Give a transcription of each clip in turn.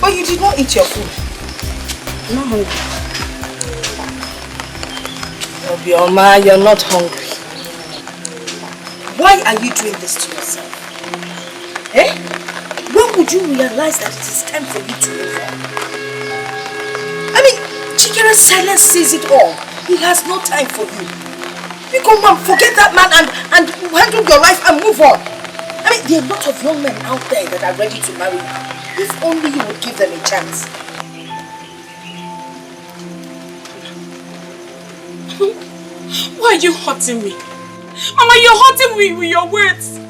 But you did not eat your food. I'm not hungry. Obioma, you're not hungry. Why are you doing this to yourself? Eh? When would you realize that it is time for you to move on? I mean, Chikere's silence says it all. He has no time for you. You come on, forget that man and handle your life and move on. I mean, there are a lot of young men out there that are ready to marry you. If only you would give them a chance. Why are you hurting me? Mama, you're hurting me with your words.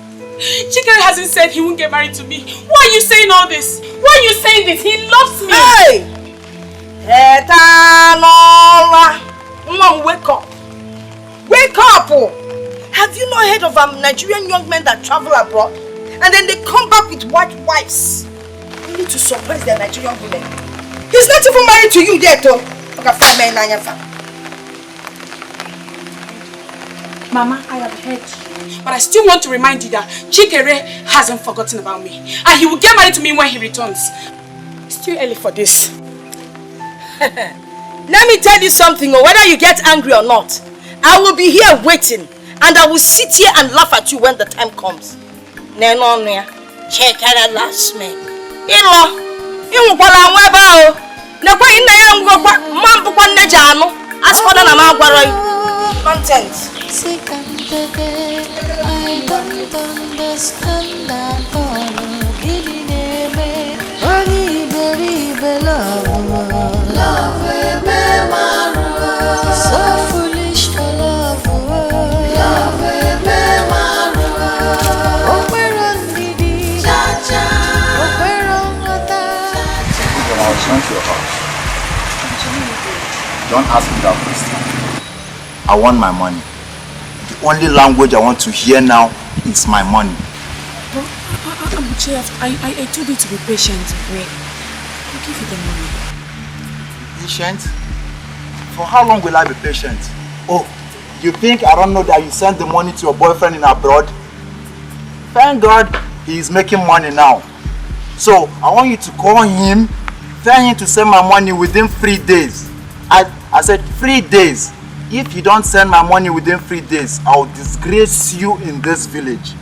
Chikere hasn't said he won't get married to me. Why are you saying all this? Why are you saying this? He loves me. Hey! Etanola! Mom, wake up. Wake up! Have you not heard of Nigerian young men that travel abroad? And then they come back with white wives. Only to surprise their Nigerian women. He's not even married to you yet, though. Mama, I have heard you. But I still want to remind you that Chikere hasn't forgotten about me. And he will get married to me when he returns. It's too early for this. Let me tell you something, whether you get angry or not, I will be here waiting. And I will sit here and laugh at you when the time comes. Nenonia, Chikere loves me. Ilo, imukwala nweba o. Nekwa ina ya ngwa mambu kwa nejano. As for na magwaroi. Nonsense. I don't understand that all love so foolish to love Don't ask me that question. I want my money. The only language I want to hear now is my money. I told you to be patient, Ray. I'll give you the money. Patient? For how long will I be patient? Oh, you think I don't know that you sent the money to your boyfriend in abroad? Thank God he is making money now. So I want you to call him, tell him to send my money within 3 days. I said 3 days. If you don't send my money within 3 days, I'll disgrace you in this village.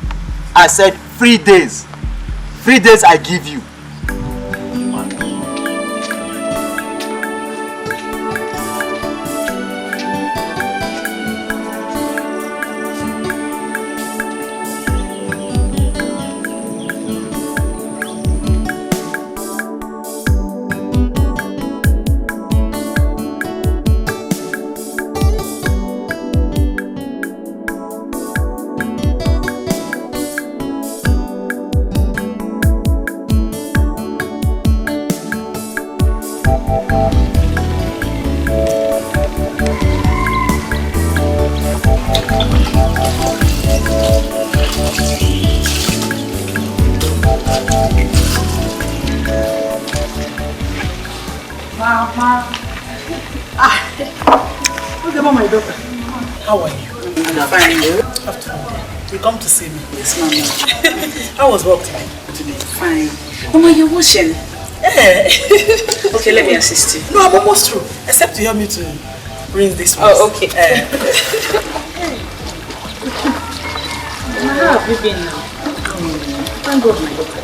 I said 3 days. 3 days I give you. How are you? I'm fine. You come to see me? Yes, Mama. How was work today? Fine. Mama, you're washing. Okay, let me assist you. No, I'm almost through. Except you help me to rinse this one. Oh, okay. How have you been now? Thank God, my daughter.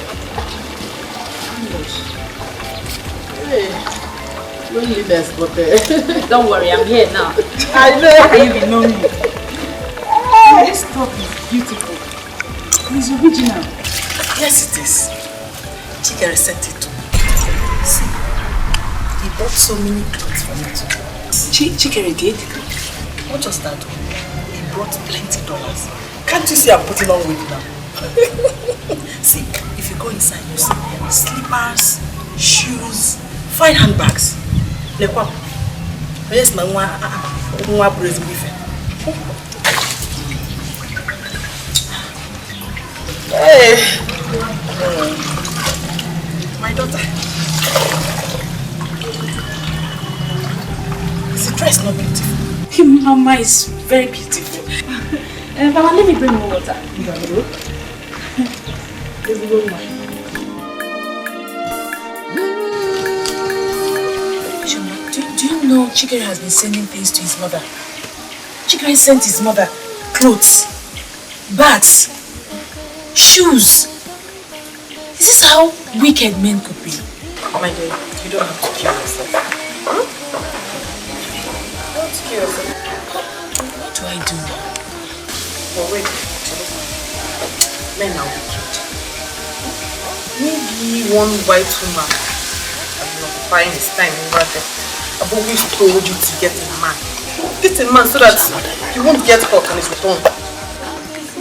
Loneliness, but don't worry, I'm here now. I know. How can you be lonely? This top is beautiful. It's original. Yes, it is. Chikere sent it to me. See, he bought so many clothes for me to wear. Chikere did? Not just that, he brought plenty dollars. Can't you see I'm putting on weight now? See, if you go inside, you see slippers, shoes, fine handbags. Like what? Yes, my one praise with it. Hey, my daughter. Is the dress not beautiful? Mama is very beautiful. Mama, let me bring more water. Let's go, know Chikere has been sending things to his mother? Chikere sent his mother clothes, bags, shoes. Is this how wicked men could be? My dear, you don't have to kill yourself. Huh? Don't kill yourself. What do I do now? But wait, men are wicked. Maybe one white woman has been occupying his time over there. I've always told you to get a man. Get a man so that you won't get caught on his return.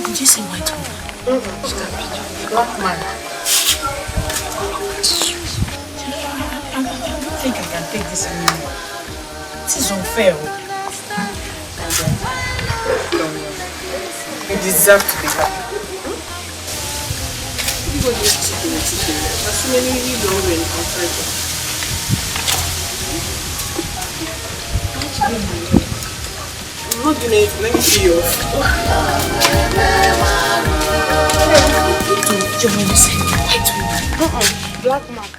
Did you say white woman? Black man. I don't think I can take this anymore. This is unfair. You deserve to be happy. Everybody is chicken. There's so many young men outside there. I'm not doing it. Let me see yours. Don't you say white woman? Black man.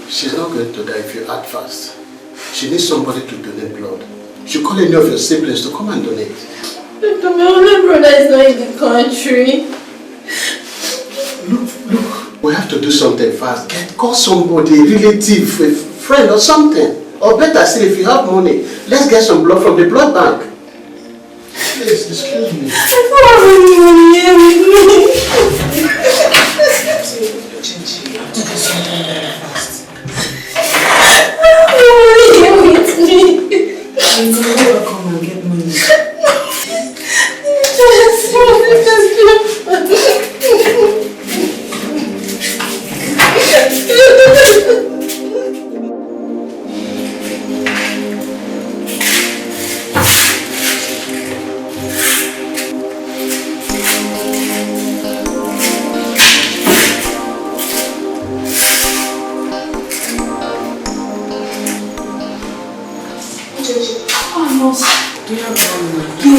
She's not going to die if you act fast. She needs somebody to donate blood. You call any of your siblings to come and donate. Doctor, my only brother is not in the country. Look. We have to do something fast. Call somebody, a relative, a friend or something. Or better still, if you have money, let's get some blood from the blood bank. Please, excuse me. I don't have any money here with me. You have to do something very fast. With me. You will never come and get money.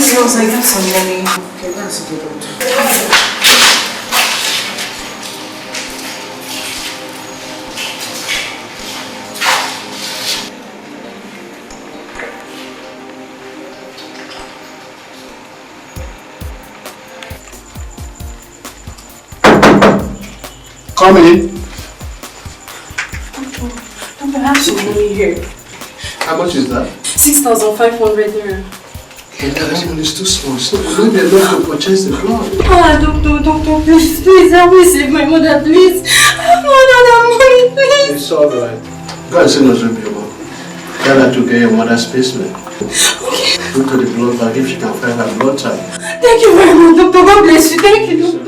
Yes, I got some money. Okay, that's a good one. Come in. Don't have some money here. How much is that? 6,500 naira. That money is too small. It's not going to be enough to purchase the blood. Ah, doctor, please, help me save my mother, please. I have no other money, please. It's alright. Go and see Nurse your mom. Tell her to get your mother's specimen. Okay. Go to the blood bag if she can find her blood type. Thank you very much, doctor. God bless you. Thank you, doctor.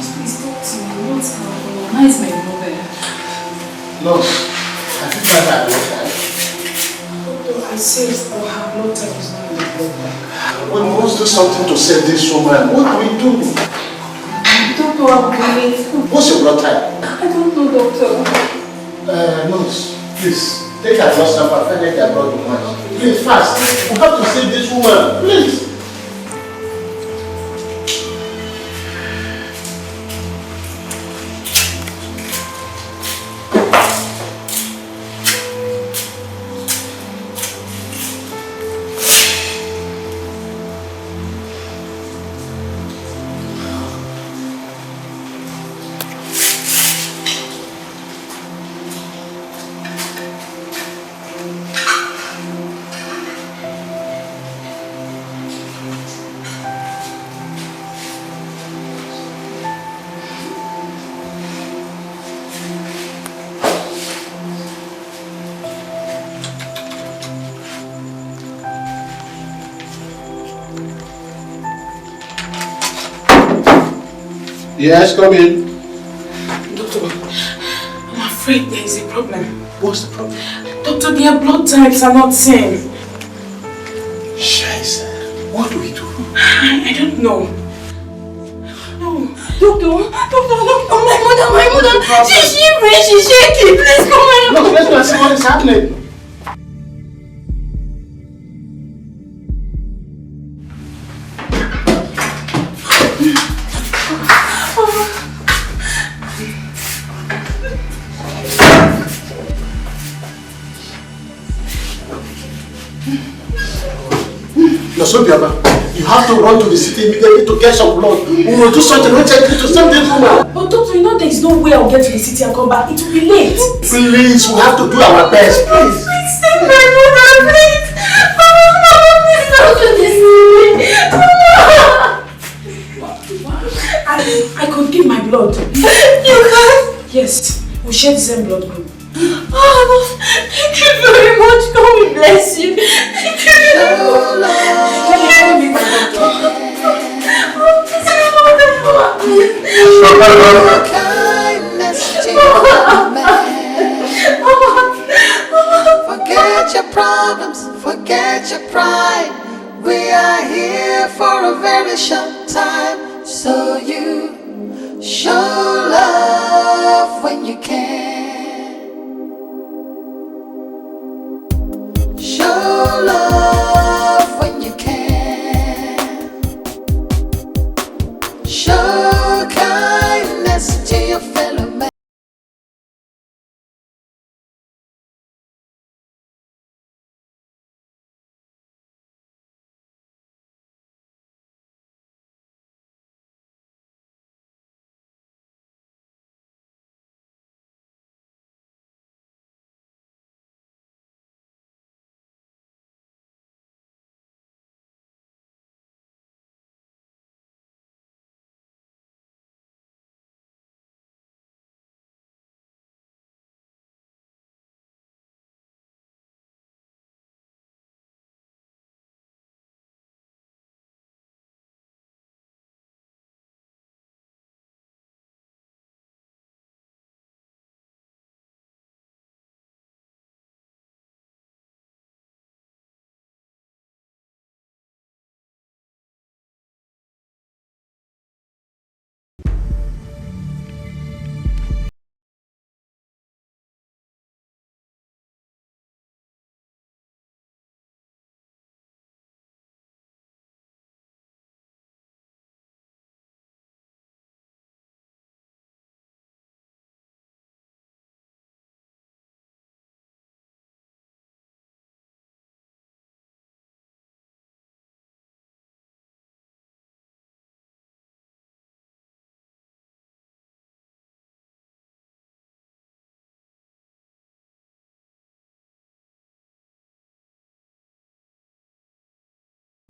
Please talk to me. What's happening? Why is my mother? No, I think that Doctor, I said her blood type is not in the blood bank. Well, we must do something to save this woman. What do we do? Doctor, What's your blood type? I don't know, doctor. Nurse, please, take her blood sample and find out her blood woman. Please, fast. We have to save this woman. Please. Yes, come in. Doctor, I'm afraid there is a problem. What's the problem? Doctor, their blood types are not same. Scheiße. What do we do? I don't know. No. Doctor, my mother. She's shivering, she's shaking. Please come in. Look, let's go and see what is happening. You have to run to the city immediately to get some blood. We will do something urgently to save this woman. But doctor, you know there is no way I'll get to the city and come back. It will be late. Please, we have to do our best. Please. Please save my mother, please. Mama, please don't do this to me. I could give my blood. You can? Yes, we share the same blood group. Oh, thank you very much. God bless you. Thank you very much. Can you be my doctor? Forget your problems, forget your pride. We are here for a very short time, so you show love when you can. Show love when you can. Show kindness to your fellow man.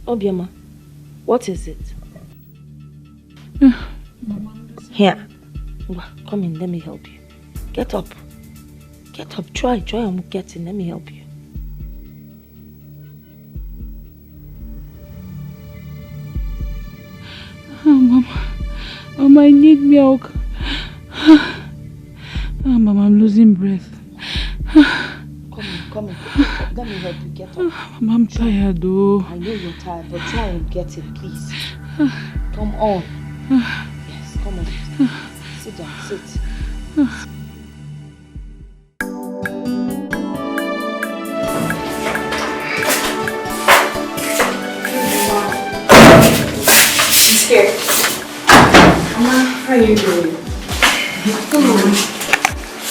Obioma, what is it? Here. Come in, let me help you. Get up. Get up. Try and get in. Let me help you. Oh, Mama, I need milk. Oh, Mama, I'm losing breath. Come on. Let me help you get up. I'm tired though. I know you're tired, but try and get it, please. Come on. Yes, come on. Sit down, sit. She's here. Mama, how are you doing? Come on.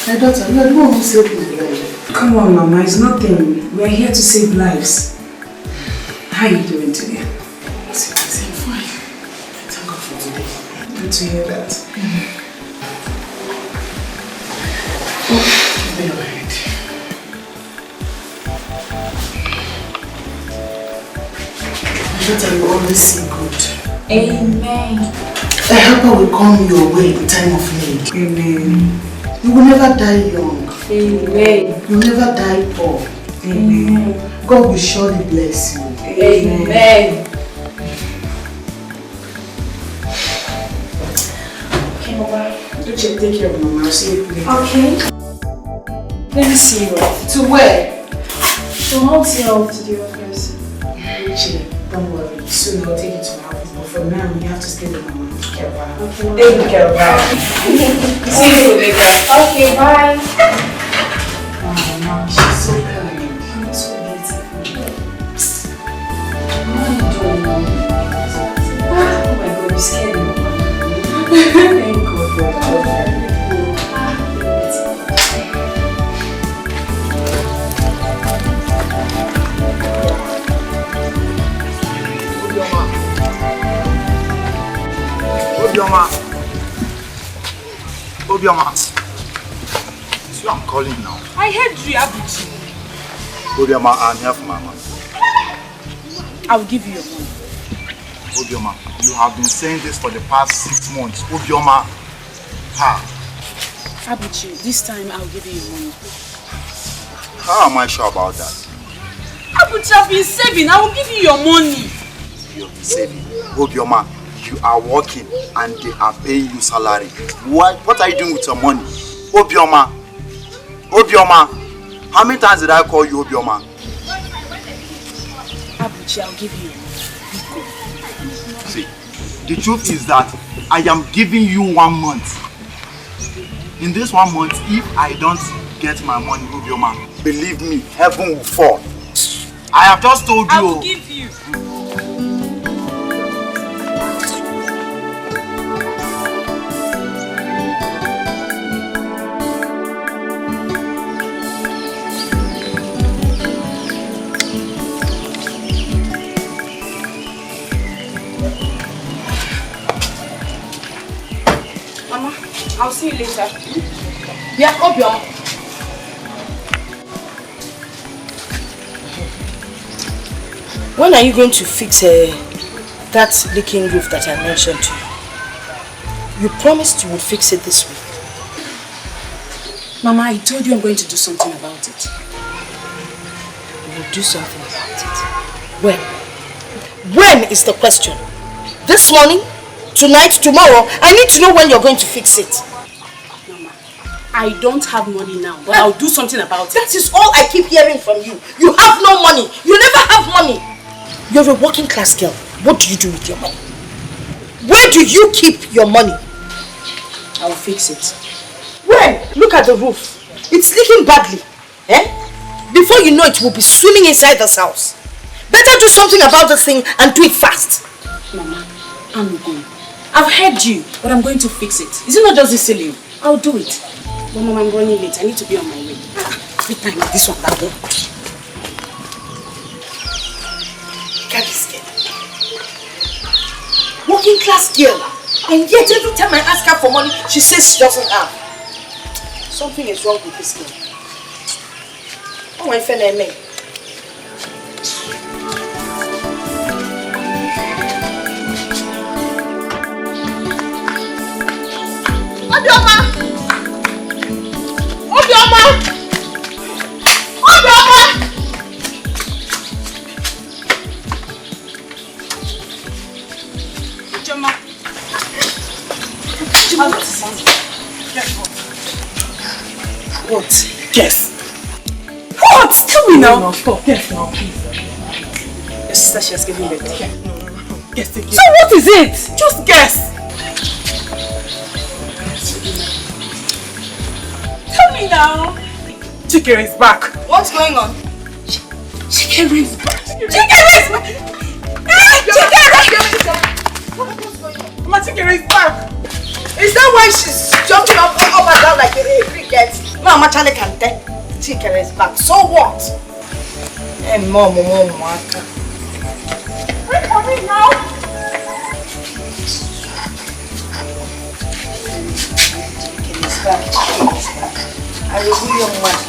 My daughter, you are the one who saved my life. Come on, Mama, it's nothing. We're here to save lives. How are you doing today? I'm fine. Thank God for today. Good to hear that. Be alright. My daughter, you always see good. Amen. A helper will come your way in time of need. Amen. You will never die young. Amen. You will never die poor. Amen. God will surely bless you. Amen. Okay, Mama. Don't you take care of Mama? I'll see you later. Okay. Let me see you off. To where? So I'll see you off to the office. Richie, don't worry. Soon I'll take you to my office. But for now, you have to stay with Mama. Take care of her. Okay. Take care of her. See you later. Okay, bye. Oh, Mama, she's so kind. I'm so beautiful. What are you doing now? Oh my God, you scared me. Thank God for your children. Obioma. It's you I'm calling now. I heard you, Abuchi. Obioma, I'm here for Mama. I'll give you your money. Obioma, you have been saying this for the past 6 months. Obioma, ha. Abuchi, this time I'll give you your money. How am I sure about that? Abuchi, I've been saving. I will give you your money. You've been saving. Obioma, you are working and they are paying you salary. What are you doing with your money? Obioma, how many times did I call you Obioma? Abuchi, I'll give you your money. See, the truth is that I am giving you 1 month. In this 1 month, if I don't get my money, Obioma, believe me, heaven will fall. I have just told you. I will give you. Mama, I'll see you later. Yeah, Obioma. When are you going to fix that leaking roof that I mentioned to you? You promised you would fix it this week. Mama, I told you I'm going to do something about it. You will do something about it. When? When is the question? This morning? Tonight? Tomorrow? I need to know when you're going to fix it. Mama, I don't have money now, but I'll do something about it. That is all I keep hearing from you. You have no money. You never have money. You're a working class girl. What do you do with your money? Where do you keep your money? I'll fix it. When? Look at the roof. It's leaking badly. Before you know it, will be swimming inside this house. Better do something about this thing and do it fast. Mama, I'm going. I've heard you, but I'm going to fix it. Is it not just this silly? I'll do it. But Mama, I'm running late. I need to be on my way. Every time like this one back there. Can't be scared. Working class girl. And yet every time I ask her for money, she says she doesn't have. Something is wrong with this girl. Oh, my friend, I mean. Obioma! Obioma! Obioma! Obioma. What? Guess. what? Tell me now. No, stop. Guess now, please. Your sister, she has given birth. No. Guess again. So what is it? Just guess. Tell me now. Chikere is back. What's going on? Chikere is back. Chikere is back. Chikere! Mama, Chikere is back. Is that why she's jumping up and down like a cricket? Mama Chale Kante. Chikere is back. So what? Hey, Mom. We're coming now. Chikere is back. I will do your one.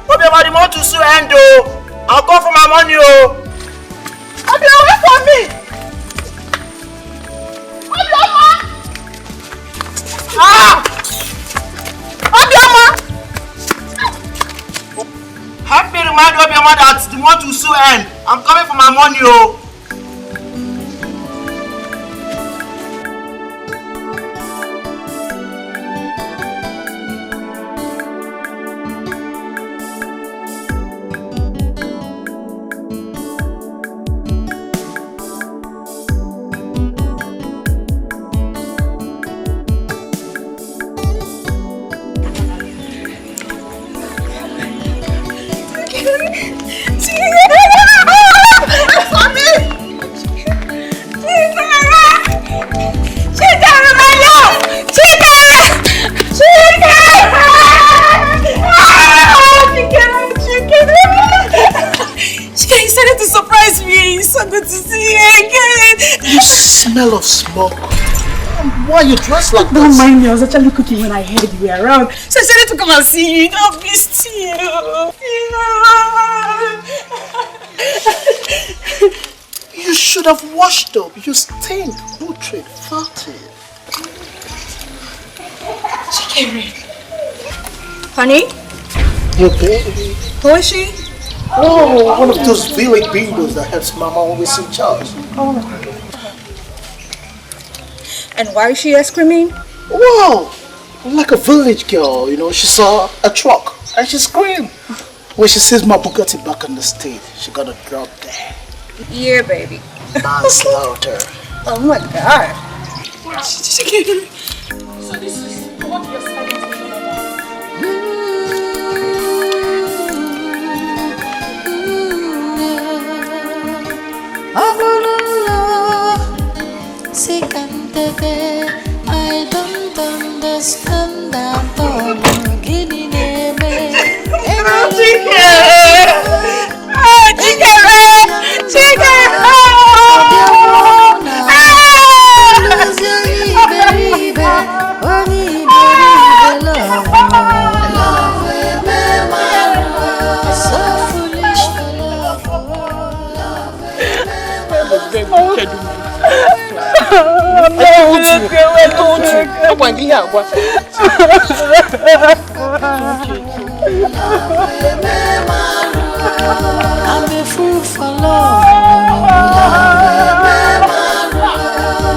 Obioma, the month to sue end oh. I'll go for my money oh. Obioma, wait for me. Obioma. Obioma. Help me remind Obioma that the month to sue end. I'm coming for my money oh. Smell of smoke. Why are you dressed like Don't this? mind me, I was actually cooking when I heard you were around. So I decided to come and see you. I missed you. You should have washed up. You stink, putrid, farted. Chikere. Honey? Your baby. Who is she? Oh, one of those village bingos that helps Mama always in charge. And why is she screaming? Wow, like a village girl, you know, she saw a truck and she screamed. When she sees my Bugatti back on the stage, she got a drop there. Yeah, baby. Manslaughter. Oh my God. Chikere. So this is what you're saying. I don't understand that all Guinea name. I'm a fool for love.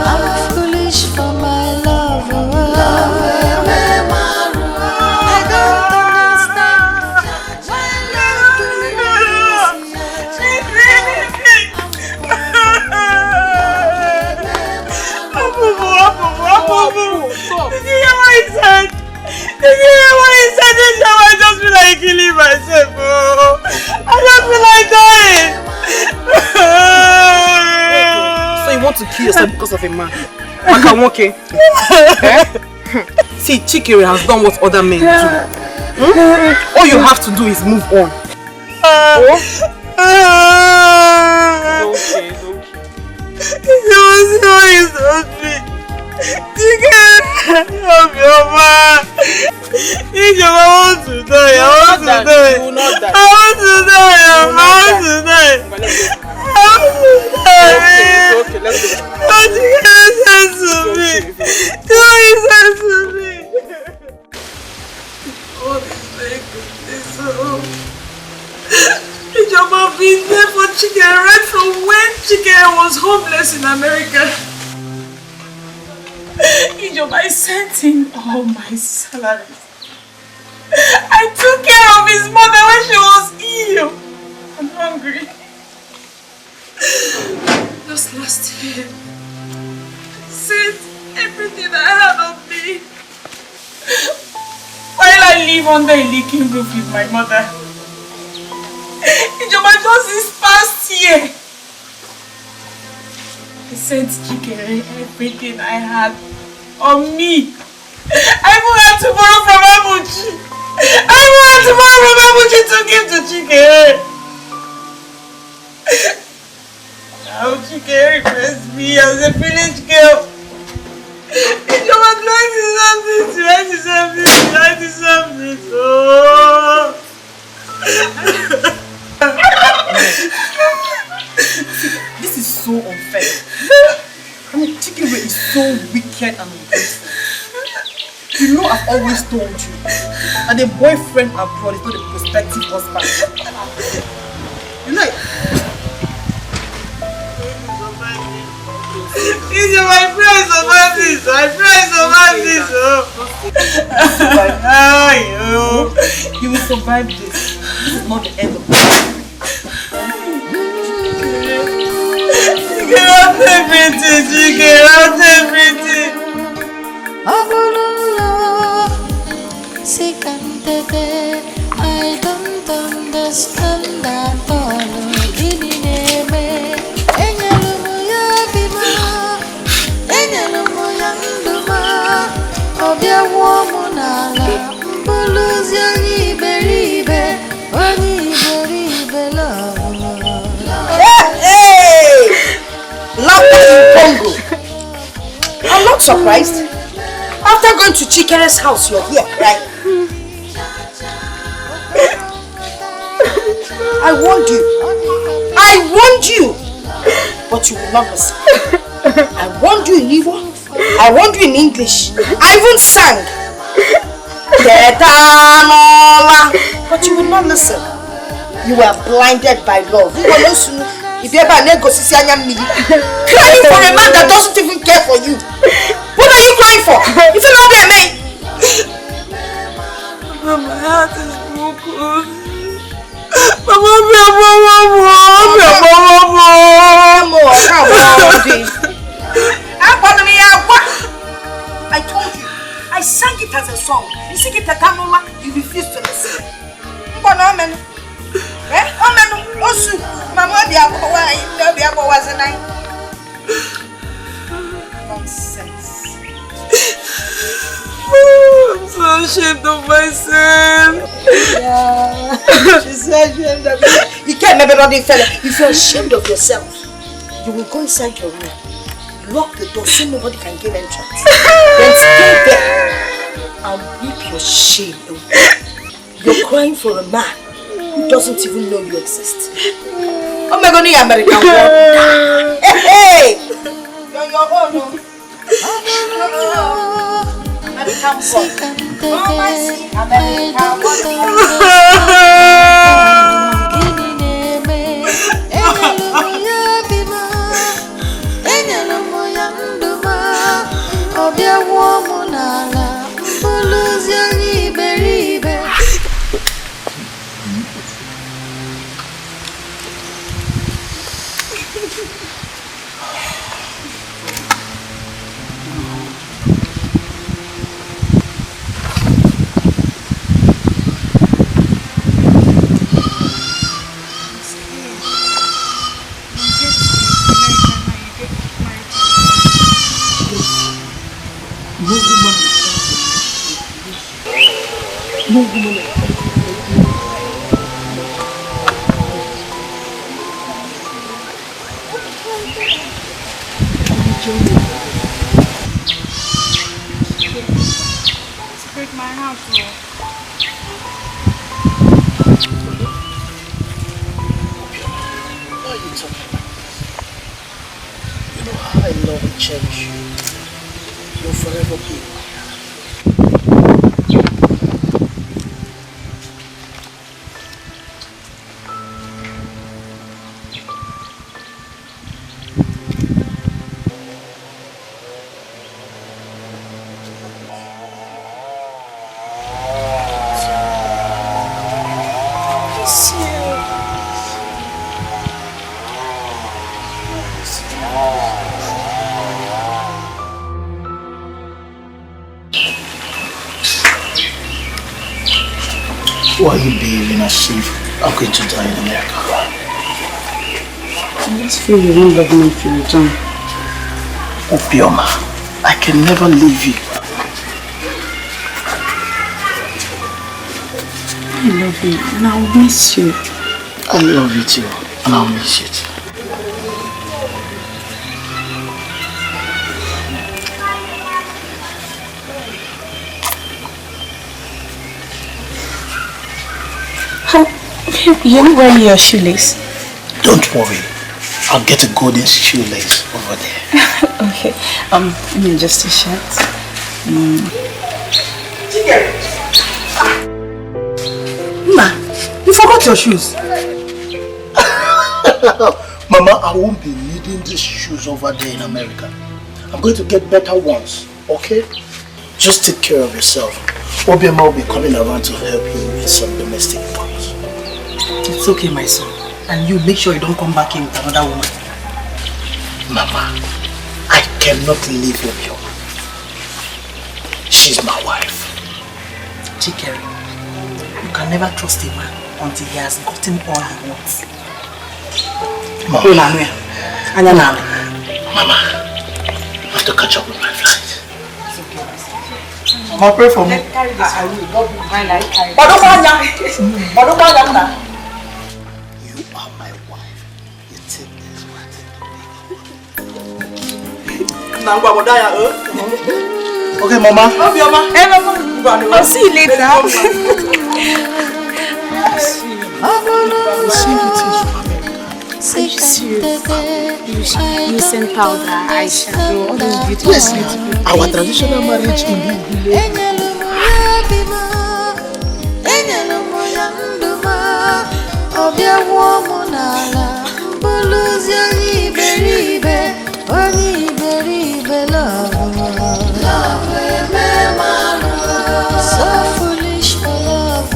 I'm foolish for my love. I don't understand why love I just feel like killing myself. I just feel like dying. So you want to kill yourself because of a man? Okay. See, Chikere has done what other men do. All you have to do is move on. It's okay. If your mama wants to die, I want to die. I want to die. I want to die. Okay, let's go. Don't listen to me. Don't listen to me. Oh, thank goodness. I've been there for Chicken right from when Chicken was homeless in America. I sent him all my salary. I took care of his mother when she was ill and hungry. Just last year, I sent everything I had on me while I live under a leaking roof with my mother. Just this past year, I sent Chikere everything I had on me. I even had to borrow from Abuchi. To give to Chikere. Now Chikere replaced me as a village girl. I deserve this. Oh. This is so unfair. I mean, Chikere is so wicked and ungrateful. You know I've always told you that a boyfriend abroad is not a prospective husband. You know My friends about this. You will survive this. This is not the end of it. Get out everything. I don't understand at all. Congo. I'm not surprised. After going to Chikere's house, you're here, right? I warned you. But you will not listen. I warned you in Igbo. I warned you in English. I even sang. But you will not listen. You were blinded by love. If you ever crying for a man that doesn't even care for you. What are you crying for? If you're not there, mate. My heart is broken. I told you. I sang it as a song. You sing it at Tanola, you refuse to listen. Nonsense. I'm so ashamed of myself. Yeah, she's so ashamed of you. You can't remember all the fella. If you're ashamed of yourself, you will go inside your room, lock the door so nobody can gain entrance. Then stay there and weep your shame away. You're crying for a man who doesn't even know you exist. Oh my God, you're American girl. Hey! You're your own. American boy. Oh my see, American boy. cherish you. You'll forever be mine. Why are you behaving as if I'm going to die in America? I just feel you won't love me if you return. Opioma, I can never leave you. I love you and I'll miss you. I love you too, and I'll miss you too. You're not wearing your shoelace. Don't worry, I'll get a golden shoelace over there. Okay, let me adjust your shirt. Ma, you forgot your shoes. Mama, I won't be needing these shoes over there in America. I'm going to get better ones, okay? Just take care of yourself. Obiama will be coming around to help you with some domestic things. It's okay, my son. And you make sure you don't come back here with another woman. Mama, I cannot leave Obiama. She's my wife. Chikere, you can never trust a man until he has gotten all he wants. Mama, Mama, I have to catch up with my flight. Mama, pray for me. Carry this. I will. God will mind I carry You are my wife. You take this one. Okay, Mama. I'll see you later. You send powder, eyeshadow, all those beautiful Yes, our traditional marriage in this village. So foolish for love.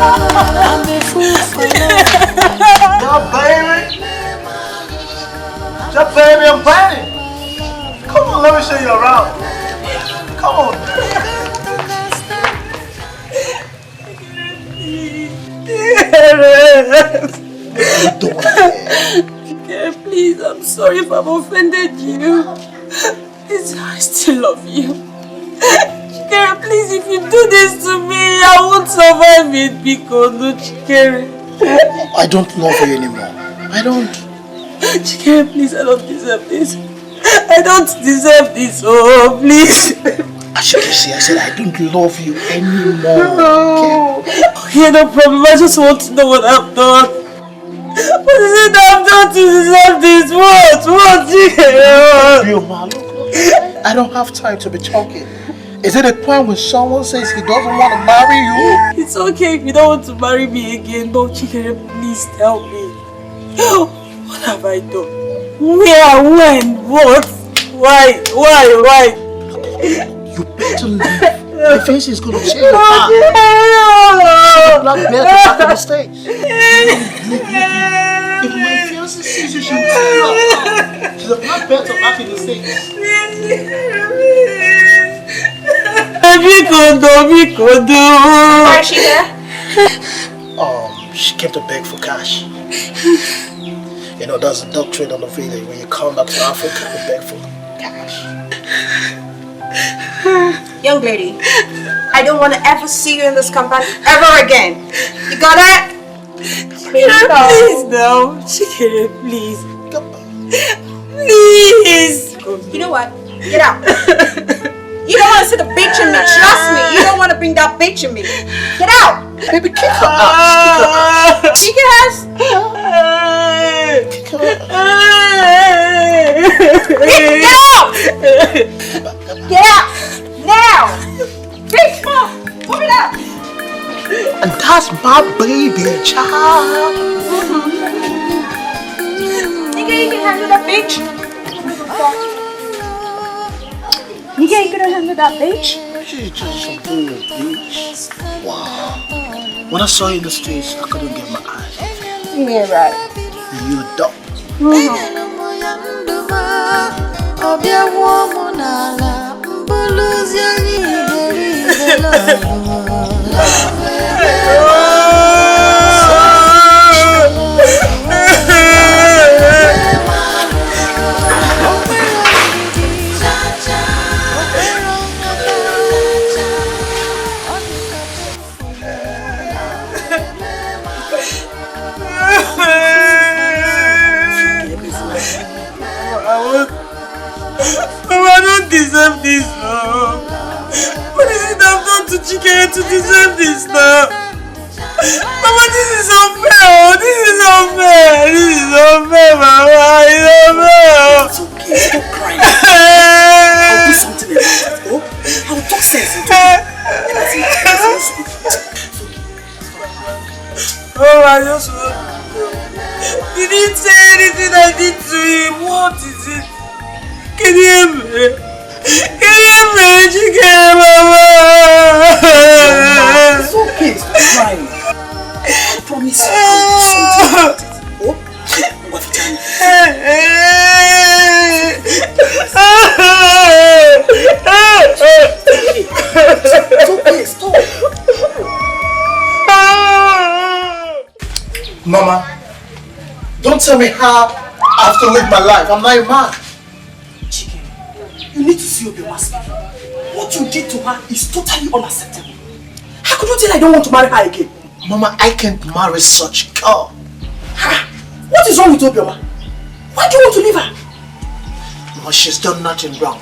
I'm a fool for love. Yeah, baby, I'm planning. Come on, let me show you around. Come on. Please, I'm sorry if I've offended you. Please, I still love you. Chikere, please, if you do this to me, I won't survive it because no, Chikere. I don't love you anymore. I don't. Chikere, please, I don't deserve this. I don't deserve this. Oh, please. As you can see, I said I don't love you anymore. Okay, no problem. I just want to know what I've done. What is it that I've done to deserve this? What, Chikere? I don't have time to be talking. Is it a point when someone says he doesn't want to marry you? It's okay if you don't want to marry me again, but Chikere, please tell me. What have I done? Where, when, what? Why? You better leave. The face is going to change your heart. Black belt back in the States. If my fiancé sees you, she will tell you. She's a black belt back in the States. Bikodo. Why is she there? She came to beg for cash. You know, that's a doctrine on the village. When you come back to Africa, you beg for cash. Young lady, I don't want to ever see you in this company ever again. You got it? Please now. Chikere, please. Please. You know what? Get out. You don't want to see the bitch in me. Trust me. You don't want to bring that bitch in me. Get out. Baby, kick her out. Kick her ass. Kick her Get out. Get out. Now. Bitch, move it out. And that's my baby child. Nigga, you can handle that bitch. Nigga, you can handle that bitch. She's just a little bitch. Wow. When I saw you in the streets, I couldn't get my eyes off you. Yeah, right. You a dog. I don't deserve this now. What is it I've done to Chikere to deserve this now? Mama, this is unfair. This is unfair. This is unfair, Mama. It's unfair. It's okay. Stop crying. I'll do something about it. Oh, I'll talk sense into it. Oh, I just want to know. Did he say anything I did to him? What is it? Can you hear me? Can you hear me, Chikere, Mama? It's okay. Stop crying. I promise you I'll do something about it. Oh, what have you done? It's okay. Stop. Mama, don't tell me how I have to live my life. I'm not a man. Chikere, you need to see your speak. What you did to her is totally unacceptable. How could you tell I don't want to marry her again? Mama, I can't marry such a girl. Ha! What is wrong with Obioma? Why do you want to leave her? Mama, she's done nothing wrong.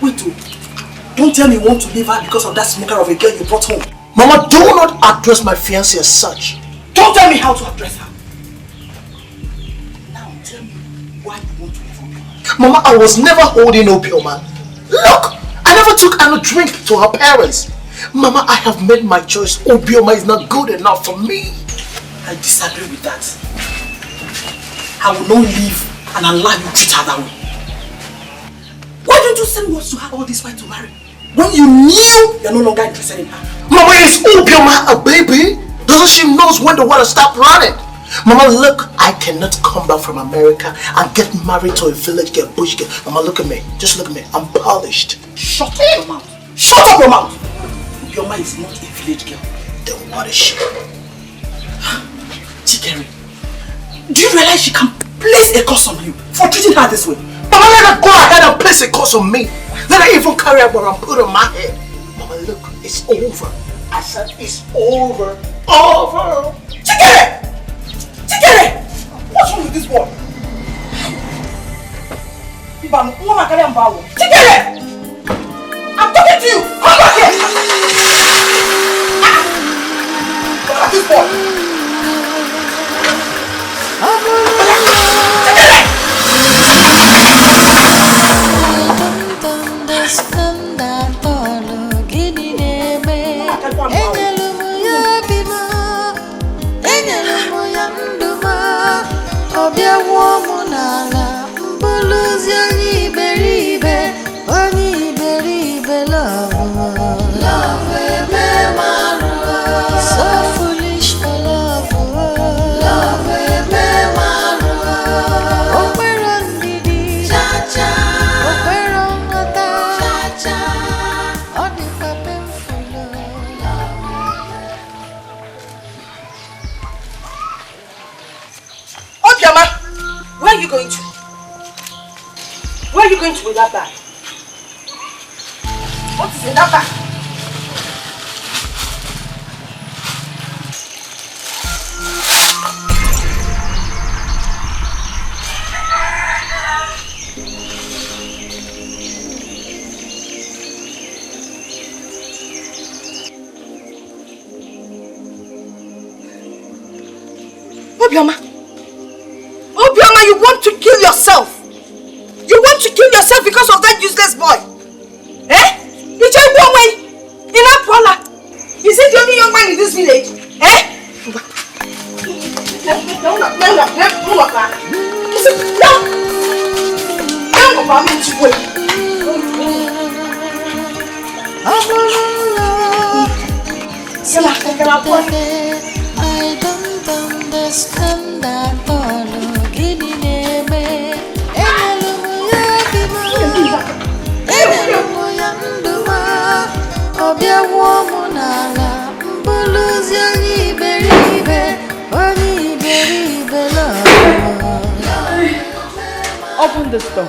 Wait, don't tell me you want to leave her because of that smoker of a girl you brought home. Mama, do not address my fiancée as such. Don't tell me how to address her. Now tell me why you want to leave Obioma. Mama, I was never holding Obioma. Look, I never took a drink to her parents. Mama, I have made my choice. Obioma is not good enough for me. I disagree with that. I will not leave and allow you to treat her that way. Why don't you send words to her all this while to marry? When you knew you're no longer interested in her. Mama, is Obioma a baby? Doesn't she know when the water stop running? Mama, look, I cannot come back from America and get married to a village girl, bush girl. Mama, look at me. Just look at me. I'm polished. Shut up your mouth. Shut up your mouth. Obioma is not a village girl. Then what is she? Chikere, do you realize she can place a curse on you for treating her this way? Mama, let her go ahead and place a curse on me. Let her even carry a bar and put on my head. Mama, look, it's over. I said it's over. Over. Chikere! Chikere! What's wrong with this boy? Chikere! I'm talking to you! Come back here! Look at this boy! Where are you going to? Where are you going to with that bag? What is in that bag? Obioma, you want to kill yourself. You want to kill yourself because of that useless boy. Eh? You just one way. In Apola. Is it the only young man in this village? Eh? I don't understand that all. Open this door.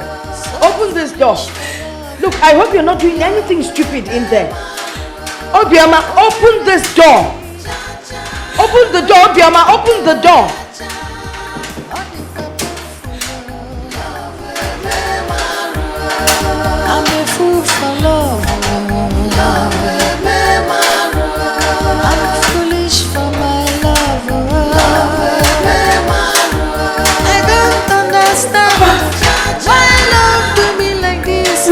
Open this door. Look, I hope you're not doing anything stupid in there. Obioma, open this door. Open the door, Obioma, open the door. I'm a fool for love. I'm foolish for my love. I don't understand why love do me like this.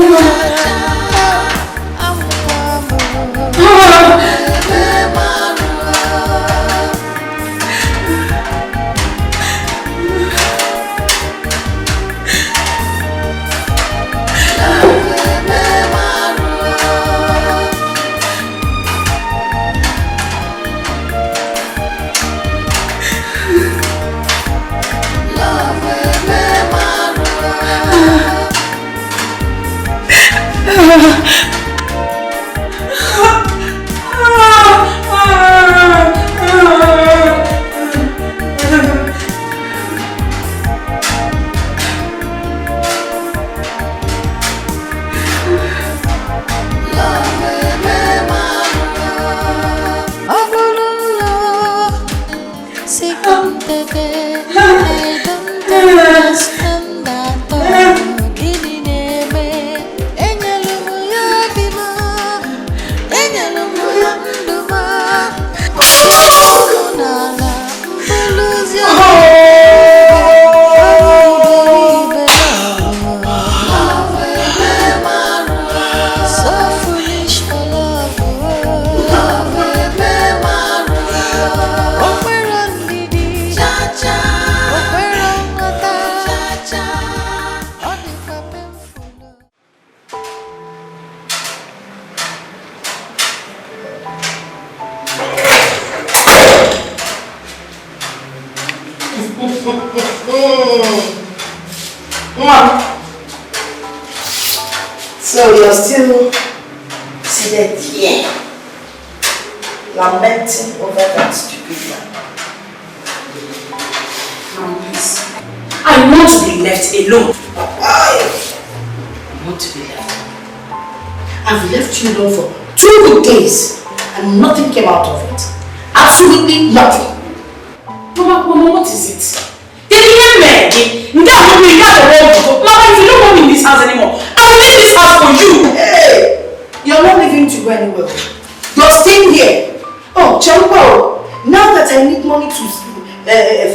So you're still seated here, lamenting over that stupid man. Mom, please. I want to be left alone. I want to be left. I've left you alone for 2 good days and nothing came out of it. Absolutely nothing. Mama, what is it? Mama, if you don't want me in this house anymore, I will leave this house for you. Hey, you're not leaving to go anywhere. You're staying here. Oh, Champo, now that I need money to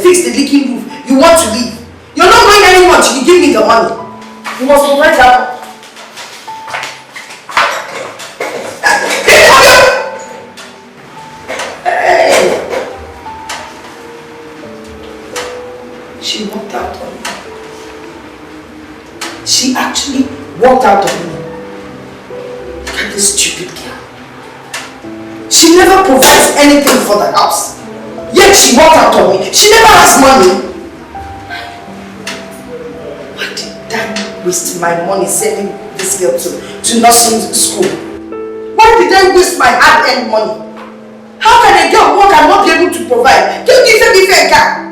fix the leaking roof, you want to leave. You're not going anywhere until you give me the money. You must provide that. She walked out on me. She actually walked out on me. Look at this stupid girl. She never provides anything for the house. Yet she walked out on me. She never has money. Why did I waste my money sending this girl to nursing school? Why did I waste my hard-earned money? How can a girl work and not be able to provide? Can you give me fair car?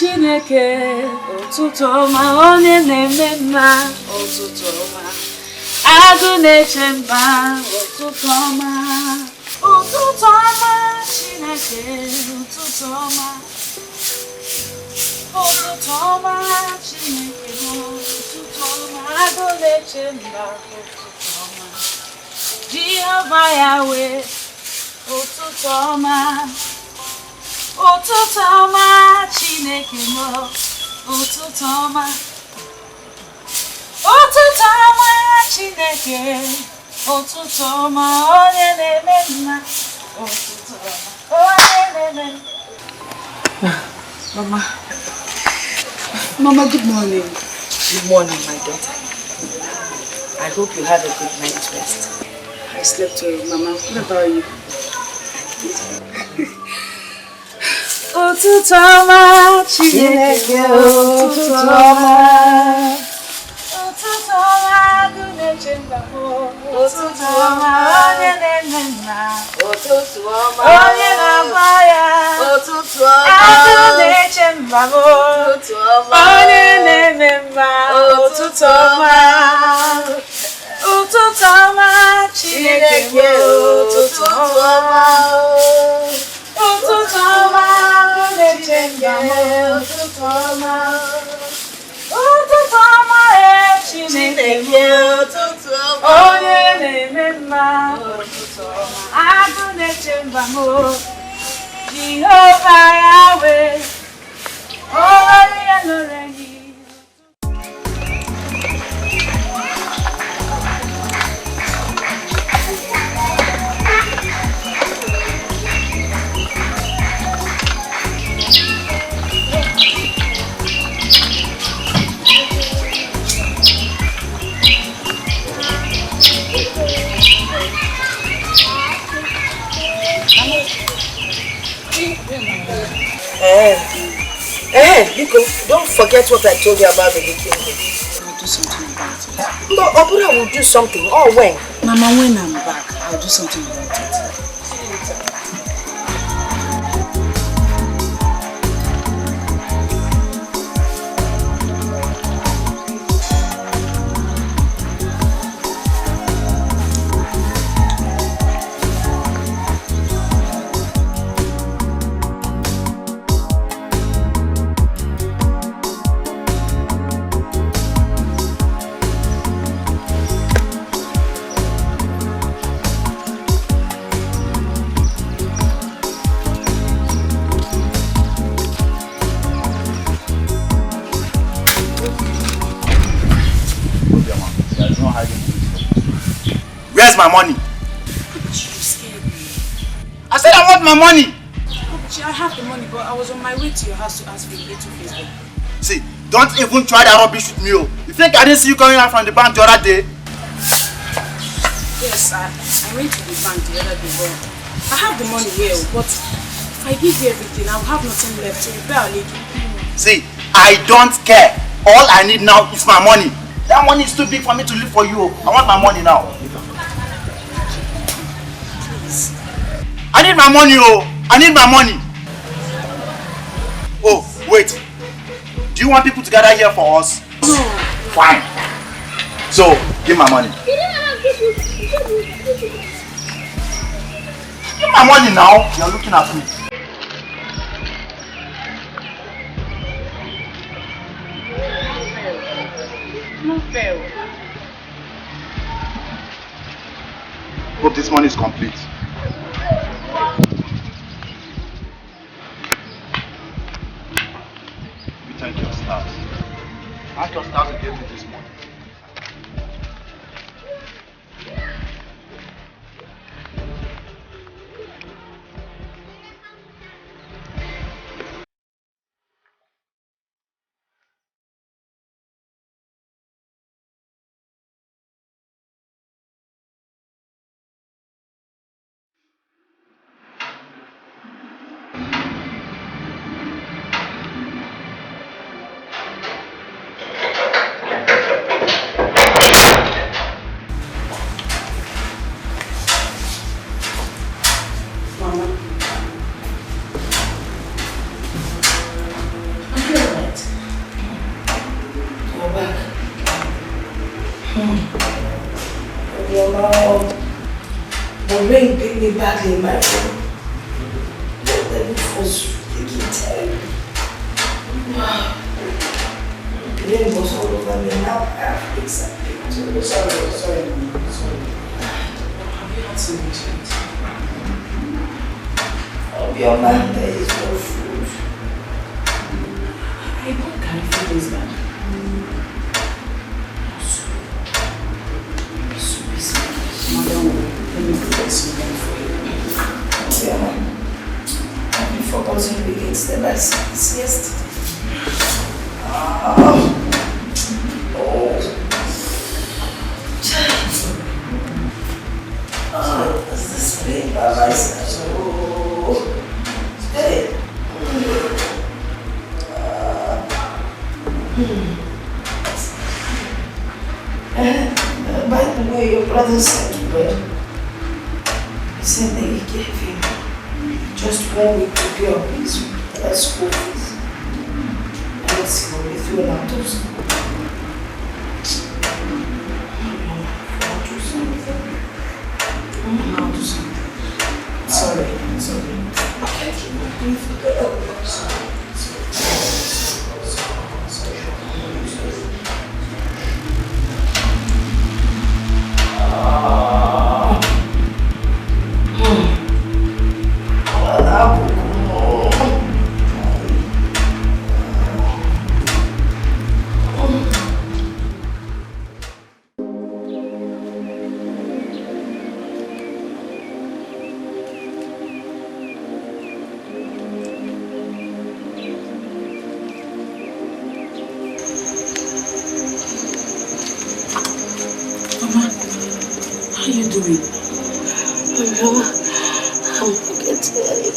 Chineke, ụtụtụ ọma, onye na-eme mma, ụtụtụ ọma. Agụ na-eche mba, ụtụtụ ọma. Ụtụtụ ọma, Chineke, ụtụtụ ọma. Ụtụtụ ọma, Chineke, ụtụtụ ọma. Agụ na-eche mba, ụtụtụ ọma. Jehova Yahweh, ụtụtụ ọma. Ụtụtụ ọma, Chineke mụ, ụtụtụ ọma. Ụtụtụ ọma, Chineke, ụtụtụ ọma, onye na-eme mma, ụtụtụ ọma, onye na-eme mma. Mama, good morning. Good morning, my daughter. I hope you had a good night's rest. I slept well, Mama. What about you? Ụtụtụ ọma, Chineke, ụtụtụ ọma. Ụtụtụ ọma, agụ na-eche mba mụ. Ụtụtụ ọma, onye na-eme mma. Ụtụtụ ọma, onye na-agba ya. Ụtụtụ ọma, agụ na-eche mba mụ. Ụtụtụ ọma, onye na-eme mma. Ụtụtụ ọma. Ụtụtụ ọma, Chineke, ụtụtụ ọma. Ụtụtụ ọma, na-eche mba mụ. Ụtụtụ ọma. Ụtụtụ ọma, Chineke, ụtụtụ ọma. Onye na-eme mma. Ụtụtụ ọma, agụ na-eche mba mụ. Jehova Yahweh, onye ya nọrọ enyi. Don't forget what I told you about the weekend. I'll do something about it. No, Obura will do something. Oh, when? Mama, when I'm back, I'll do something about it. Where's my money? You scared me. I said I want my money. I have the money, but I was on my way to your house to ask for you to Facebook. See, don't even try that rubbish with me. You think I didn't see you coming out from the bank the other day? Yes, I went to the bank the other day, but I have the money here, but if I give you everything, I'll have nothing left to repair our lady. See, I don't care. All I need now is my money. That money is too big for me to live for you. I want my money now. Please. I need my money, I need my money. Oh, wait. Do you want people to gather here for us? No. Fine. So, give my money. Give my money now. You're looking at me. Not fair. Hope this money is complete. We thank your stars. Thank your stars who gave me this money. brain beat me badly in my room. The roof was leaking terribly. The rain was all over me. Now I have fixed it. Sorry. Have you had some meat? Oh, your man, there is no food. I don't carry food is bad. Soup is bad. Madam, let me put this one for you. Yeah, I've been forgotten against the license yesterday. What's this pain by my side? Hey. By the way, your brother sent bread. He said that he gave him just 1 week to pay off his school fees. Let's see what we threw out of school. I'll do something. Sorry. I can't keep my grief for the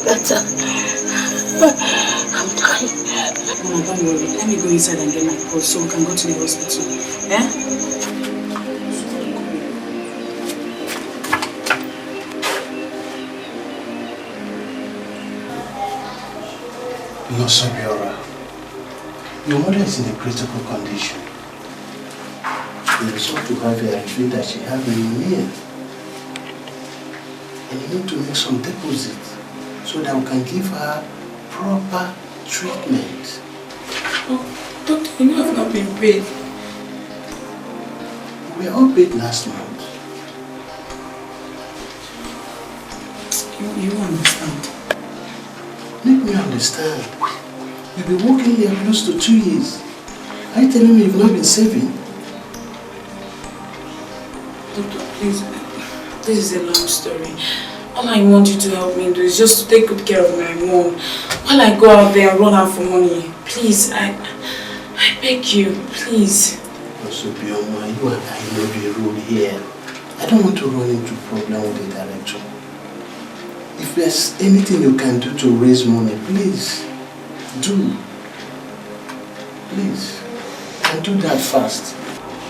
better. I'm dying. Mama, don't worry. Let me go inside and get my pulse so we can go to the hospital. Eh? No, Sabiora. Your mother is in a critical condition. The result to have her revealed that she has pneumonia. And you need to make some deposits so that we can give her proper treatment. Oh, doctor, you know I've not been paid. We were all paid last month. You understand. Make me understand. You've been working here close to 2 years. Are you telling me you've not been saving? Doctor, please. This is a long story. All I want you to help me do is just to take good care of my mom while I go out there and run out for money. Please, I beg you, please. Also, Bioma, you and I know the rule here. I don't want to run into problem with the director. If there's anything you can do to raise money, please do. Please. And do that fast.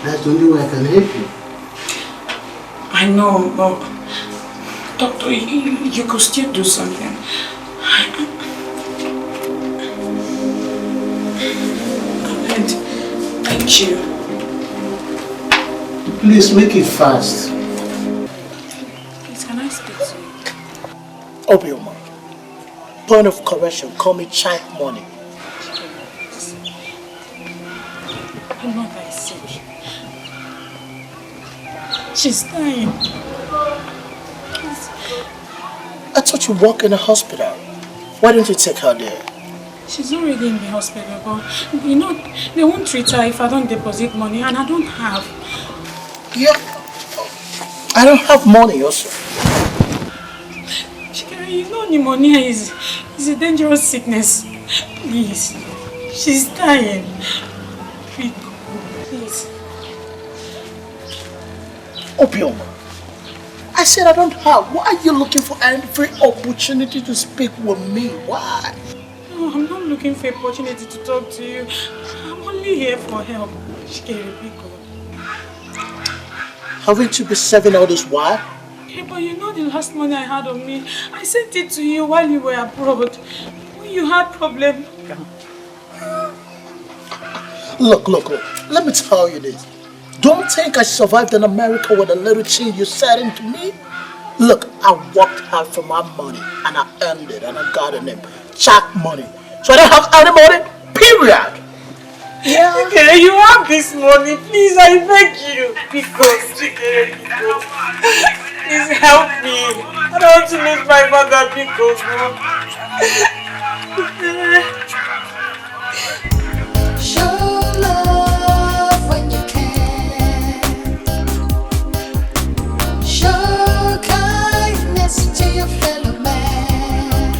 That's the only way I can help you. I know, but doctor, you could still do something. Thank you. Please make it fast. Please, can I speak to you? Obioma, point of correction, call me child money. I'm not that sick. She's dying. I thought you work in a hospital. Why don't you take her there? She's already in the hospital, but you know, they won't treat her if I don't deposit money, and I don't have. Yeah, I don't have money also. Chikere, you know pneumonia is a dangerous sickness. Please, she's dying. Please. Obioma, I said I don't have. Why are you looking for every opportunity to speak with me? Why? No, I'm not looking for opportunity to talk to you. I'm only here for help. Chikere, Biko. Haven't you been serving all this while? Yeah, but you know the last money I had on me, I sent it to you while you were abroad. When you had problem. Look. Let me tell you this. Don't think I survived in America with a little chin you said into me. Look, I worked hard for my money and I earned it and I got a name. Jack money. So I don't have any money, period. Yeah. Okay, you have this money. Please, I beg you. Because, please help me. I don't want to lose my mother because, Show love when you can. Show kindness to your fellow man.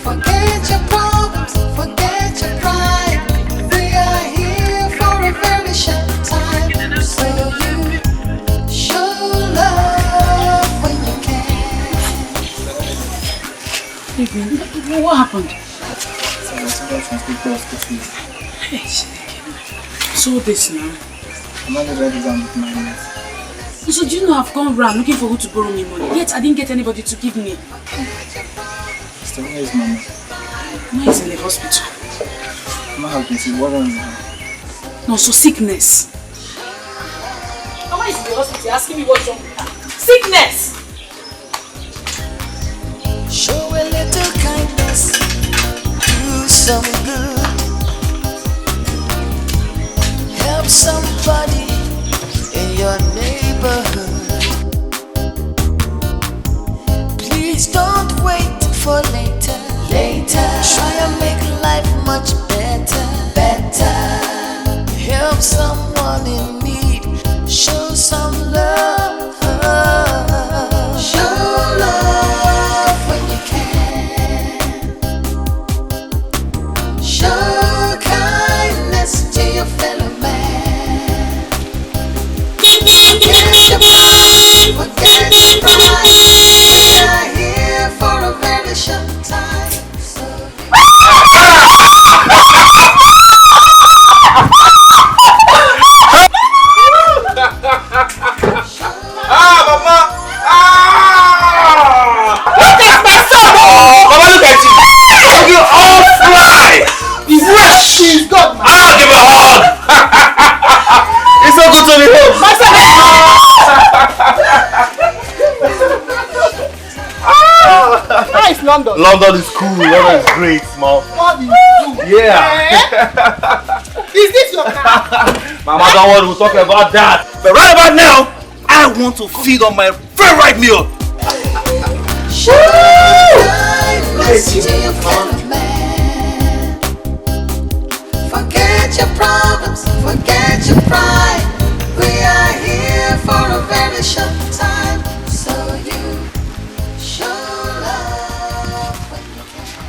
Forget your problems, forget your pride. We are here for a very short time. So you show love when you can. what happened? So this now? I'm not ready to with my mess. So do you know I've gone round looking for who to borrow me money? Yet I didn't get anybody to give me. Still, where is Mama? Mama is in the hospital. Mama has been sick. What wrong with her? No, so sickness. Mama is in the hospital asking me what's wrong with her. Sickness! Show a little kindness, do some good. Help somebody in your neighborhood. Please don't wait for later. Try and make life much better. Help someone in need. Show some love. Show love when you can. Show kindness to your fellow man. Forget your pride, forget your pride. We are here for a very short time. So Mama! Look at my son! Mama, look at you! You all fly! Fresh! She's got my Give me a hug! It's so good to be home! My son! How is London? London is cool. London is great, Mom. What is Yeah. Is this your car? Mama, don't worry, we'll talk about that. But right about now, I want to feed on my favorite meal. show kindness to your fellow man. Forget your problems, forget your pride. We are here for a very short time. So you show love when you can.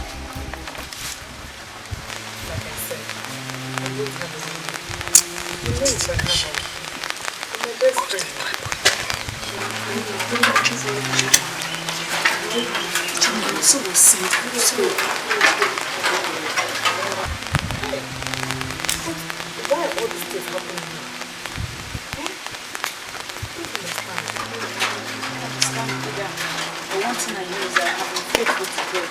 So we'll see. Why all this stuff happening now? The one thing I know is that I'm faithful to God.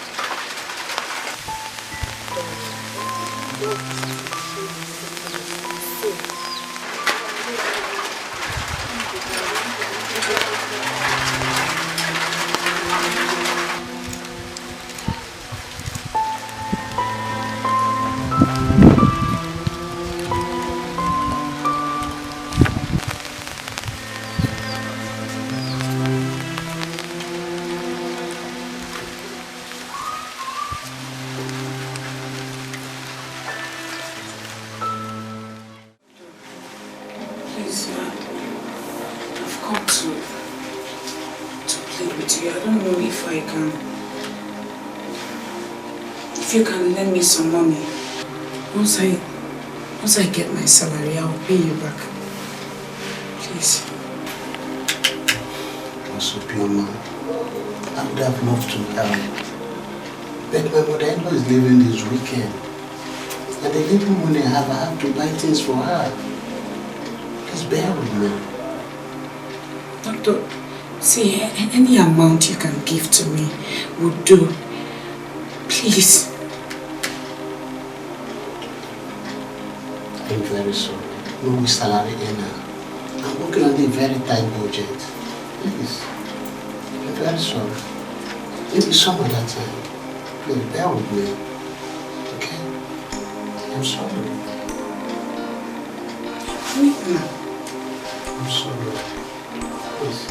Please, I've come to plead with you. I don't know if I can. If you can lend me some money. Once I get my salary, I'll pay you back. Please. Also, pure man, I would have loved to help. But my mother-in-law is leaving this weekend. And the little money I have to buy things for her. Just bear with me. Doctor, see, any amount you can give to me would do. Please. I'm very sorry. No salary earner. I'm working on a very tight budget. Please. very sorry. Maybe some other time. Please bear with me. Okay? I'm sorry. I'm sorry. Please.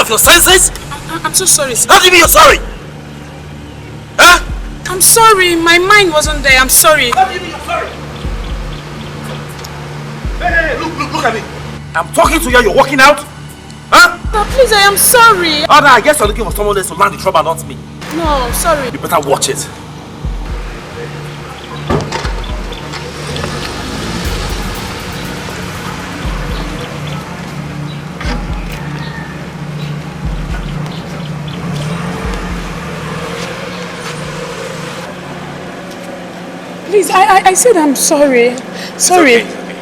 Your senses? I'm so sorry, sir. How do you mean you're sorry? Huh? I'm sorry. My mind wasn't there. I'm sorry. How do you mean you're sorry? Hey, look at me. I'm talking to you. You're walking out? Huh? No, please, I am sorry. Oh, no, I guess you're looking for someone else to land the trouble, not me. No, sorry. You better watch it. Please, I said I'm sorry. Sorry. It's okay.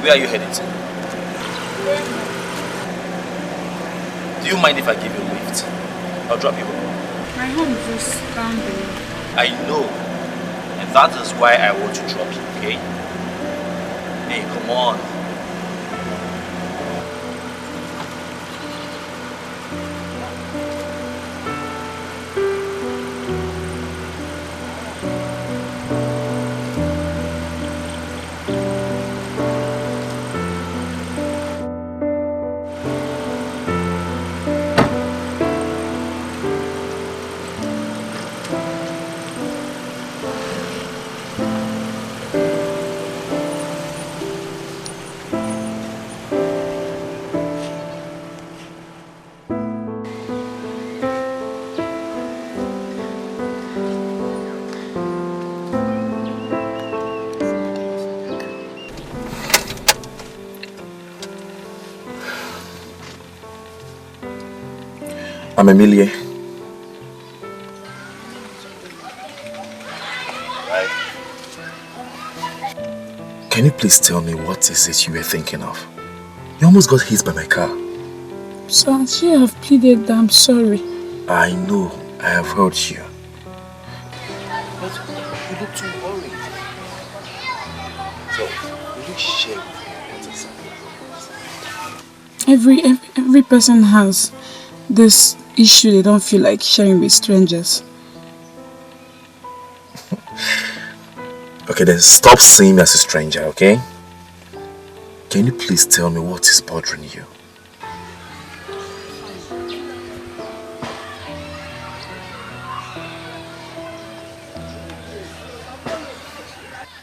Where are you headed to? Do you mind if I give you a lift? I'll drop you home. My home is just down there. I know. And that is why I want to drop you, okay? Hey, come on. I'm Emilie. Right. Can you please tell me what is it you were thinking of? You almost got hit by my car. So she have pleaded that I'm sorry. I know. I have heard you. But you look too worried. So, you look shamed. Every person has this issue they don't feel like sharing with strangers. Okay, then stop seeing me as a stranger, okay? Can you please tell me what is bothering you?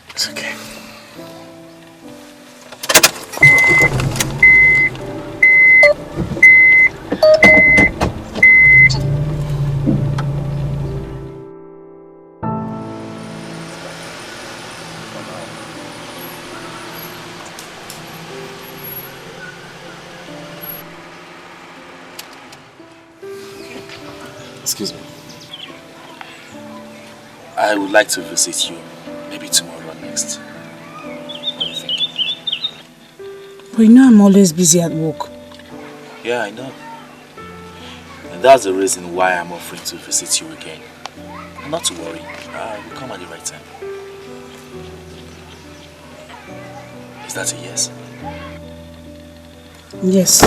It's okay. Excuse me. I would like to visit you maybe tomorrow or next. What do you think? But you know I'm always busy at work. Yeah, I know. And that's the reason why I'm offering to visit you again. Not to worry, we'll come at the right time. Is that a yes? Yes.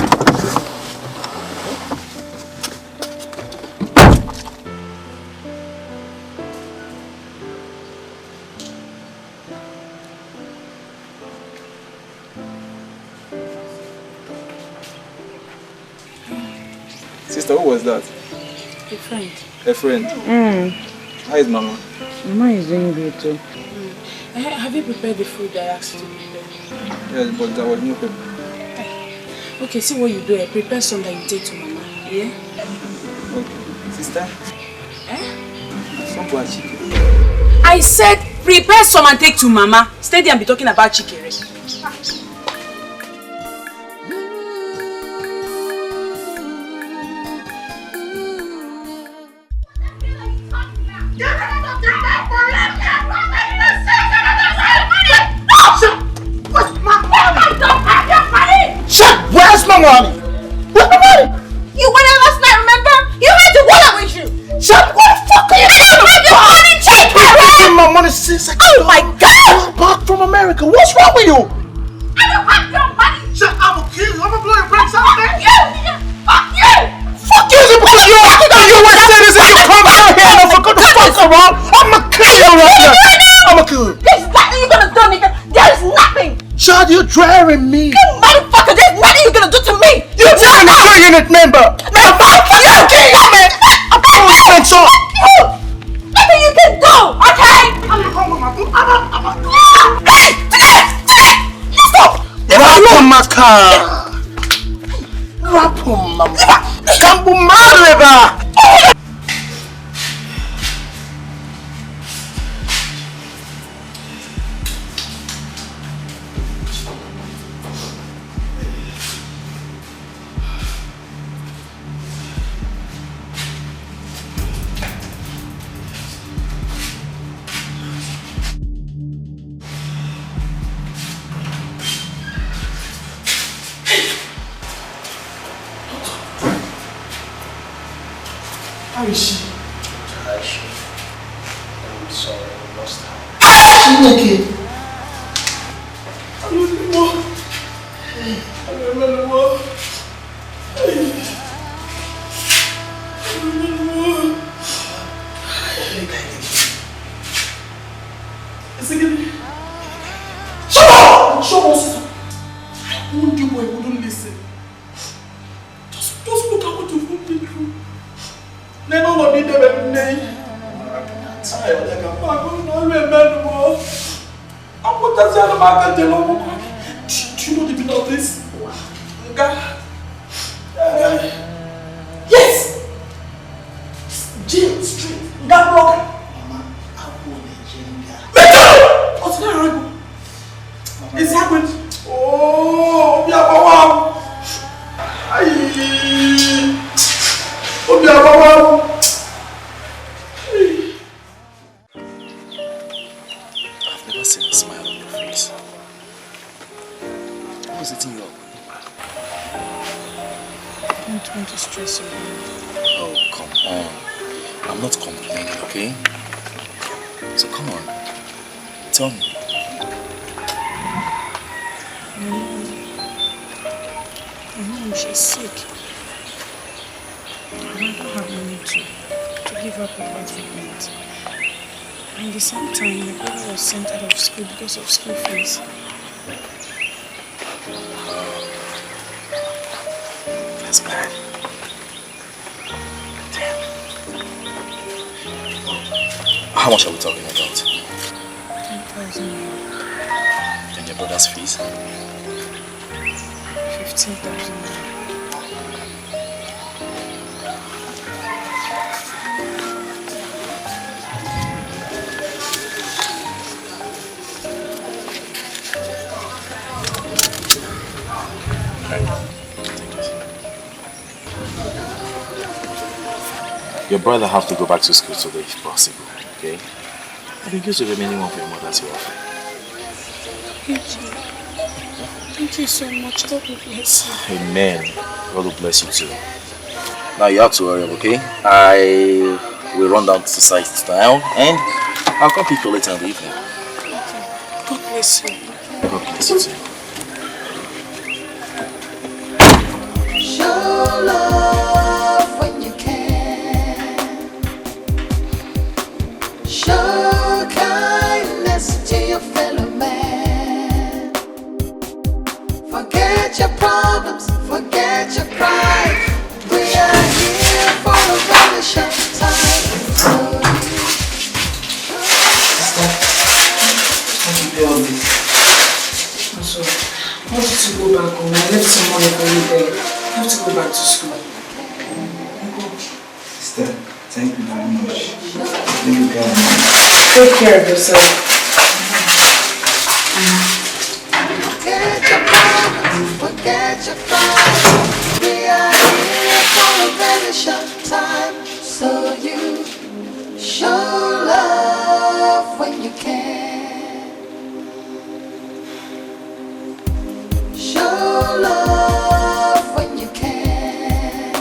Sister, who was that? A friend. A friend? How is Mama? Mama is doing great too. Have you prepared the food I asked you to prepare? Yes, but there was no paper. Okay, see what you do. Prepare some that you take to Mama. Yeah? Okay. Sister? Some for chicken. I said prepare some and take to Mama. Stay there and be talking about chicken. Where's my money? Where's my money? You went out last night, remember? You had your wallet with you. Shut what the fuck are you talking about? I've my money since I Oh my God! back from America. What's wrong with you? I don't have your money. Shut up, I'm gonna kill you. I'm gonna blow your brains out, man. Fuck you! Fuck you! Is it because you're a US citizen? You come out here and forget the fuck around? I'm gonna kill you right now. I'm gonna kill you. There's nothing you're gonna do, nigga. There's nothing. Shut, you're driving me. You motherfucker, there's nothing you're gonna do to me. You're telling me you're unit member. Man, fuck you, kill man. I'm going to so. Nothing you can do, okay? Hey, today, you stop. Rap on my car. Rap on my car. Campo Maleva. How is she? I'm sorry, I lost her. She naked. I don't know. I don't know. Shut up! Shut up! I won't do what I wouldn't listen. Just look at what you've been through. Never will be there every day. Do you know the meaning of this? Yes! Jail Street. That block. Mama, I want a jail. What's that? It's happened. Oh, Biabawa. Oh, Biabawa. I've never seen a smile on your face. What's eating you up? I don't want to stress you. Oh, come on. I'm not complaining, okay? So come on. Tell me. My mom, she's sick. I don't have money to give her proper treatment. And at the same time, my brother was sent out of school because of school fees. That's bad. Damn. How much are we talking about? 10,000. And your brother's fees? 15,000. Your brother have to go back to school today if possible, okay? And you use the remaining one for your mother's welfare. Thank you so much. God will bless you. Amen. God will bless you too. Now you have to hurry up, okay? I will run down to the site now and I'll come pick you later in the evening. God bless you. God bless you too. love when you can. Show kindness to your fellow man. Forget your problems, forget your pride. We are here for a very short time. So, I wanted to go back home. I left some money for you there. I have to go back to school. Sister, thank you very much. Thank you very much. Take care of yourself. Forget your problems, forget your pride. We are here for a very short time. So you show love when you can. Show love when you can.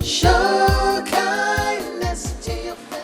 Show kindness to your fellow.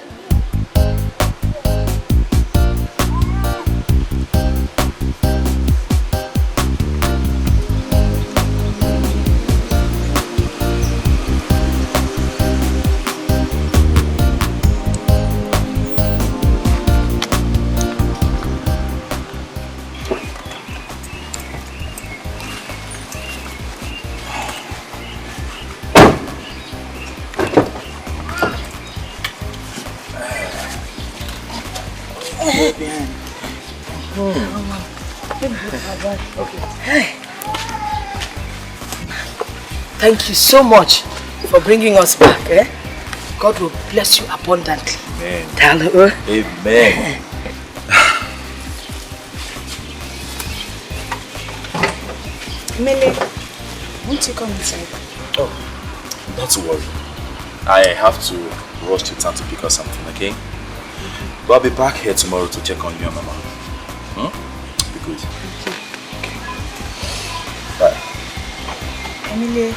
Thank you so much for bringing us back. God will bless you abundantly. Amen. Amen. Mele, won't you come inside? Oh, not to worry. I have to rush to town to pick up something, okay? But I'll be back here tomorrow to check on you and Mama. Be good. Okay. Bye. Emily.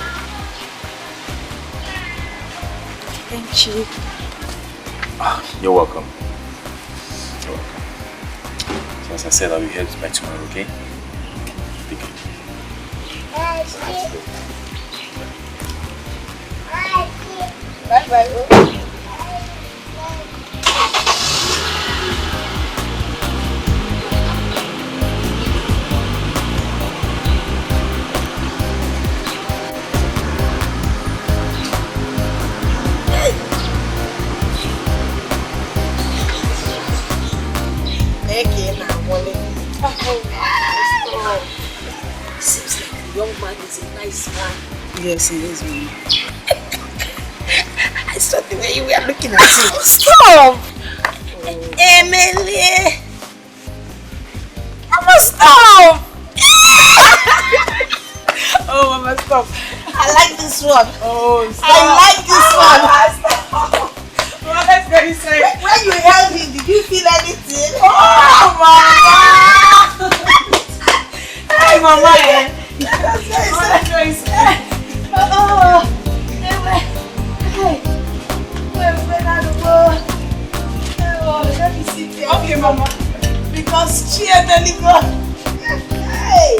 Thank you. You're welcome. You're welcome. So as I said, I'll be here by tomorrow, okay? Be good. Bye-bye. Seems like the young man is a nice man. Yes, he is, man. I saw the way you were looking at him. Stop! Emily! Mama, stop! Oh, Mama, stop. I like this one. Oh, stop. I like this one. Stop. Mama, let's go inside. When you held him, did you feel anything? Oh, Mama! Hey, Mama. Let's go inside. Oh, let me sit there. Okay, Mama. Because cheer deliver. Hey,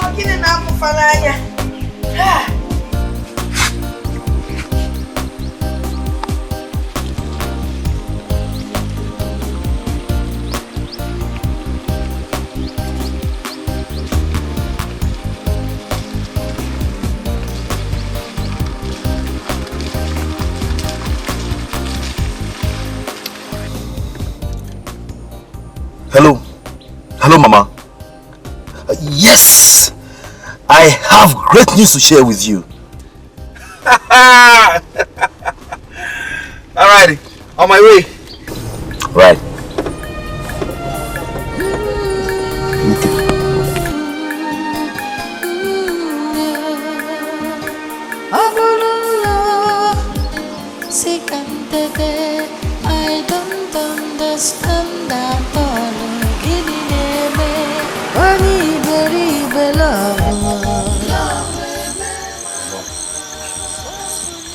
I'm getting up for Fananya. Hello. Hello, Mama. Yes! I have great news to share with you. Alrighty, on my way. Right. I don't understand at all.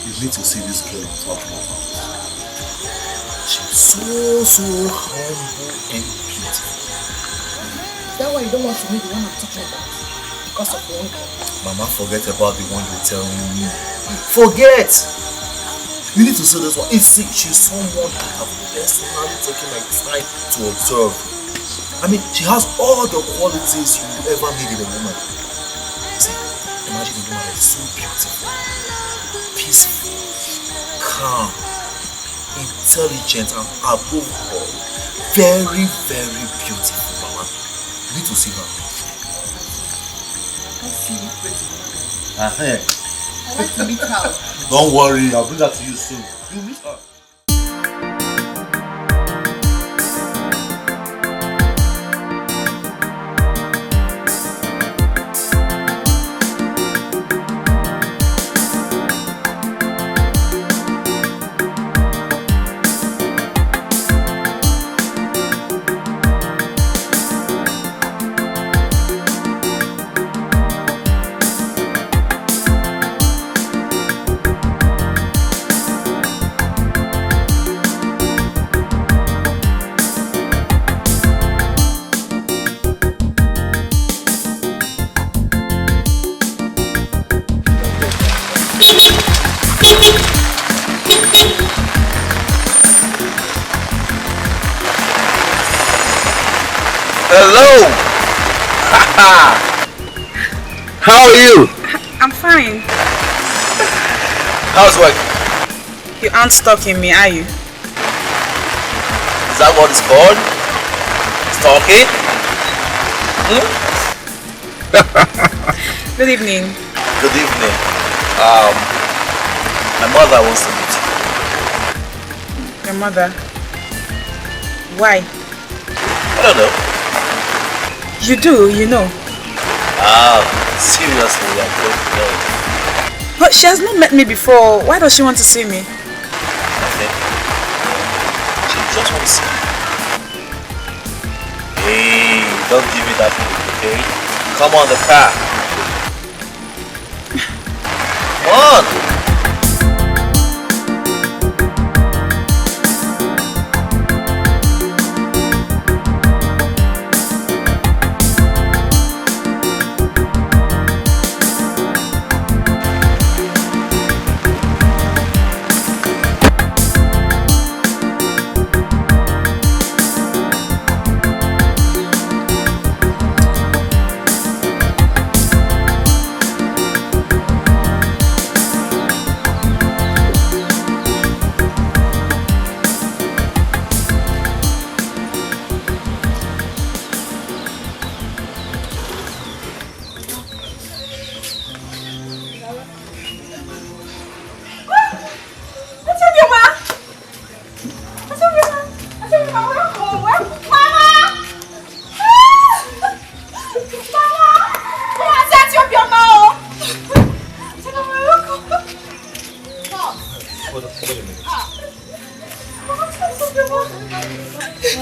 You need to see this girl I'm talking about. She's so humble and beautiful. Is that why you don't want to meet the one I'm talking about? because of one girl. Mama, forget about the one you're telling me. Forget! You need to see this one. It's sick. She's someone I have personally taken my time to observe. I mean, she has all the qualities you ever need in a woman. See, imagine a woman that's so beautiful, peaceful, calm, intelligent, and above all, very, very beautiful, Mama. You need to see her. I see you crazy. Hey. I like to meet her. Don't worry, I'll bring that to you soon. You meet her. Hello! How are you? I'm fine. How's work? You aren't stalking me, are you? Is that what it's called? Stalking? Good evening. Good evening. My mother wants to meet you. Your mother? Why? I don't know. You do, you know. Seriously, I don't know. But she has not met me before. Why does she want to see me? Nothing. She just wants to see you. Hey, don't give me that look, okay? Come on, the car. Come on.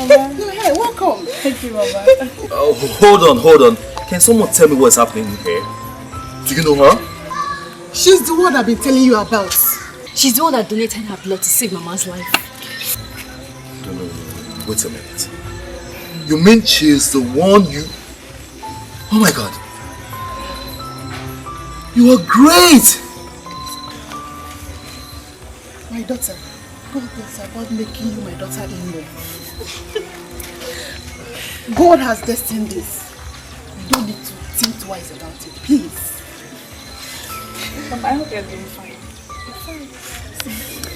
Hey, welcome. Thank you, Mama. Oh, hold on. Can someone tell me what's happening here? Do you know her? She's the one I've been telling you about. She's the one that donated her blood to save Mama's life. No. Wait a minute. You mean she's the one you... Oh my God. You are great! My daughter. God is about making you my daughter-in-law. God has destined this. You don't need to think twice about it, please. Mama, I hope you're doing fine.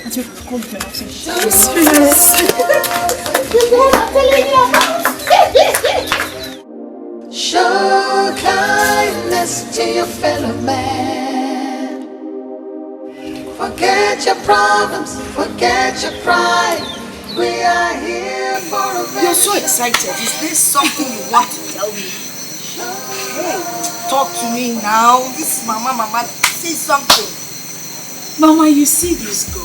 And you come to my house and show Show kindness to your fellow man. Forget your problems, forget your pride. We are here for a very You're so excited. Is this something you want to tell me? Hey, talk to me now. This is Mama. Say something. Mama, you see this girl?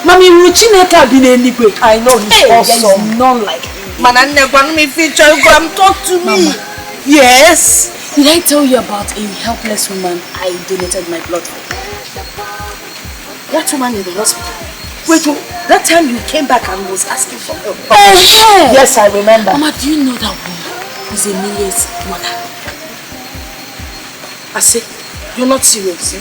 Mami, Ruchineka been anyway. I know he's awesome. There is none like him. Man, I never knew me feature. Talk to me. Mama. Yes. Did I tell you about a helpless woman I donated my blood for? That woman in the hospital. Wait, that time you came back and was asking for help. Yes, I remember. Mama, do you know that woman is Emilia's mother? I say, you're not serious.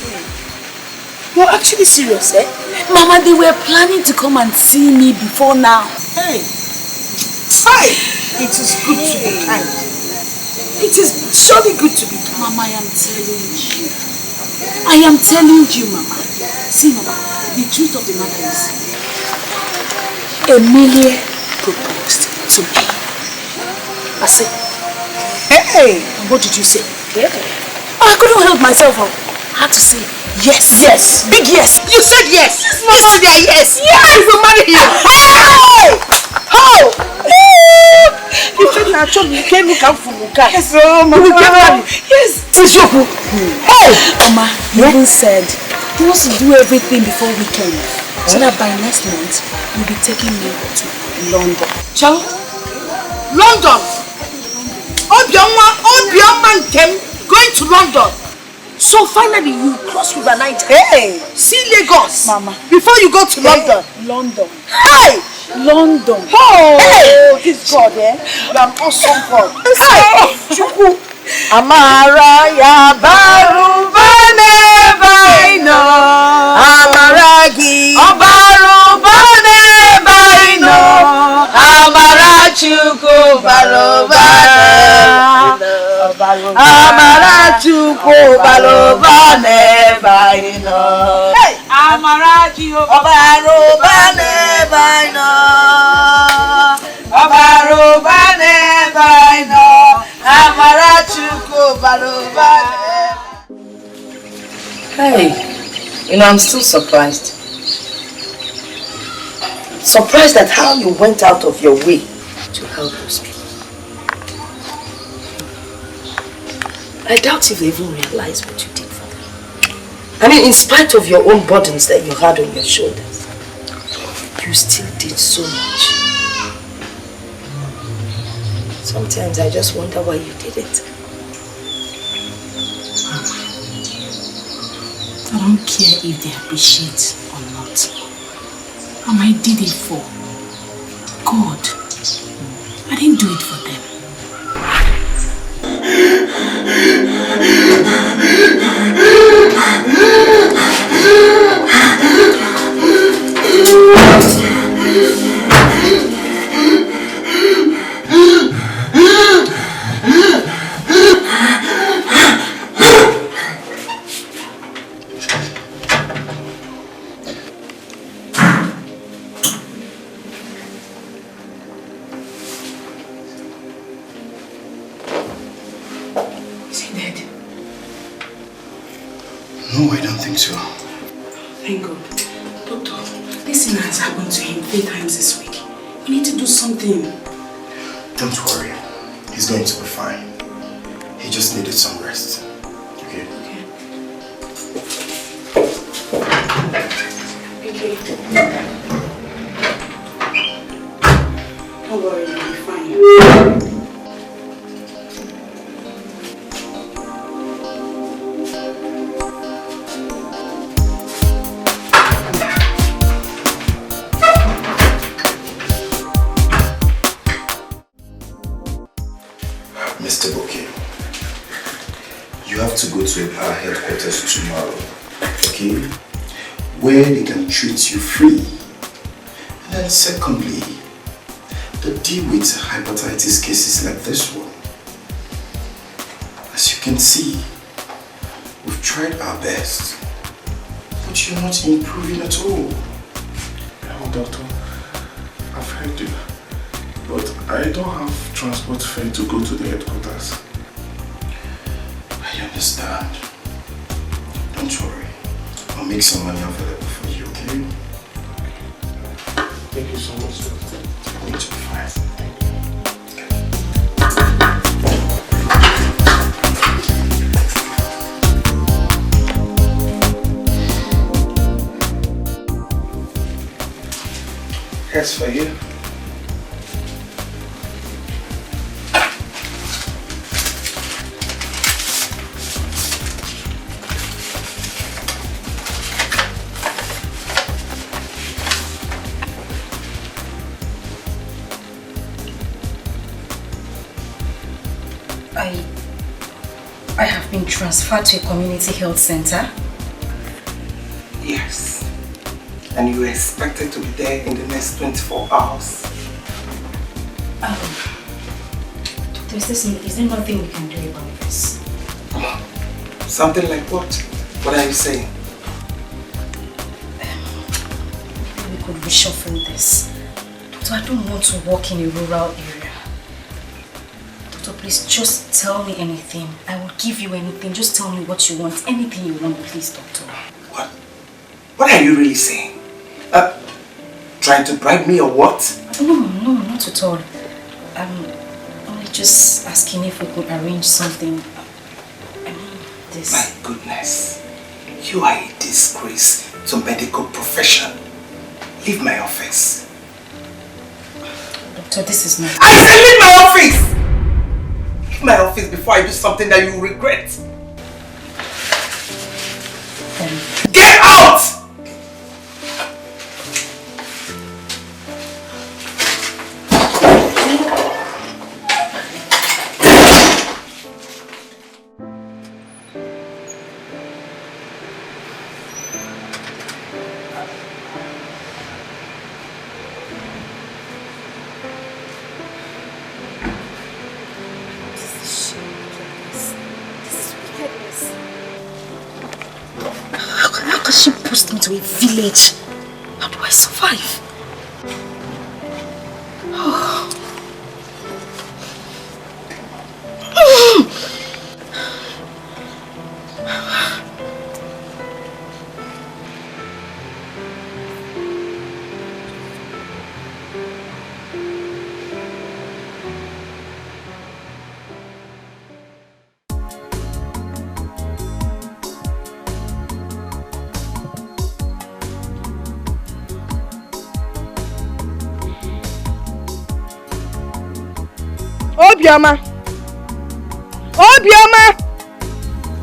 You're actually serious, eh? Mama, they were planning to come and see me before now. Hey! Hi! It is good to be kind. It is surely good to be kind. Mama, I am telling you. I am telling you, Mama. See, Mama, the truth of the matter is, Emilia proposed to me. I said, hey! And what did you say? Yeah. Oh, I couldn't help myself. I had to say yes. Yes. Big yes. You said yes. Yes, Mama. You said yes. Yes. You will marry him. Hey! How? You said naturally you can't look out for Muka. Yes, Mama. You will get married. Yes. Tijoku. Hey! Mama, you even said he wants to do everything before weekend. So that by next month, you'll be taking me to London. Ciao? London? Obioma Ntem going to London. So finally you cross River Night. Hey! See Lagos. Mama. Before you go to London. London. Hey! London. Oh! Hey! This God, eh? You are an awesome God. Hey! Chukwu. Amara ya baru bane baino. Amaragi baru bane baino. Amara chukwu baru bane. Amara chukwu baru bane baino. Hey! Amaraji baru bane baino. Baru bane baino. Hey, you know, I'm still surprised. Surprised at how you went out of your way to help those people. I doubt if they even realize what you did for them. I mean, in spite of your own burdens that you had on your shoulders, you still did so much. Sometimes I just wonder why you did it. I don't care if they appreciate or not. I did it for God. I didn't do it for them. No, I don't think so. Thank God. Doctor, this thing has happened to him 3 times this week. We need to do something. Don't worry. He's going to be fine. He just needed some rest. Okay? Okay. Don't worry, I'll be fine. Mr. Bouquet, you have to go to our headquarters tomorrow, okay? Where they can treat you free. And then secondly, to deal with hepatitis cases like this one. As you can see, we've tried our best, but you're not improving at all. No, doctor, I've heard you. But I don't have transport fare to go to the headquarters. I understand. Don't worry. I'll make some money available for you, okay? Thank you so much, doctor. You're going to be fine. Here's for you. transferred to a community health center? Yes. And you were expected to be there in the next 24 hours. Doctor, is there nothing we can do about this? Something like what? What are you saying? Maybe we could reshuffle this. Doctor, I don't want to work in a rural area. Doctor, please just tell me anything. I will give you anything. Just tell me what you want. Anything you want, please, Doctor. What are you really saying? Trying to bribe me or what? No, not at all. I'm only just asking if we could arrange something. I mean, this. My goodness. You are a disgrace to medical profession. Leave my office. Doctor, this is not... I said leave my office! Leave my office before I do something that you will regret. Get out! To a village. How do I survive? Oh.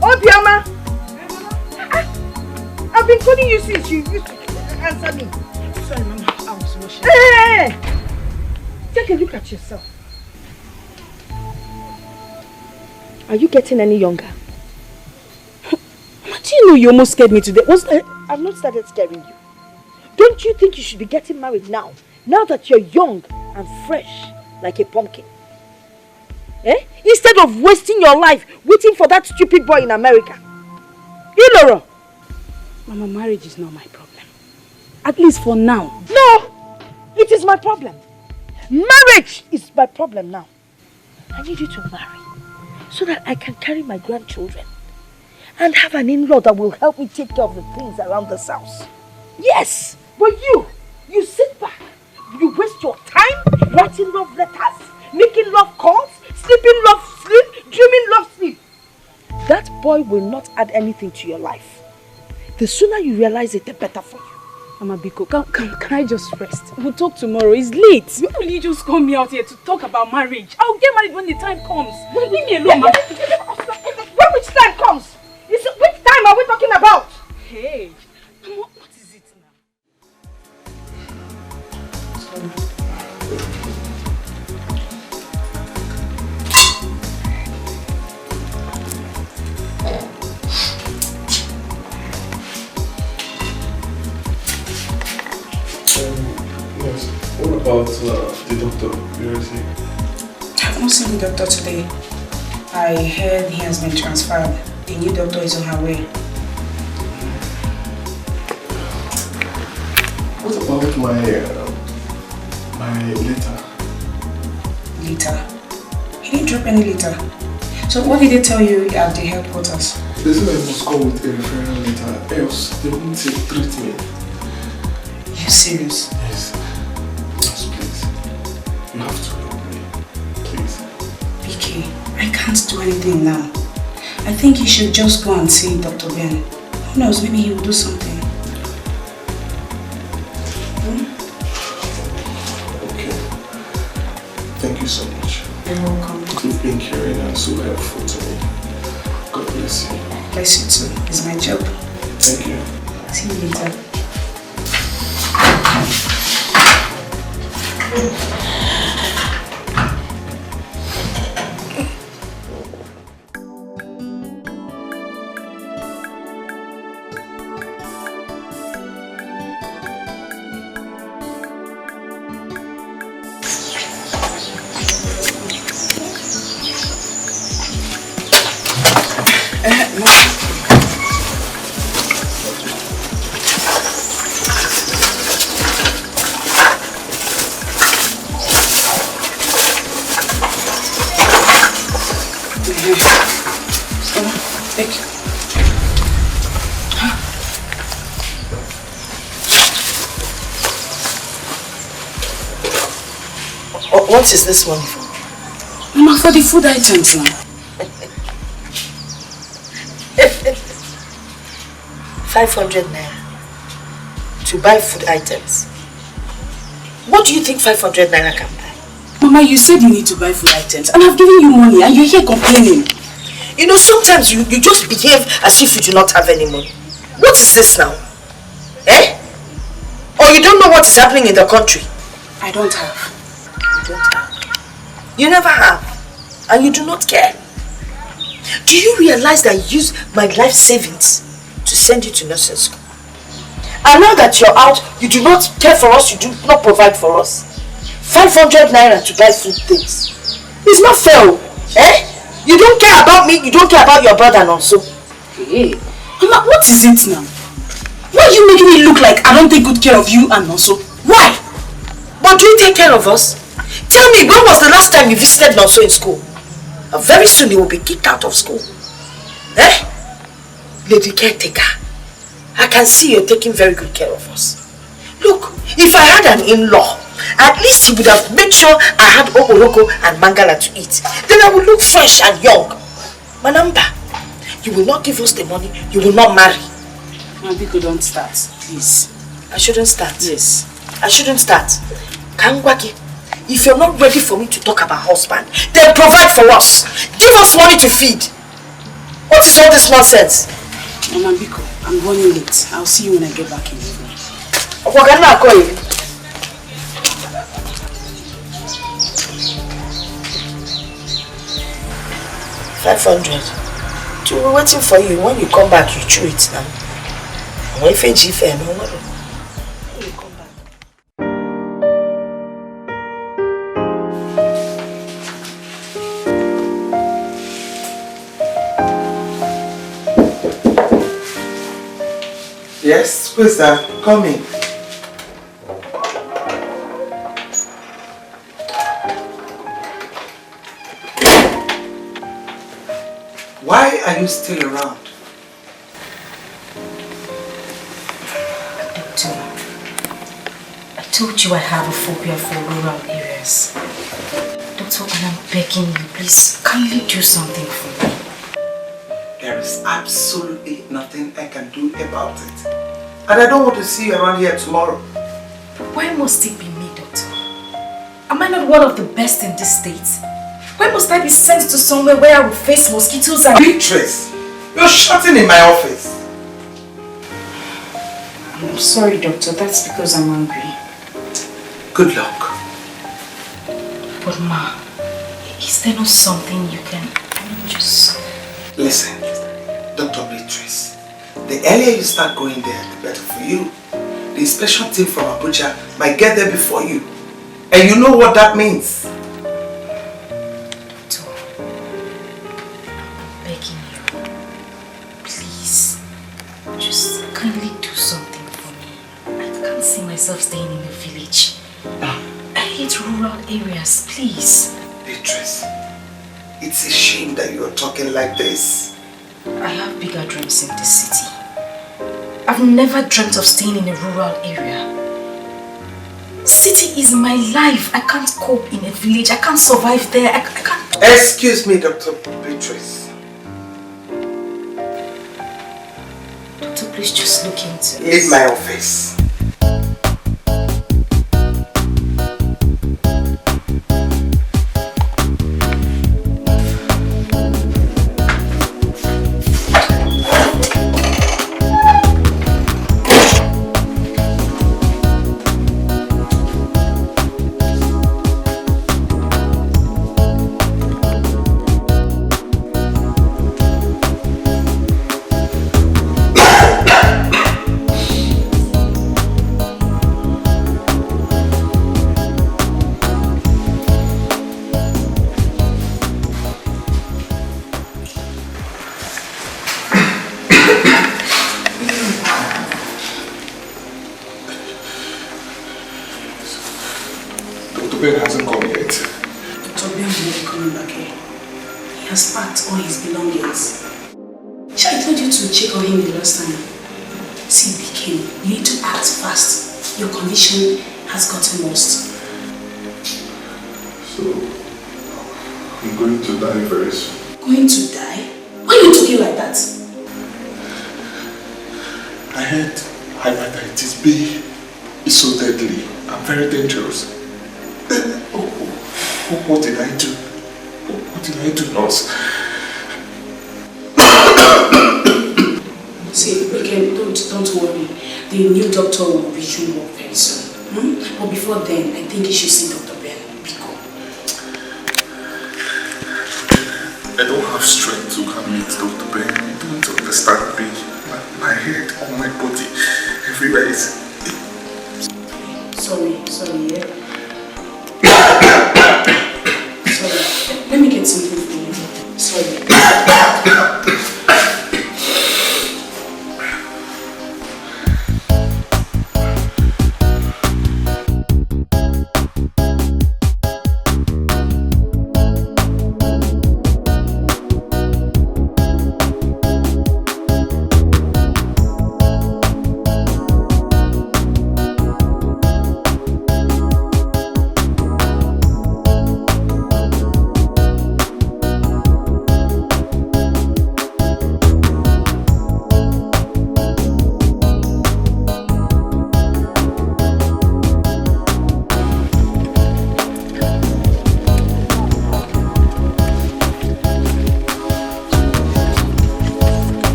Obioma! I've been calling you since you used to answer me. Sorry, Mama, I was washing. Hey! Take a look at yourself. Are you getting any younger? Mama, do you know you almost scared me today? I've not started scaring you. Don't you think you should be getting married now? Now that you're young and fresh like a pumpkin? Instead of wasting your life waiting for that stupid boy in America. Laura. Mama, marriage is not my problem. At least for now. No! It is my problem. Marriage is my problem now. I need you to marry so that I can carry my grandchildren and have an in-law that will help me take care of the things around this house. Yes! But you sit back. You waste your time writing love letters, making love calls, sleeping love sleep, dreaming love sleep. That boy will not add anything to your life. The sooner you realize it, the better for you. Mama Biko, can I just rest? We'll talk tomorrow. It's late. Why will you just call me out here to talk about marriage? I'll get married when the time comes. Leave me alone, Mama. When which time comes? Which time are we talking about? Hey, Mama, what is it now? Yes. What about the doctor? Where is he? I've not seen the doctor today. I heard he has been transferred. The new doctor is on her way. What about my letter? Letter? He didn't drop any letter. So what did they tell you at the headquarters? They said I must go with a referral letter, else they won't treat me. You serious? Yes. Yes, please. You have to help me. Please. Vicky, I can't do anything now. I think you should just go and see Dr. Ben. Who knows, maybe he will do something. Okay. Thank you so much. You're welcome. You've been caring and so helpful to me. God bless you. Bless you too. It's my job. Thank you. See you later. What is this money for? Mama, for the food items now. 500 naira to buy food items. What do you think 500 naira can buy? Mama, you said you need to buy food items and I've given you money and you're here complaining. You know, sometimes you just behave as if you do not have any money. What is this now? Eh? Or you don't know what is happening in the country? I don't have. You don't have. You never have. And you do not care. Do you realize that I use my life savings to send you to nursing school? And now that you're out, you do not care for us, you do not provide for us. 500 naira to buy food things. It's not fair. Eh? You don't care about me, you don't care about your brother and also. Hey, Mama, what is it now? Why are you making me look like I don't take good care of you and also? Why? But do you take care of us? Tell me, when was the last time you visited Nonso in school? Very soon he will be kicked out of school. Eh? Lady caretaker, I can see you're taking very good care of us. Look, if I had an in-law, at least he would have made sure I had oboroko and mangala to eat. Then I would look fresh and young. Manamba, you will not give us the money, you will not marry. Mabiko, don't start, please. I shouldn't start? Yes. I shouldn't start. Kangwaki, if you're not ready for me to talk about husband, then provide for us. Give us money to feed. What is all this nonsense? Mama Biko, I'm running late. I'll see you when I get back in the evening. 500. We're waiting for you. When you come back, you chew it now. When you come back. Yes, who is that? Come in. Why are you still around? Doctor, I told you I have a phobia for rural areas. Doctor, and I'm begging you, please, kindly do something for me. There is absolutely nothing I can do about it. And I don't want to see you around here tomorrow. Why must it be me, Doctor? Am I not one of the best in this state? Why must I be sent to somewhere where I will face mosquitoes and... Beatrice, you're shouting in my office. I'm sorry, Doctor. That's because I'm angry. Good luck. But Ma, is there not something you can just... Listen, Dr. Beatrice, the earlier you start going there, the better for you. The inspection team from Abuja might get there before you. And you know what that means. Staying in the village. I hate rural areas, please. Beatrice, it's a shame that you are talking like this. I have bigger dreams in this city. I've never dreamt of staying in a rural area. City is my life. I can't cope in a village. I can't survive there. I can't... Excuse me, Dr. Beatrice. Doctor, please just look into it. Leave my office. Your condition has gotten worse. So, I'm going to die very soon. Going to die? Why are you talking like that? I heard hepatitis B is so deadly and very dangerous. What did I do? What did I do, nurse? See, again, don't worry. The new doctor will resume work very soon. But before then, I think you should see Dr. Ben. Biko. I don't have strength to come meet Dr. Ben. You don't understand me. My head, all my body, everywhere is... Sorry, yeah? Sorry. Let me get something for you. Sorry.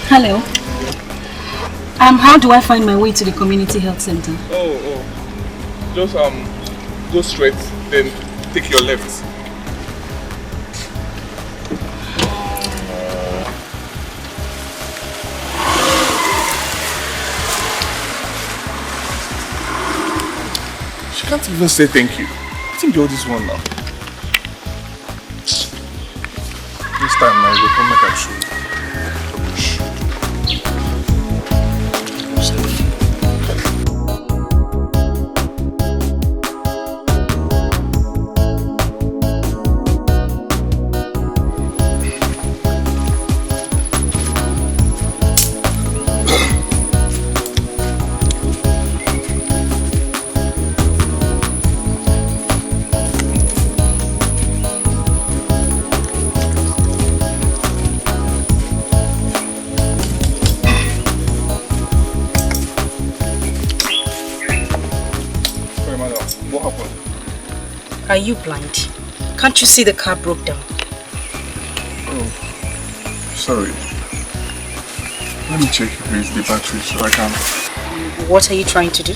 Hello. How do I find my way to the community health center? Just go straight, then take your left. She can't even say thank you. I think you're this one now. This time now, you come make a show. Are you blind? Can't you see the car broke down? Oh, sorry. Let me check if it's the battery so I can... What are you trying to do?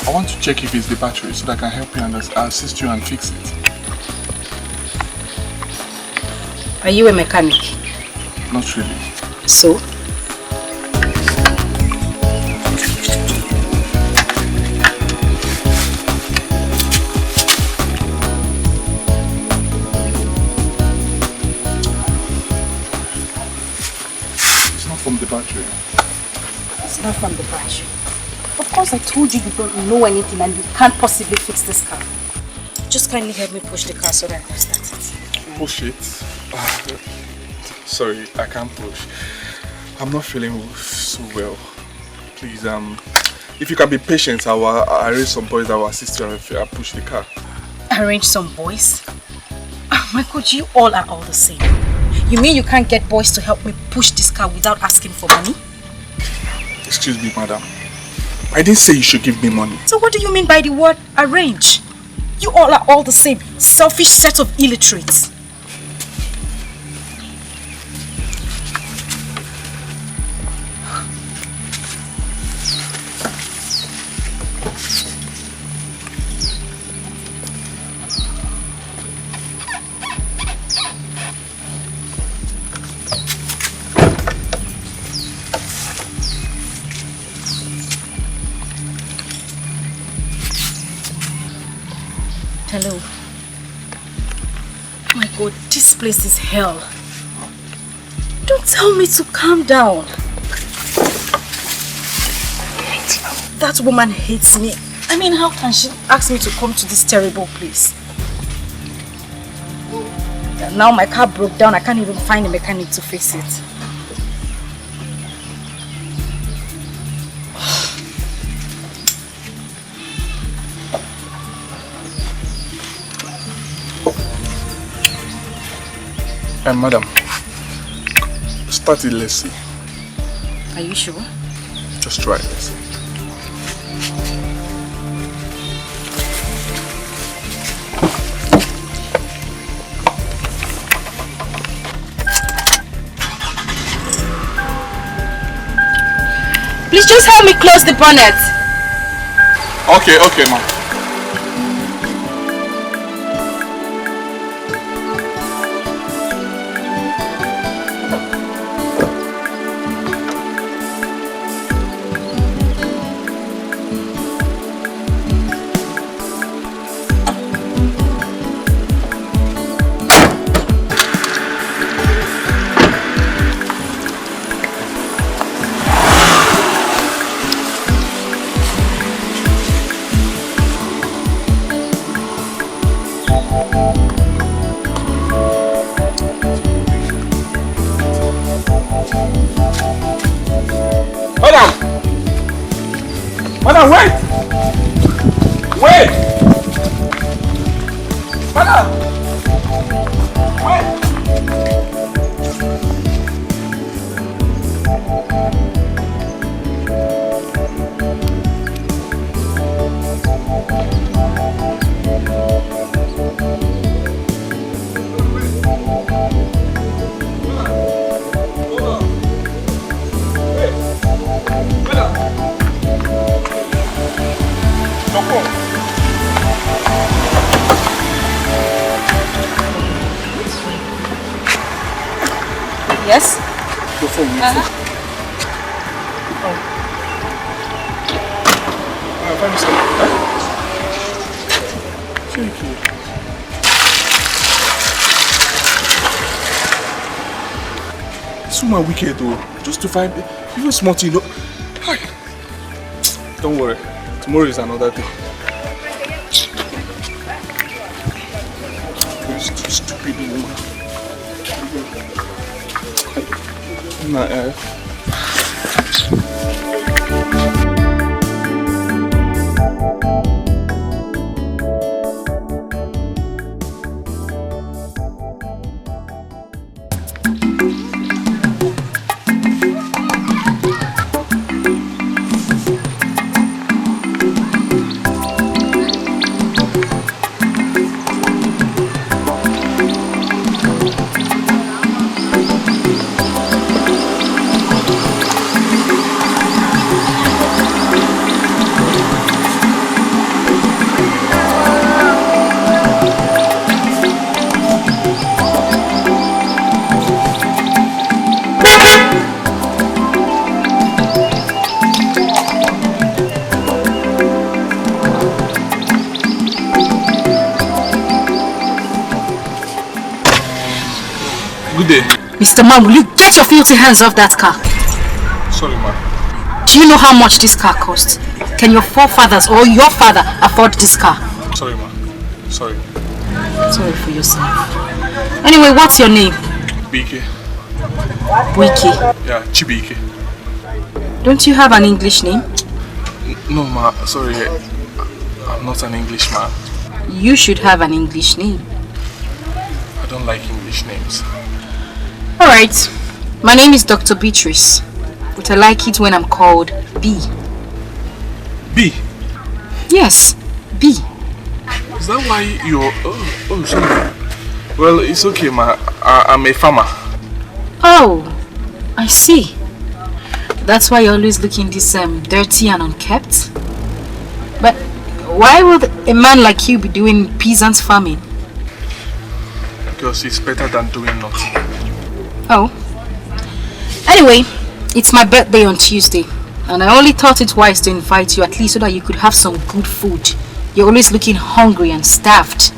I want to check if it's the battery so that I can help you and assist you and fix it. Are you a mechanic? Not really. So? From the battery. It's not from the battery. Of course, I told you you don't know anything and you can't possibly fix this car. Just kindly help me push the car so that I can start it. Push it? Sorry, I can't push. I'm not feeling so well. Please, if you can be patient, I will arrange some boys that will assist you and push the car. Arrange some boys? Oh my God, you all are all the same. You mean you can't get boys to help me push this car without asking for money? Excuse me, madam. I didn't say you should give me money. So what do you mean by the word arrange? You all are all the same. Selfish set of illiterates. Hello. My God, this place is hell. Don't tell me to calm down. That woman hates me. I mean, how can she ask me to come to this terrible place? And now my car broke down, I can't even find a mechanic to fix it. Madam, start it, let's see. Are you sure? Just try it, let's see. Please just help me close the bonnet. Okay, ma'am. Madam, wait! Wait! Madam! Wait! Yes? Your phone, This woman wicked though. Just to find even small thing. Don't worry. Tomorrow is another day. Stupid woman. Nah, Mr. Man, will you get your filthy hands off that car? Sorry, ma. Do you know how much this car costs? Can your forefathers or your father afford this car? Sorry, ma. Sorry. Sorry for yourself. Anyway, what's your name? Bike. Wiki. Yeah, Chibike. Don't you have an English name? No, ma. Sorry. I'm not an Englishman. You should have an English name. I don't like English names. Alright. My name is Dr. Beatrice. But I like it when I'm called B. B? Yes, B. Is that why you're... Oh, sorry. Well, it's okay, ma. I'm a farmer. Oh, I see. That's why you're always looking this dirty and unkept? But why would a man like you be doing peasant farming? Because it's better than doing nothing. Oh. Anyway, it's my birthday on Tuesday. And I only thought it wise to invite you at least so that you could have some good food. You're always looking hungry and starved.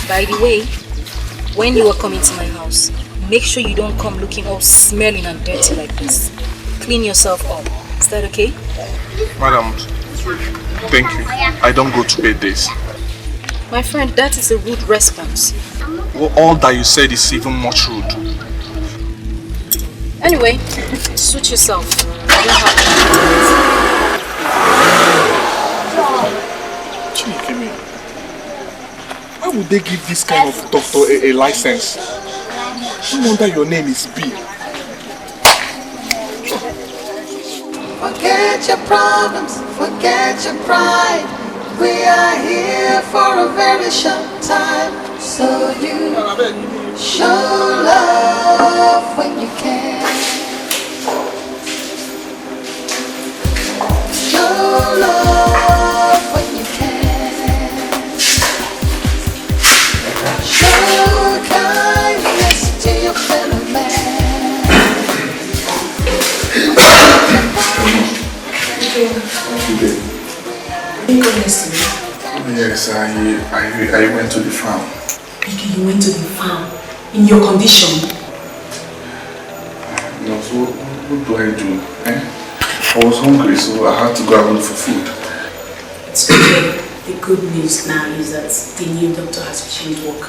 By the way, when you are coming to my house, make sure you don't come looking all smelling and dirty like this. Clean yourself up. Is that okay? Madam, Thank you. I don't go to birthdays. My friend, that is a rude response. Well, all that you said is even much rude. Anyway, suit yourself. I don't have Chikimi, why would they give this kind of doctor a license? No wonder your name is B. Forget your problems, forget your pride. We are here for a very short time. So you show love when you can. Show love when you can. Show kindness to your fellow man. Yes, I went to the farm. Vicky, you went to the farm in your condition. No, so what do I do? I was hungry, so I had to go and look for food. It's okay. The good news now is that the new doctor has changed work.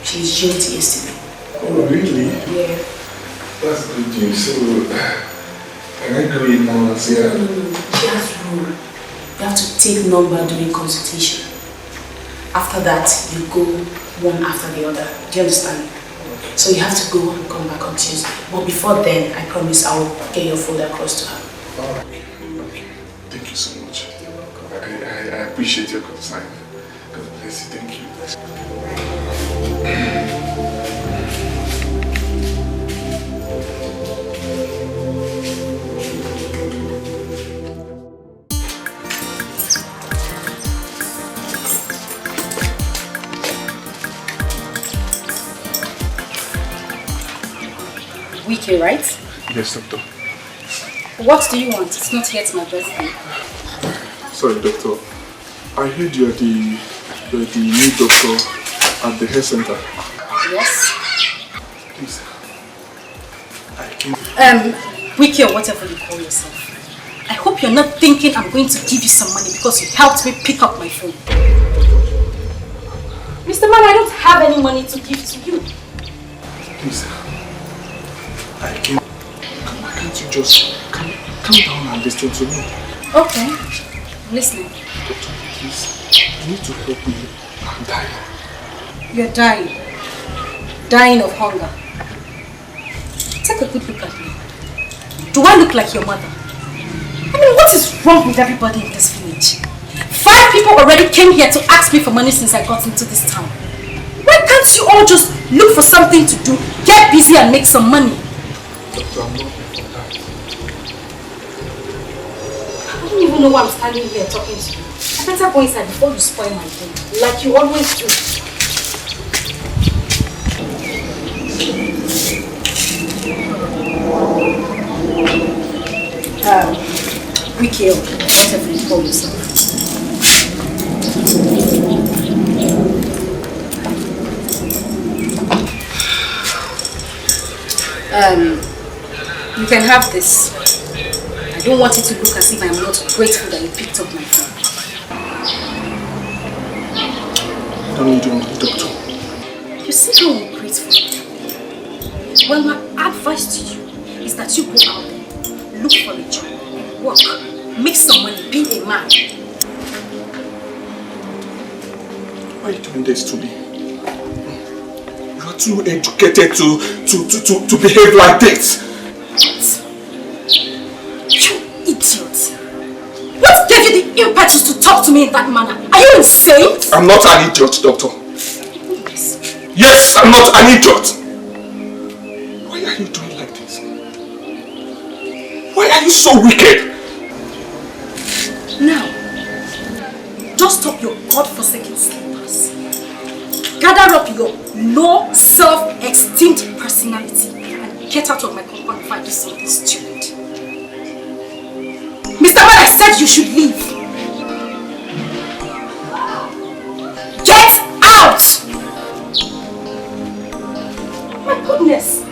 She's duty yesterday. Oh, really? Yeah. That's good news. So, can I go in now and see her? No. She has rule. You have to take number during consultation. After that, you go one after the other. Do you understand? So you have to go and come back on Tuesday. But before then, I promise I will get your food across to her. Thank you so much. You're welcome. I appreciate your concern. God bless you. Thank you. Wiki, right? Yes, doctor. What do you want? It's not yet my birthday. Sorry, doctor. I heard you're the new doctor at the health center. Yes? Please. I can... Wiki or whatever you call yourself. I hope you're not thinking I'm going to give you some money because you helped me pick up my phone. Mr. Man, I don't have any money to give to you. Please. Can't you just calm down and listen to me? Okay, I'm listening. Doctor, please, you need to help me. I'm dying. You're dying. Dying of hunger. Take a good look at me. Do I look like your mother? I mean, what is wrong with everybody in this village? 5 people already came here to ask me for money since I got into this town. Why can't you all just look for something to do, get busy and make some money? Doctor, I'm not here for that. I don't even know why I'm standing here talking to you. I better go inside before you spoil my day, like you always do. Wiki, whatever you call yourself. You can have this. I don't want it to look as if I am not grateful that you picked up my phone. I don't need your money, doctor. You see how ungrateful you are? Well, my advice to you is that you go out there, look for a job, work, make some money, be a man. Why are you doing this to me? You are too educated to behave like this. You idiot! What gave you the impetus to talk to me in that manner? Are you insane? I'm not an idiot, doctor. Yes, I'm not an idiot. Why are you doing like this? Why are you so wicked? Now, dust up your godforsaken slippers. Gather up your low, self-esteemed personality and get out of my compound if I do something stupid. Mr. Man, I said you should leave. Get out! My goodness!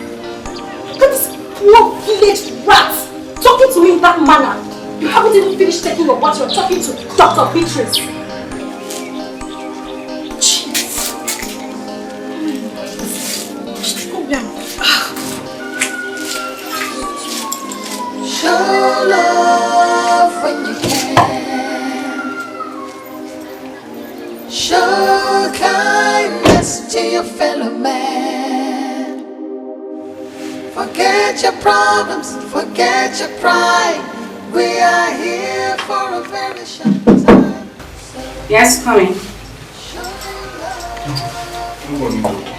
Look at this poor village rat talking to me in that manner. You haven't even finished taking your bath. You're talking to Dr. Beatrice. Jeez. Show love when you can. Show kindness to your fellow man. Forget your problems, forget your pride. We are here for a very short time. Yes, coming. Good morning, doctor.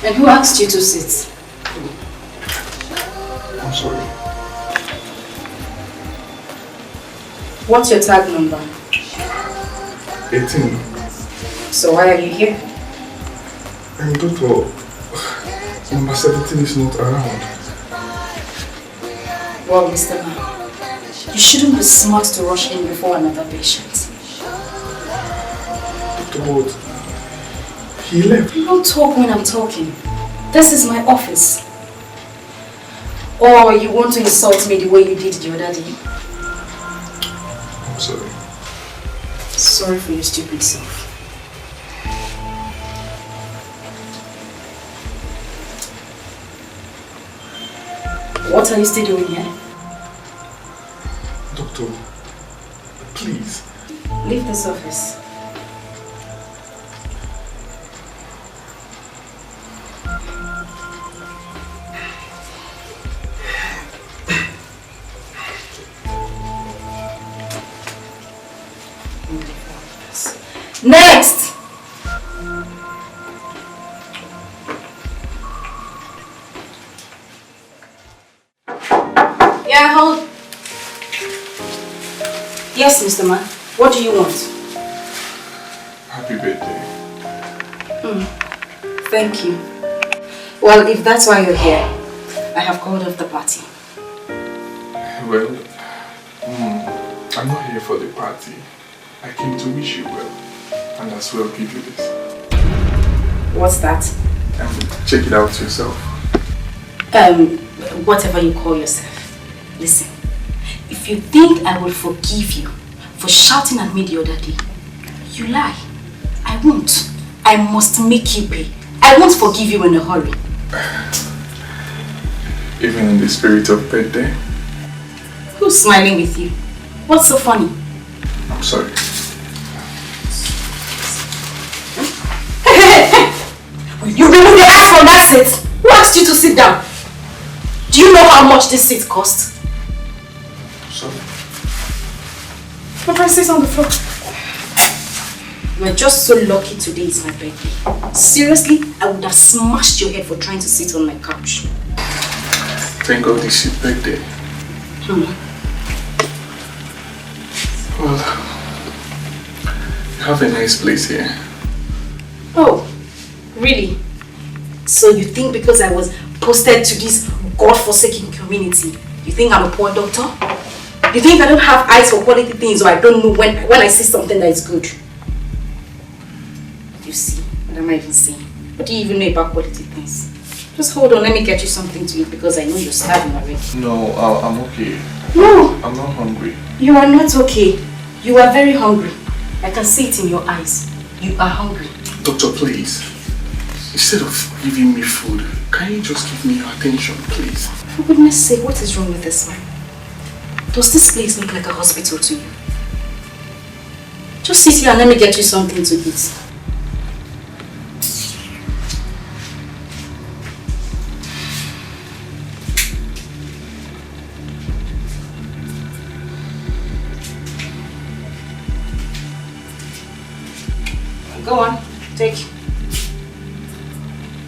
And who asked you to sit? I'm sorry. What's your tag number? 18. So why are you here? Doctor, number 17 is not around. Well, Mr. Man, you shouldn't be smart to rush in before another patient. Dr. Ward, he left. You don't talk when I'm talking. This is my office. Or you want to insult me the way you did the other day? I'm sorry. Sorry for your stupid self. What are you still doing here? Doctor, please. Leave this office. Next! Yeah, hold. Yes, Mr. Man. What do you want? Happy birthday. Thank you. Well, if that's why you're here, I have called off the party. Well, I'm not here for the party. I came to wish you well, and as well give you this. What's that? Check it out yourself. Whatever you call yourself. Listen, if you think I will forgive you for shouting at me the other day, you lie. I won't. I must make you pay. I won't forgive you in a hurry. Even in the spirit of birthday? Who's smiling with you? What's so funny? I'm sorry. Will you remove your eyes from that seat? Who asked you to sit down? Do you know how much this seat costs? Sorry. What price on the floor? You are just so lucky today is my birthday. Seriously, I would have smashed your head for trying to sit on my couch. Thank God it's your birthday. Well, you have a nice place here. Oh, really? So you think because I was posted to this God-forsaken community, you think I'm a poor doctor? You think I don't have eyes for quality things, or I don't know when I see something that is good? You see, what am I even saying? What do you even know about quality things? Just hold on, let me get you something to eat because I know you're starving already. No, I'm okay. No! I'm not hungry. You are not okay. You are very hungry. I can see it in your eyes. You are hungry. Doctor, please. Instead of giving me food, can you just give me your attention, please? For goodness sake, what is wrong with this man? Does this place look like a hospital to you? Just sit here and let me get you something to eat. Go on, take.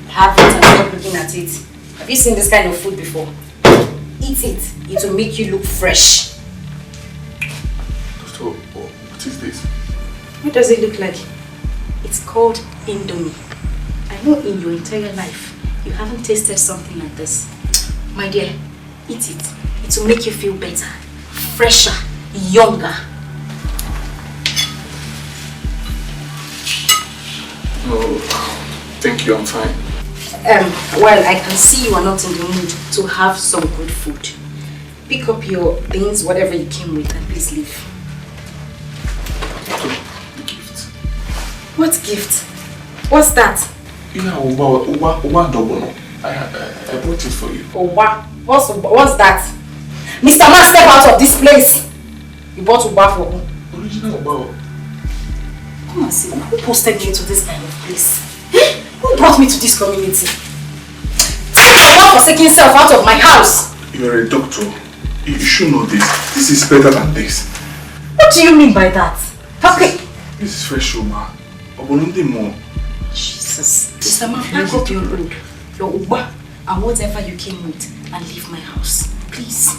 Have it and stop looking at it. Have you seen this kind of food before? Eat it. It will make you look fresh. Doctor, what is this? What does it look like? It's called Indomie. I know in your entire life, you haven't tasted something like this. My dear, eat it. It will make you feel better, fresher, younger. Oh, thank you, I'm fine. Well, I can see you are not in the mood to have some good food. pick up your things, whatever you came with, and please leave. The gift. What gift? What's that? Yeah, Uba double. I bought it for you. Uba? What's that? Mr. Man, step out of this place! You bought Uba for who? Original Uba. Come and see, who posted me into this kind of place? Who brought me to this community? Take your God-forsaken self out of my house! You're a doctor. You should know this. This is better than this. What do you mean by that? Okay. This is fresh Uma. More. Jesus. Mr. Man, pack up your load, your Uba, and whatever you came with, and leave my house. Please.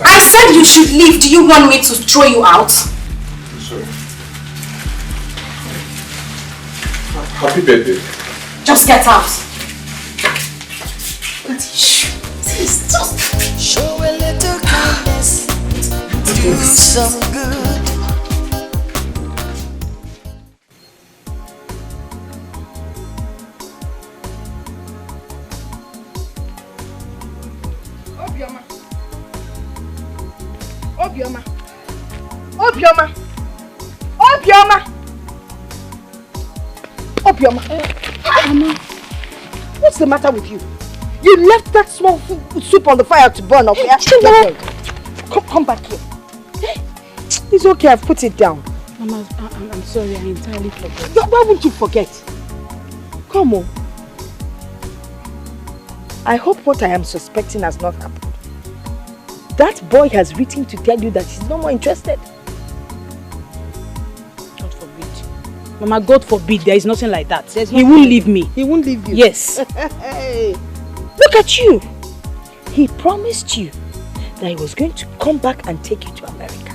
I said you should leave. Do you want me to throw you out? Sorry. Happy birthday. Just get out. Please, just show a little kindness. Do some good. Obioma. Mama, what's the matter with you? You left that small soup on the fire to burn, okay? Come back here. It's okay, I've put it down. Mama, I'm sorry, I entirely forgot. Why won't you forget? Come on. I hope what I am suspecting has not happened. That boy has written to tell you that he's no more interested. God forbid. Mama, God forbid, there is nothing like that. He won't leave me. He won't leave you? Yes. Hey, look at you. He promised you that he was going to come back and take you to America.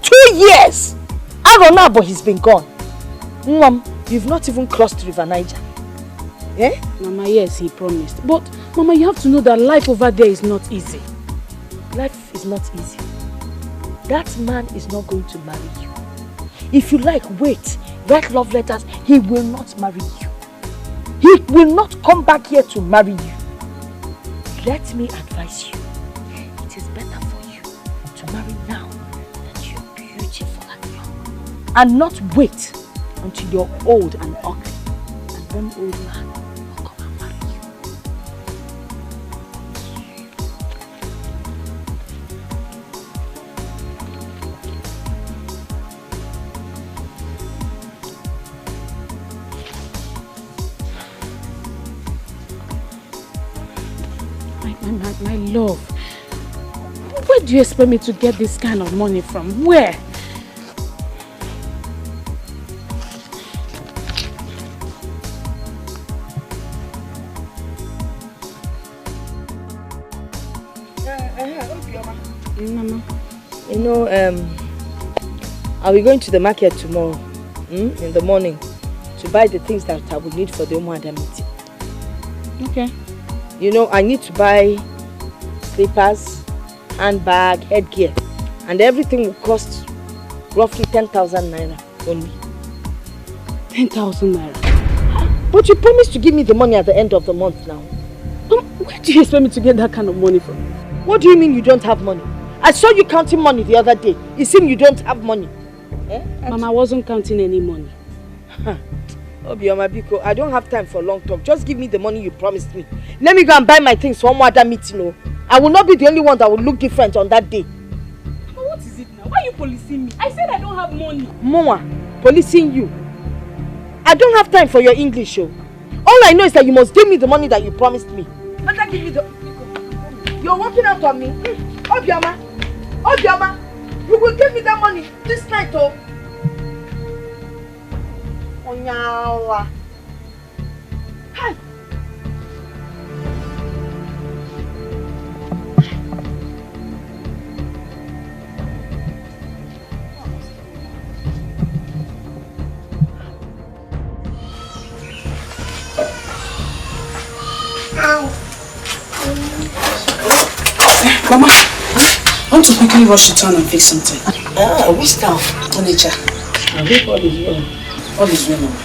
2 years! I don't know, but he's been gone. Mom, you've not even crossed River Niger. Eh? Mama, yes, he promised. But, Mama, you have to know that life over there is not easy. Life is not easy. That man is not going to marry you. If you like, wait. Write love letters. He will not marry you. He will not come back here to marry you. Let me advise you. It is better for you to marry now that you're beautiful and young. And not wait until you're old and ugly. And one old man will come and marry you. My love, where do you expect me to get this kind of money from? Where? Mama. You know, I'll be going to the market tomorrow, in the morning, to buy the things that I will need for the Umuada meeting. Okay. You know, I need to buy slippers, handbag, headgear, and everything will cost roughly 10,000 naira only. 10,000 naira? But you promised to give me the money at the end of the month now. Where do you expect me to get that kind of money from? What do you mean you don't have money? I saw you counting money the other day. It seems you don't have money. Eh? Mama, I wasn't counting any money. Obioma Biko, I don't have time for long talk. Just give me the money you promised me. Let me go and buy my things for one other meeting. I will not be the only one that will look different on that day. But what is it now? Why are you policing me? I said I don't have money. Mama, policing you. I don't have time for your English show. All I know is that you must give me the money that you promised me. Better give me the... You're working out on me. Obioma, Obioma, you will give me that money this night, oh. Onyawa. Hi. Mama, I want to quickly rush to town and fix something. Which town? Onitsha. I hope all is well. All is well, Mama.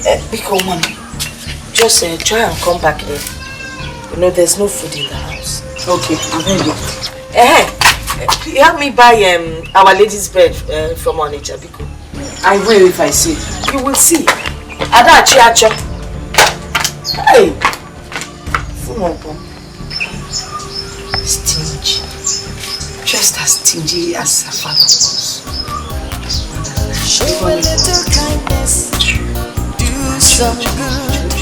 Okay. Biko, Mama, just try and come back here. No, there's no food in the house. Okay, I'm ready. Help me buy Our Lady's bread from Onitsha, Biko. I will if I see. You will see. Adachi Acho. Hey! Stingy. Just as stingy as her father was. Show a little kindness. Do some good.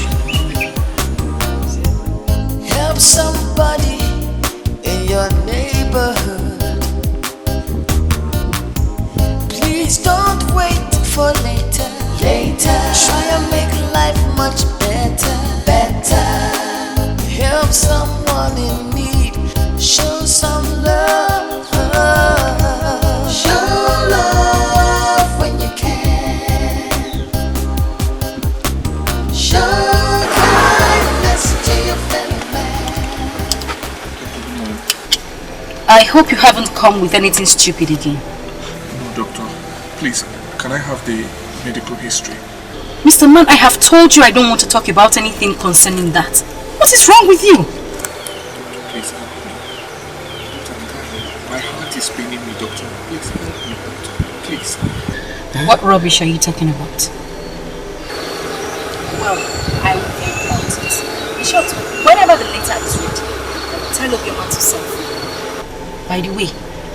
Help somebody in your neighborhood. Please don't wait for later. Try and make life much better. Help someone in need. Show some love. Show love when you can. Show kindness to your fellow man. I hope you haven't come with anything stupid again. No, doctor. Please, can I have the medical history? Mr. Man, I have told you I don't want to talk about anything concerning that. What is wrong with you? Please help me. My heart is paining me, doctor. Please help me, doctor. Please. What rubbish are you talking about? Well, I will think about it. In short, whenever the letter is ready, tell Obioma to send for you. By the way,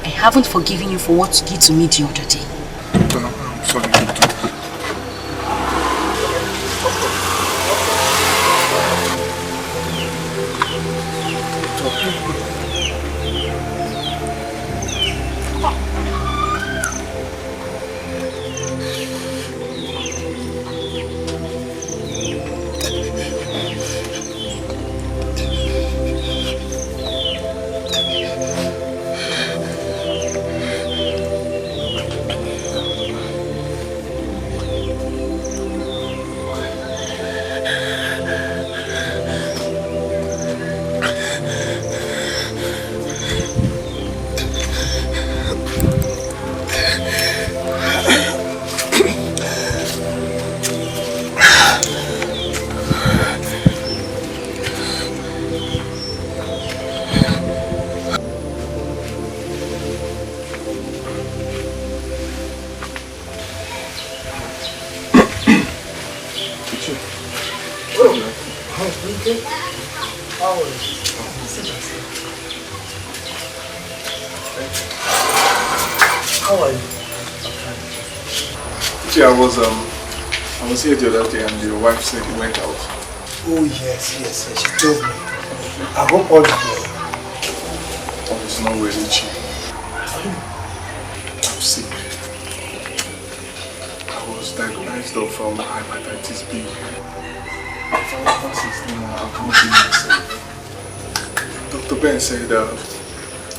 I haven't forgiven you for what you did to me the other day. Doctor, I'm sorry, doctor. How are you? See, I was here the other day and your wife said you went out. Oh yes, she told me. I hope all is well. It's not really cheap. I'm sick. I was diagnosed of hepatitis B. For the past 16 months, I've not been myself. Dr. Ben said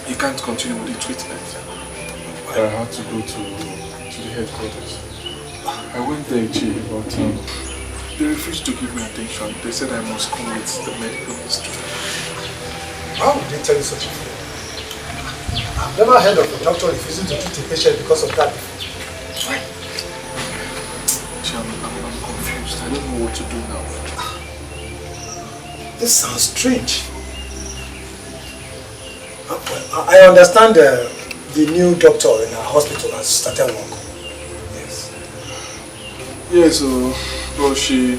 he can't continue with the treatment. I had to go to the headquarters. I went there, Chief, but they refused to give me attention. They said I must come with the medical history. How would they tell you such a thing? I've never heard of a doctor refusing to treat a patient because of that. Why? Chief, I'm confused. I don't know what to do now. This sounds strange. I understand the new doctor in our hospital has started work. Yes. Yeah, so well, she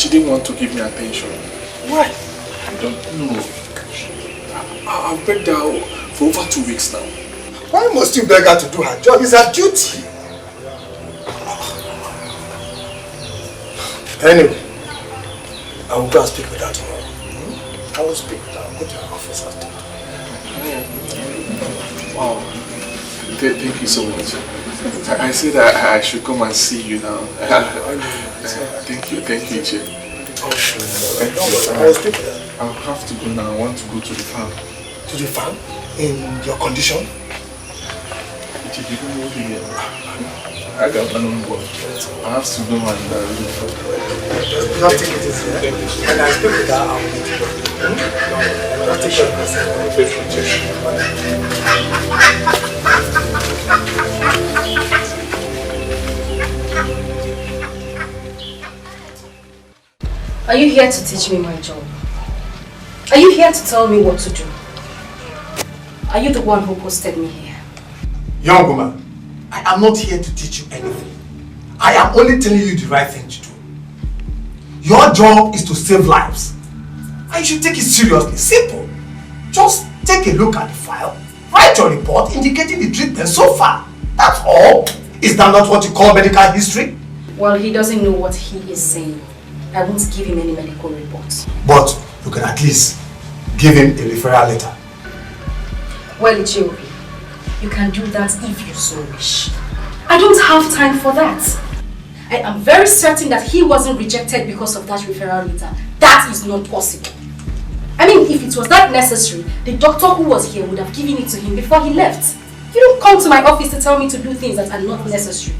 didn't want to give me attention. Why? I don't know. I've begged her for over 2 weeks now. Why must you beg her to do her job? It's her duty. Anyway, I will go and speak with her tomorrow. I will speak with her. I'll go to her office after. Wow. Thank you so much. I said I should come and see you now. Thank you, Chief. Thank you. I'll have to go now. I want to go to the farm. To the farm? In your condition? Chief, you don't know the I got my own board. I have to go and not take it easy, and I speak with her. Not take it Are you here to teach me my job? Are you here to tell me what to do? Are you the one who posted me here? Young woman, I am not here to teach you anything. I am only telling you the right thing to do. Your job is to save lives. And you should take it seriously. Simple. Just take a look at the file, write your report indicating the treatment so far. That's all. Is that not what you call medical history? Well, he doesn't know what he is saying. I won't give him any medical reports. But you can at least give him a referral letter. Well, Ichiobi, you can do that if you so wish. I don't have time for that. I am very certain that he wasn't rejected because of that referral letter. That is not possible. I mean, if it was that necessary, the doctor who was here would have given it to him before he left. You don't come to my office to tell me to do things that are not necessary.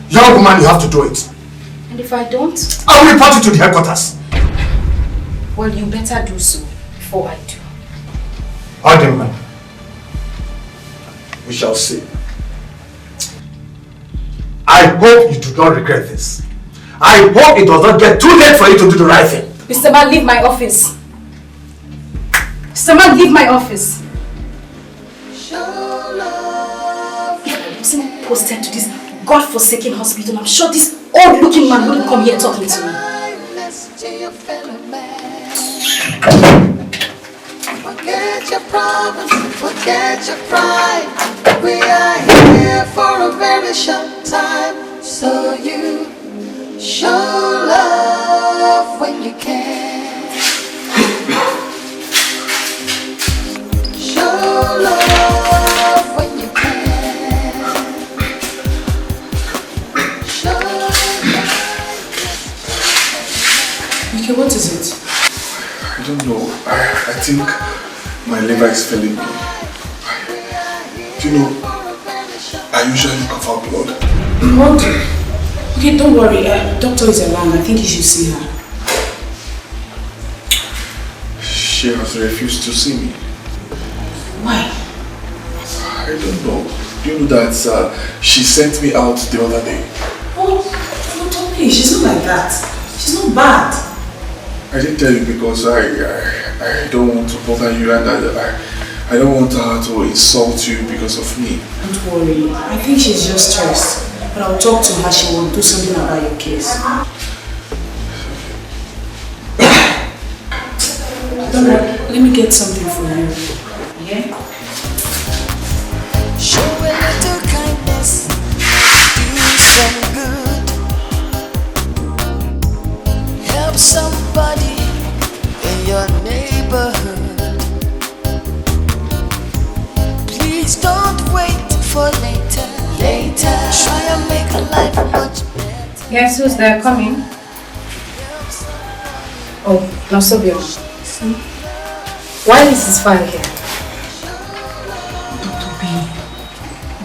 Young woman, you have to do it. And if I don't? I will report you to the headquarters. Well, you better do so before I do. Alright, man. We shall see. I hope you do not regret this. I hope it does not get too late for you to do the right thing. Mr. Man, leave my office. Mr. Man, leave my office. If I wasn't posted to this God-forsaken hospital, I'm sure this old-looking man wouldn't come here talking to me. Forget your problems, forget your pride. We are here for a very short time, so you show love when you can. Show love when you can. Show love. Okay, what is it? I don't know. I think my liver is failing me. Do you know, I usually cover blood. Blood? Okay, don't worry. Doctor is around. I think you should see her. She has refused to see me. Why? I don't know. Do you know that she sent me out the other day? Oh, don't me. She's not like that. She's not bad. I didn't tell you because I don't want to bother you, and I don't want her to insult you because of me. Don't worry. I think she's just stressed. But I'll talk to her. She will do something about your case. Don't worry. Let me get something for you. Yeah? Show a little kindness, do some good. Help somebody in your neighborhood. Please don't wait for later. Try and make a life much better. Guess who's there coming? Oh, Nosobio. Why is this file here? Dr.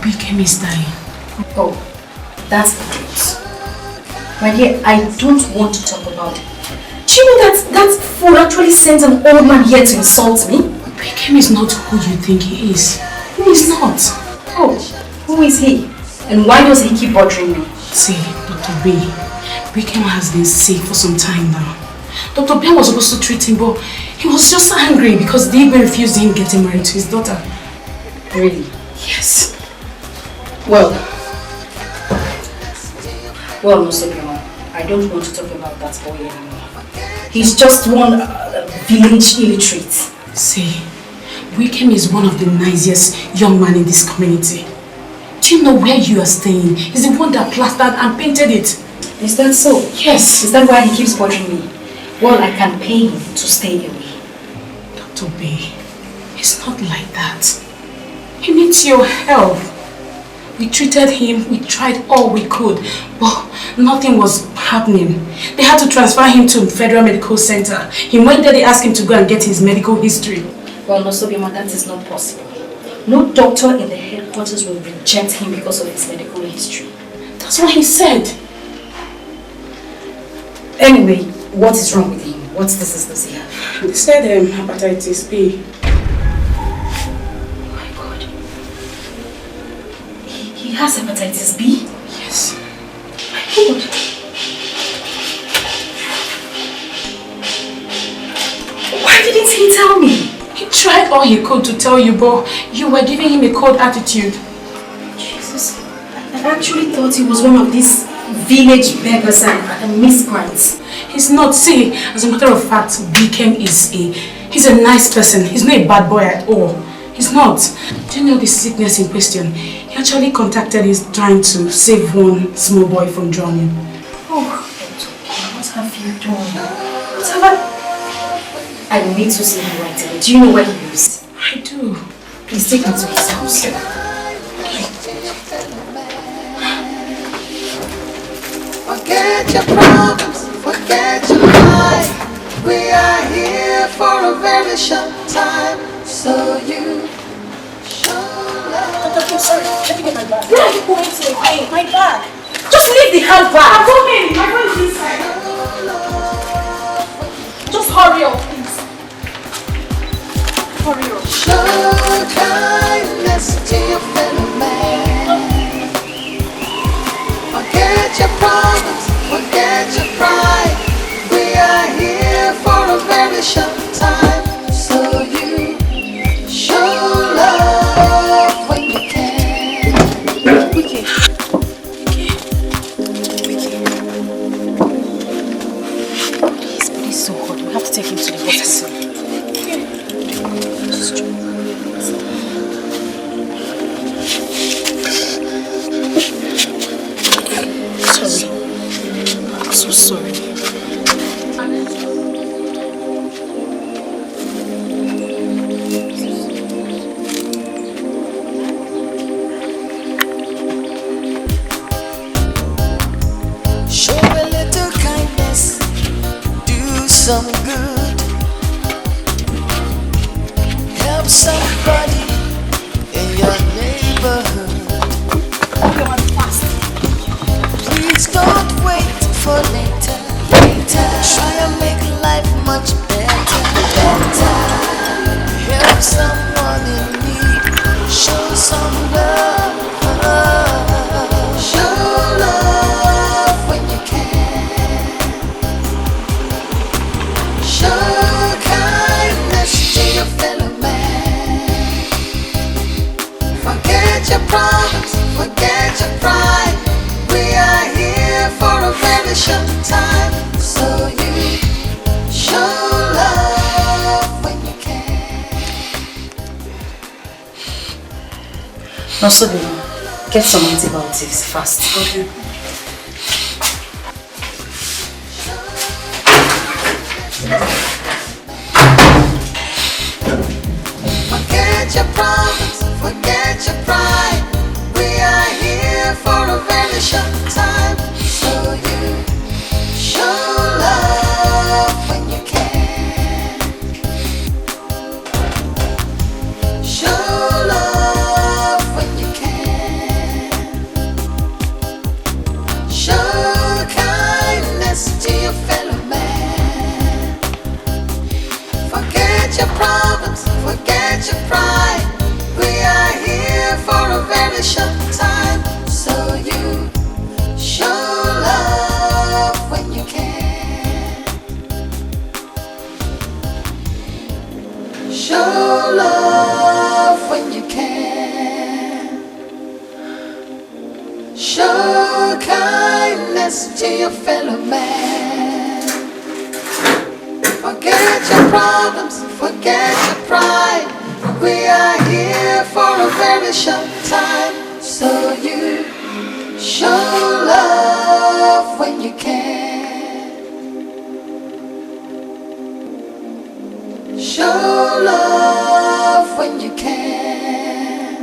B came is dying. Oh, that's the truth. My dear, I don't want to talk about it. Do you know that fool actually sent an old man here to insult me? Beckham is not who you think he is. He is not. Oh, who is he? And why does he keep bothering me? See, Dr. B, Beckham has been sick for some time now. Dr. Ben was supposed to treat him, but he was just angry because the Igwe refused him getting married to his daughter. Really? Yes. Well, Nosobio, I don't want to talk about that boy anymore. He's just one village illiterate. See, Wickham is one of the nicest young men in this community. Do you know where you are staying? He's the one that plastered and painted it. Is that so? Yes. Is that why he keeps bothering me? Well, I can pay him to stay away. Dr. B, it's not like that. He needs your help. We treated him, we tried all we could, but nothing was happening. They had to transfer him to Federal Medical Center. He went there, they asked him to go and get his medical history. Well, Nosobima, that is not possible. No doctor in the headquarters will reject him because of his medical history. That's what he said. Anyway, what is wrong with him? What disease does he have? They said hepatitis B. Oh my God. He has hepatitis B? Yes. My God. Why didn't he tell me? He tried all he could to tell you, but you were giving him a cold attitude. Jesus, I actually thought he was one of these village beggars and miscreants. He's not. See, as a matter of fact, Weekend he's a nice person. He's not a bad boy at all. He's not. Do you know the sickness in question? He actually contacted us trying to save one small boy from drowning. Oh, what have you done? What have I... I need to see him right away. Do you know where he lives? I do. Please take me to his house. Forget your problems, forget your life. We are here for a very short time, so you show love. I'm sorry, let me get my bag. Where are you going to? Hey, my bag. Just leave the handbag. I'm coming. My phone is inside. Just hurry up, please. Hurry up. Show kindness to your fellow man. Forget your problems, forget your pride. We are here for a very short time, so you show love when you can. Wiki. His body's so hot. We have to take him to the hospital. I'm so sorry. Show a little kindness, do some good, help somebody in your neighborhood. Please don't wait for later. Try and make life much better. Help someone in need. Show some love. Show love when you can. Show kindness to your fellow man. Forget your problems, forget your pride. We are here for a very short time, so you show love when you can. No, so get some antibiotics fast. Okay. Forget your problems, forget your pride. We are here for a very short time, so you show love when you can. Show love when you can. Show kindness to your fellow man. Forget your problems, forget your pride. We are here for a very short time, so you show love when you can. Show love when you can. Show kindness to your fellow man. Forget your problems, forget your pride. We are here for a very short time, so you show love when you can. Show love when you can.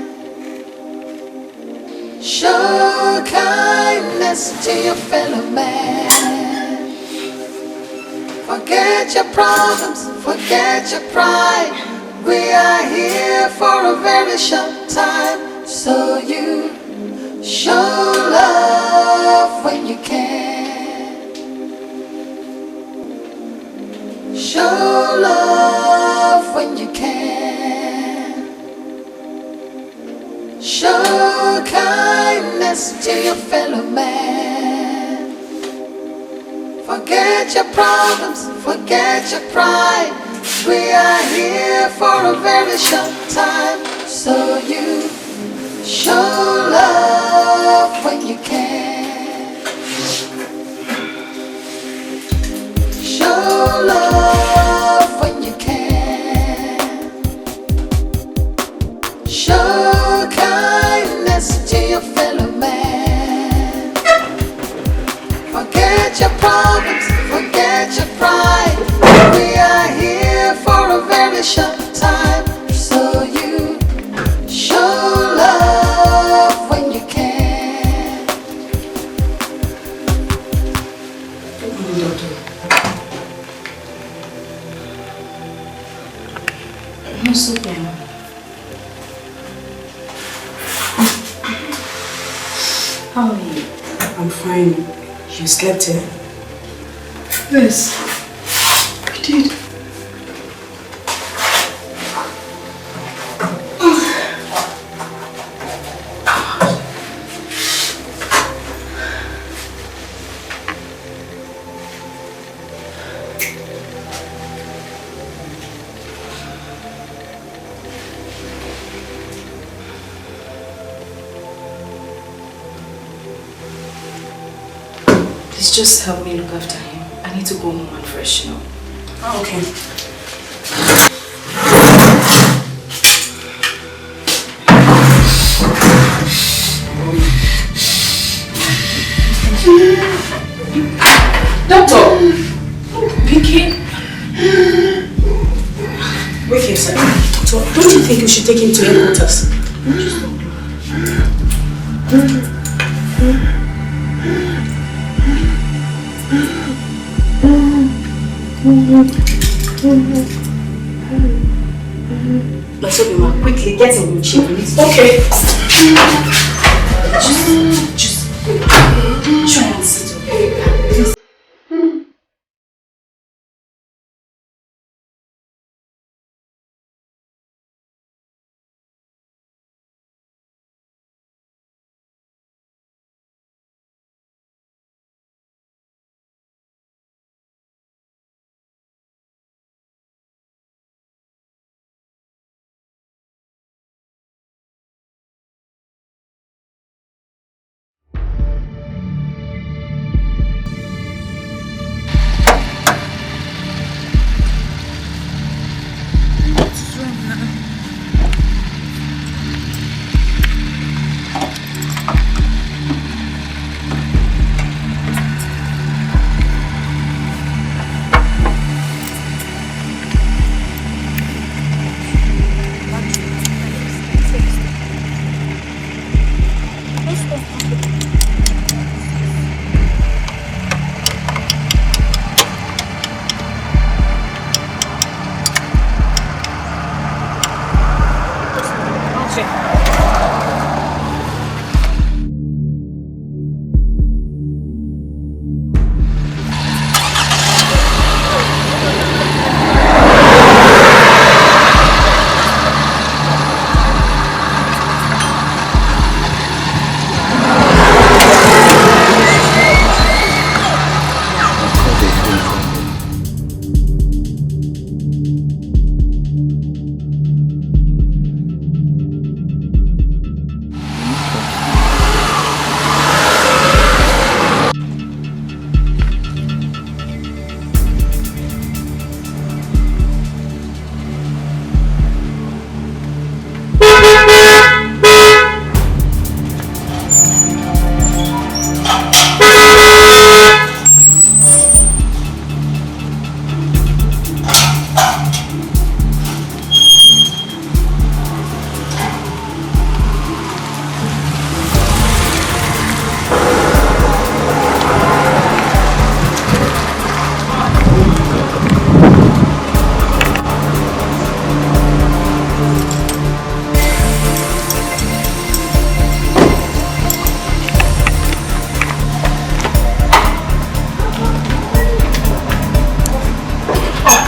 Show kindness to your fellow man. Forget your problems, forget your pride. We are here for a very short time, so you show love when you can. Show love when you can. Show kindness to your fellow man. Forget your problems, forget your pride. We are here for a very short time, so you show love when you can. Show love when you can. Show kindness to your fellow man. Forget your problems, forget your pride. We are here for a very short time, so you show love when you can. No, it's okay. How are you? I'm fine. You slept here? Yes, I did. Please just help me look after him. I need to go home and freshen up. Oh, okay. Doctor! Vicky! Wait here, sir. Doctor, don't you think we should take him to headquarters? Let's open him. Quickly, get him in chief. Okay. Just try and sit, okay? Please.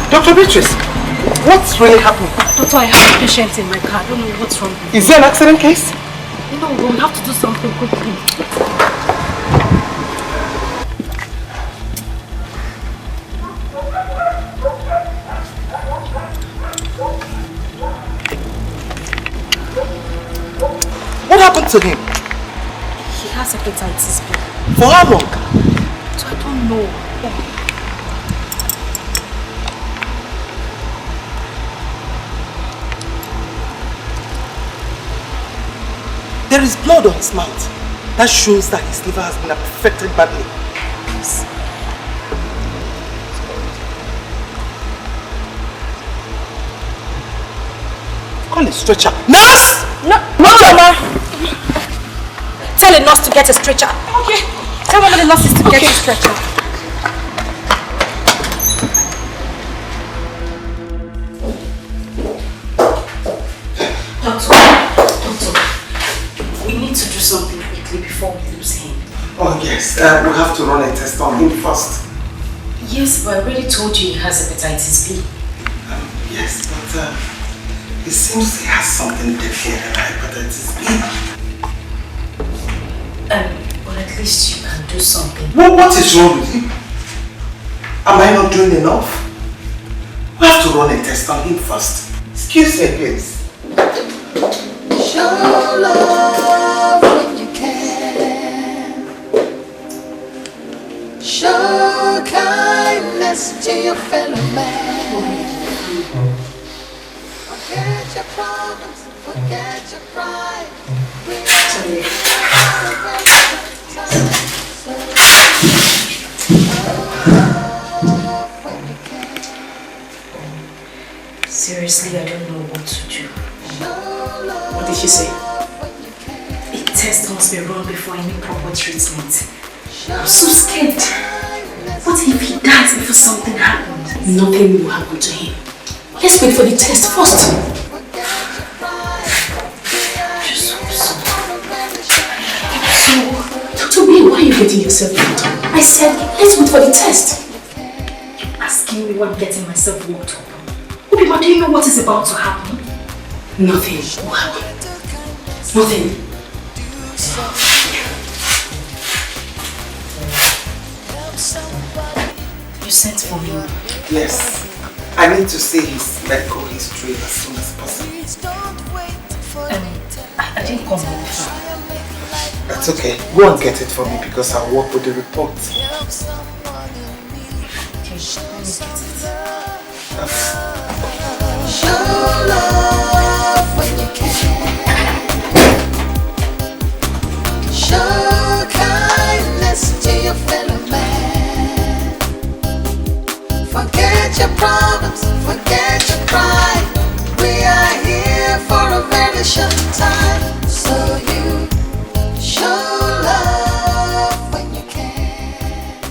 Dr. Beatrice, what's really happening? Doctor, I have a patient in my car. I don't know what's wrong. Is there an accident case? No, we'll have to do something quickly. happened to him? He has hepatitis B. For how long? So I don't know. There is blood on his mouth. That shows that his liver has been affected badly. Yes. Call a stretcher. Nurse! No, Mama! Tell a nurse to get a stretcher. Okay. Tell one of the nurses to get a stretcher. Doctor, we need to do something quickly before we lose him. Oh yes, we have to run a test on him first. Yes, but I already told you he has hepatitis B. Yes, but it seems he has something different than hepatitis B. But at least you can do something. What is wrong with him? Am I not doing enough? We have to run a test on him first. Excuse me, please. Show love when you can. Show kindness to your fellow man. Forget your problems, forget your pride. Seriously, I don't know what to do. What did she say? A test must be run before any proper treatment. I'm so scared. What if he dies before something happens? Nothing will happen to him. Let's wait for the test first. Just hope so. So, Dr. B, why are you getting yourself worked up? I said, let's wait for the test. You're asking me why I'm getting myself worked up. Obioma, do you know what is about to happen? Nothing will happen. Nothing. You sent for me. Yes. I need to see his medical history as soon as possible. I didn't come home. That's okay. Go and get it for me because I'll work with the report. Okay, let me get it. Show love when you can. Show kindness to your fellow man. Forget your problems, forget your pride. We are here for a very short time. So you show love when you can.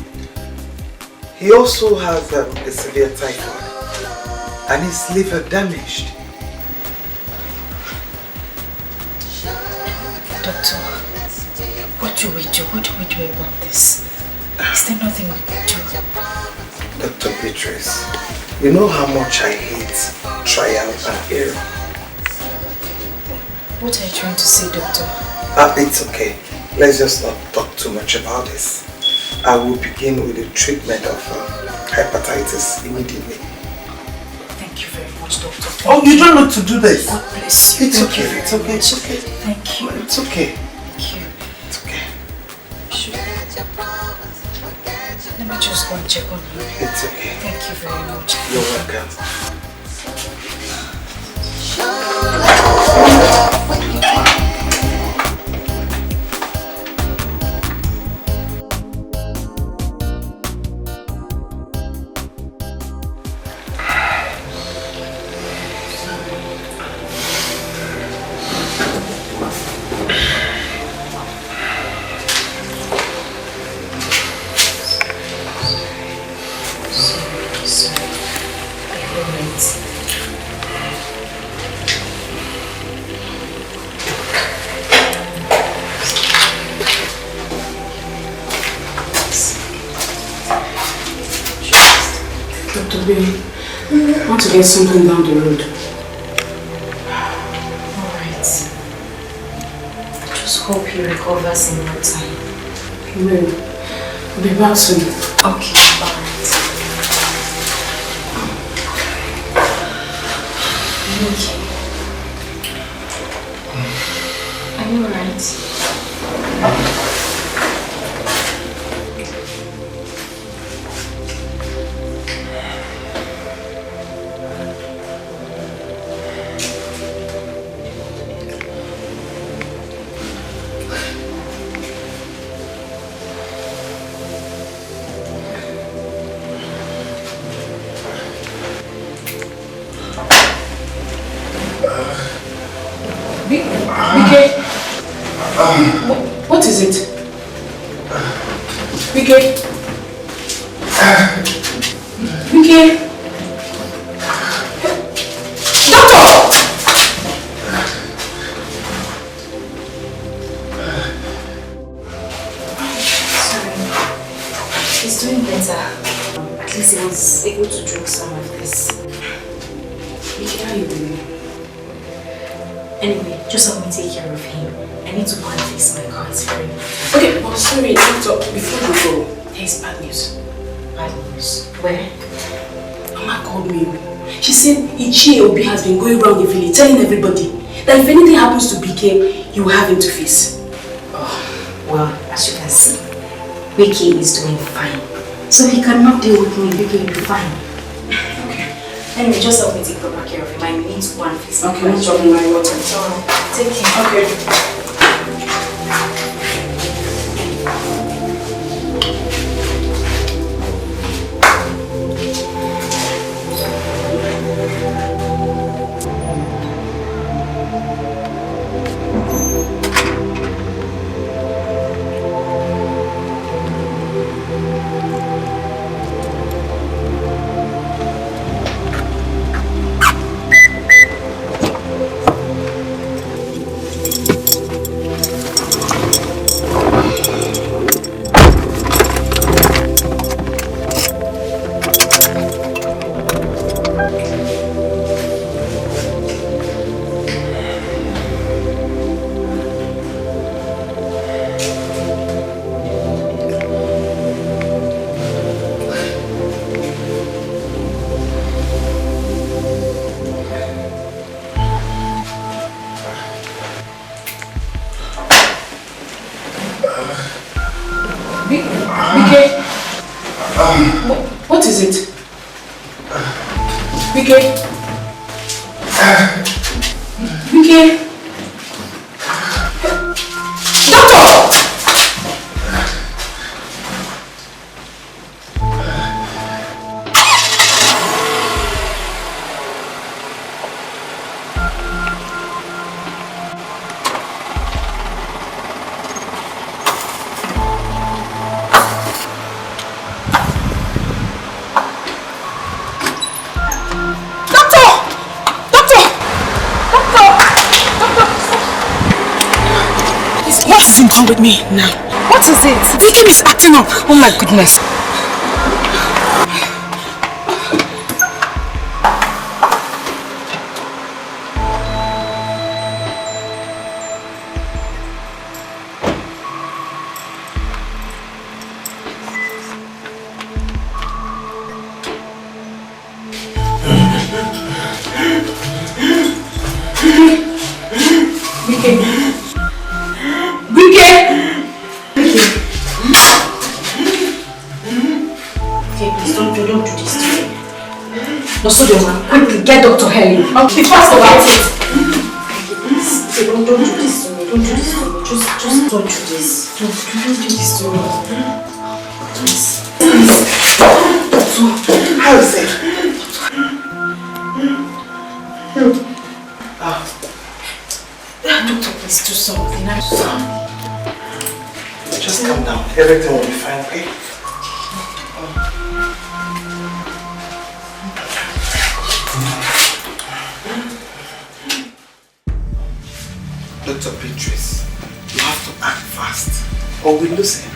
He also has a severe typhoid and his liver damaged. Doctor, what do we do? What do we do about this? Is there nothing we can do? Dr. Beatrice, you know how much I hate trial and error. What are you trying to say, doctor? It's okay. Let's just not talk too much about this. I will begin with the treatment of hepatitis immediately. Thank you very much, doctor. Oh, you don't need to do this. God bless you. It's okay, it's okay, it's okay. Thank you. It's okay. Thank you. It's okay. Let me just go and check on you. It's okay. Thank you very much. You're welcome. Dr. B, I want to get something down the road. Alright. I just hope he recovers in no time. He will. I'll be back soon. Okay, alright. Are you okay? Are you alright? What is it? Vike? Vike? Doctor! Sorry. He's doing better. At least he was able to drink some of this. Vike, how are you doing? Anyway, just help me take care of him. I need to go and fix my car. It's very important. Okay, but sorry, doctor, before you go, there's bad news. Bad news? Where? Mama called me. She said Ichie Obi has been going around the village telling everybody that if anything happens to BK, you will have him to face. Oh, well, as you can see, Vicky is doing fine. So he cannot deal with me. Vicky will be fine. Okay. Anyway, just help me take proper care of him. I need to go and fix him. Okay, let's drop in my water. So, take care. Okay. What is it? Vike? Vike? Doctor! Come with me now. What is it? Vicky is acting up. Oh my goodness. Quickly, get Dr. Helen. Be fast about it. Okay, don't do this to me. Don't do this to me. Just don't do this. Don't do this to me. Please. Doctor, how is it? Doctor, please do something. I'm sorry. Just calm down. Everything will be fine, okay? Dr. Beatrice, you have to act fast or we lose him.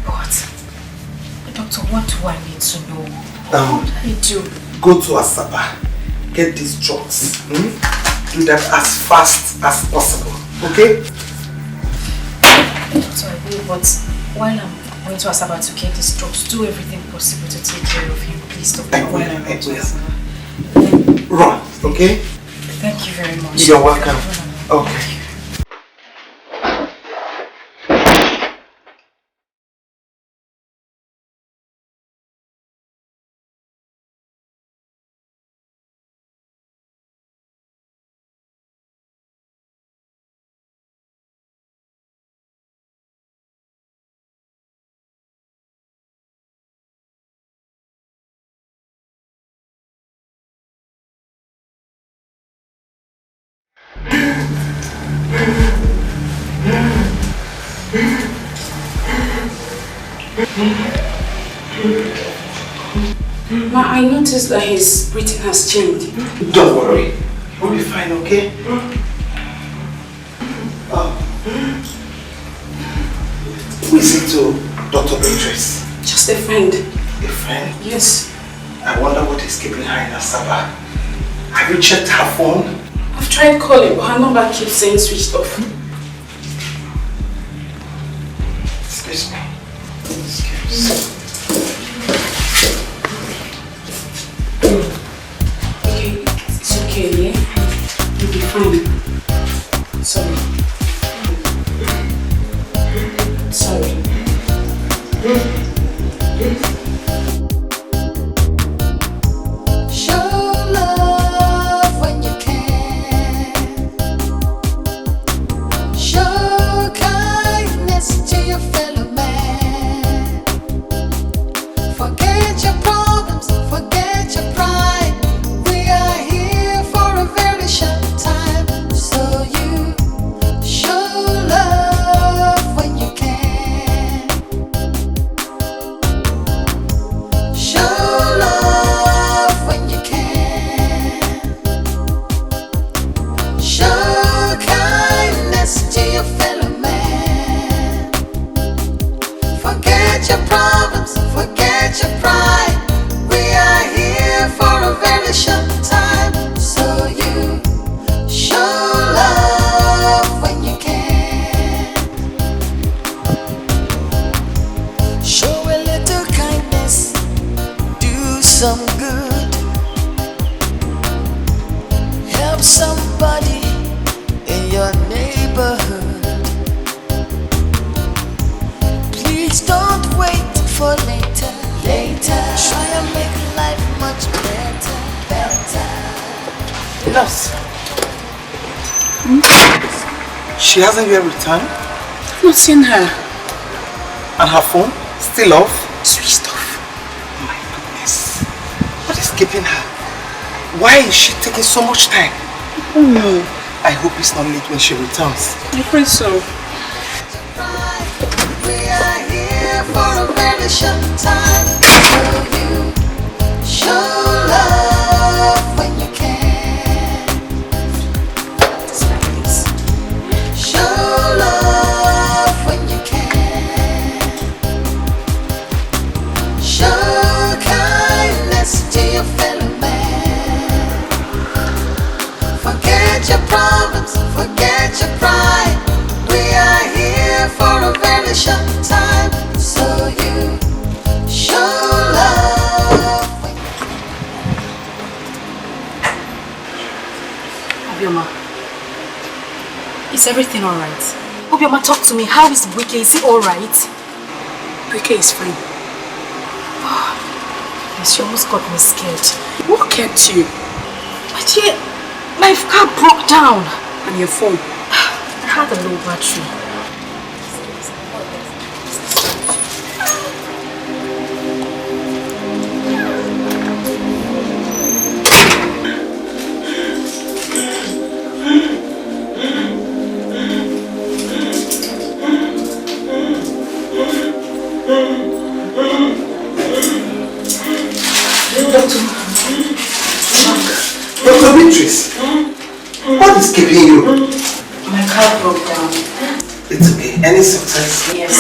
What? Doctor, what do I need to know? What do I do? Go to Asaba, get these drugs. Do that as fast as possible, okay? Doctor, I will, but while I'm going to Asaba to get these drugs, do everything possible to take care of him, please, Doctor. I will. Run, okay? Thank you very much. You're welcome. Okay. Ma, I noticed that his breathing has changed. Don't worry. We'll be fine, okay? Who is it to Dr. Beatrice? Just a friend. A friend? Yes. I wonder what is keeping her in Asaba. Have you checked her phone? I've tried calling, but her number keeps saying switched off. Excuse me. Excuse me. Okay, it's okay, yeah? You'll be fine. Sorry. Sorry. Show love when you can. Show kindness to your fellow man. Forget your problems, forget your pride. We are here for a very short time. So you show love when you can. Show love when you can. Show kindness to your fellow man. Forget your problems, forget your pride. We are here for a very short time. So you show love when you can. Show a little kindness, do some good. Help somebody in your neighborhood. Please don't wait for later. Try and make life much better. Nurse. She hasn't yet returned? I've not seen her. And her phone? Still off? Switched off. My goodness. What is keeping her? Why is she taking so much time? Oh no. I hope it's not late when she returns. I pray so. We are here for a very short time. So you show love when you can. Show love when you can. Show kindness to your fellow man. Forget your problems, forget your pride. We are here for a very short time. So you show love. Obioma, is everything alright? Obioma, talk to me. How is Wike? Is he alright? Wike is fine. Yes, you almost got me scared. What kept you? But yeah, my car broke down. And your phone? I had a low battery. Dr. Beatrice, what is keeping you? My car broke down. It's okay. Any success? Yes.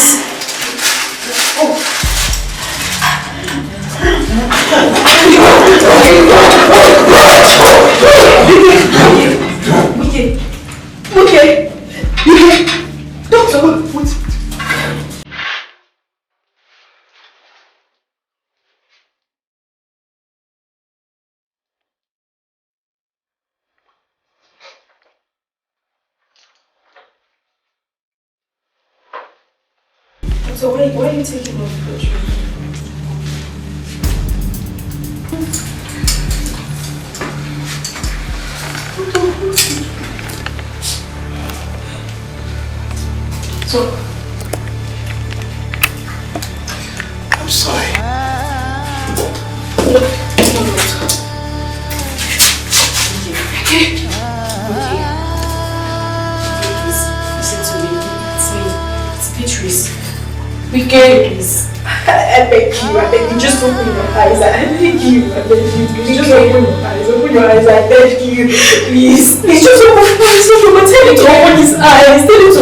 Okay. Doctor, what? So why are you taking off the battery? So I'm sorry. Okay. Please. I beg you, just open your eyes. I beg you, please just open your eyes, I beg you, please. Please just open your eyes, tell him to open his eyes, please.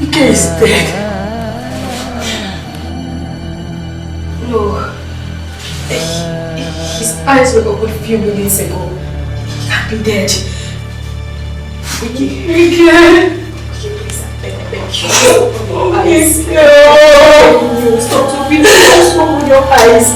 Ike is dead. No. His eyes were open a few minutes ago. He can't be dead. Ike, please, I beg you. Open your eyes. Stop talking. Just open your eyes.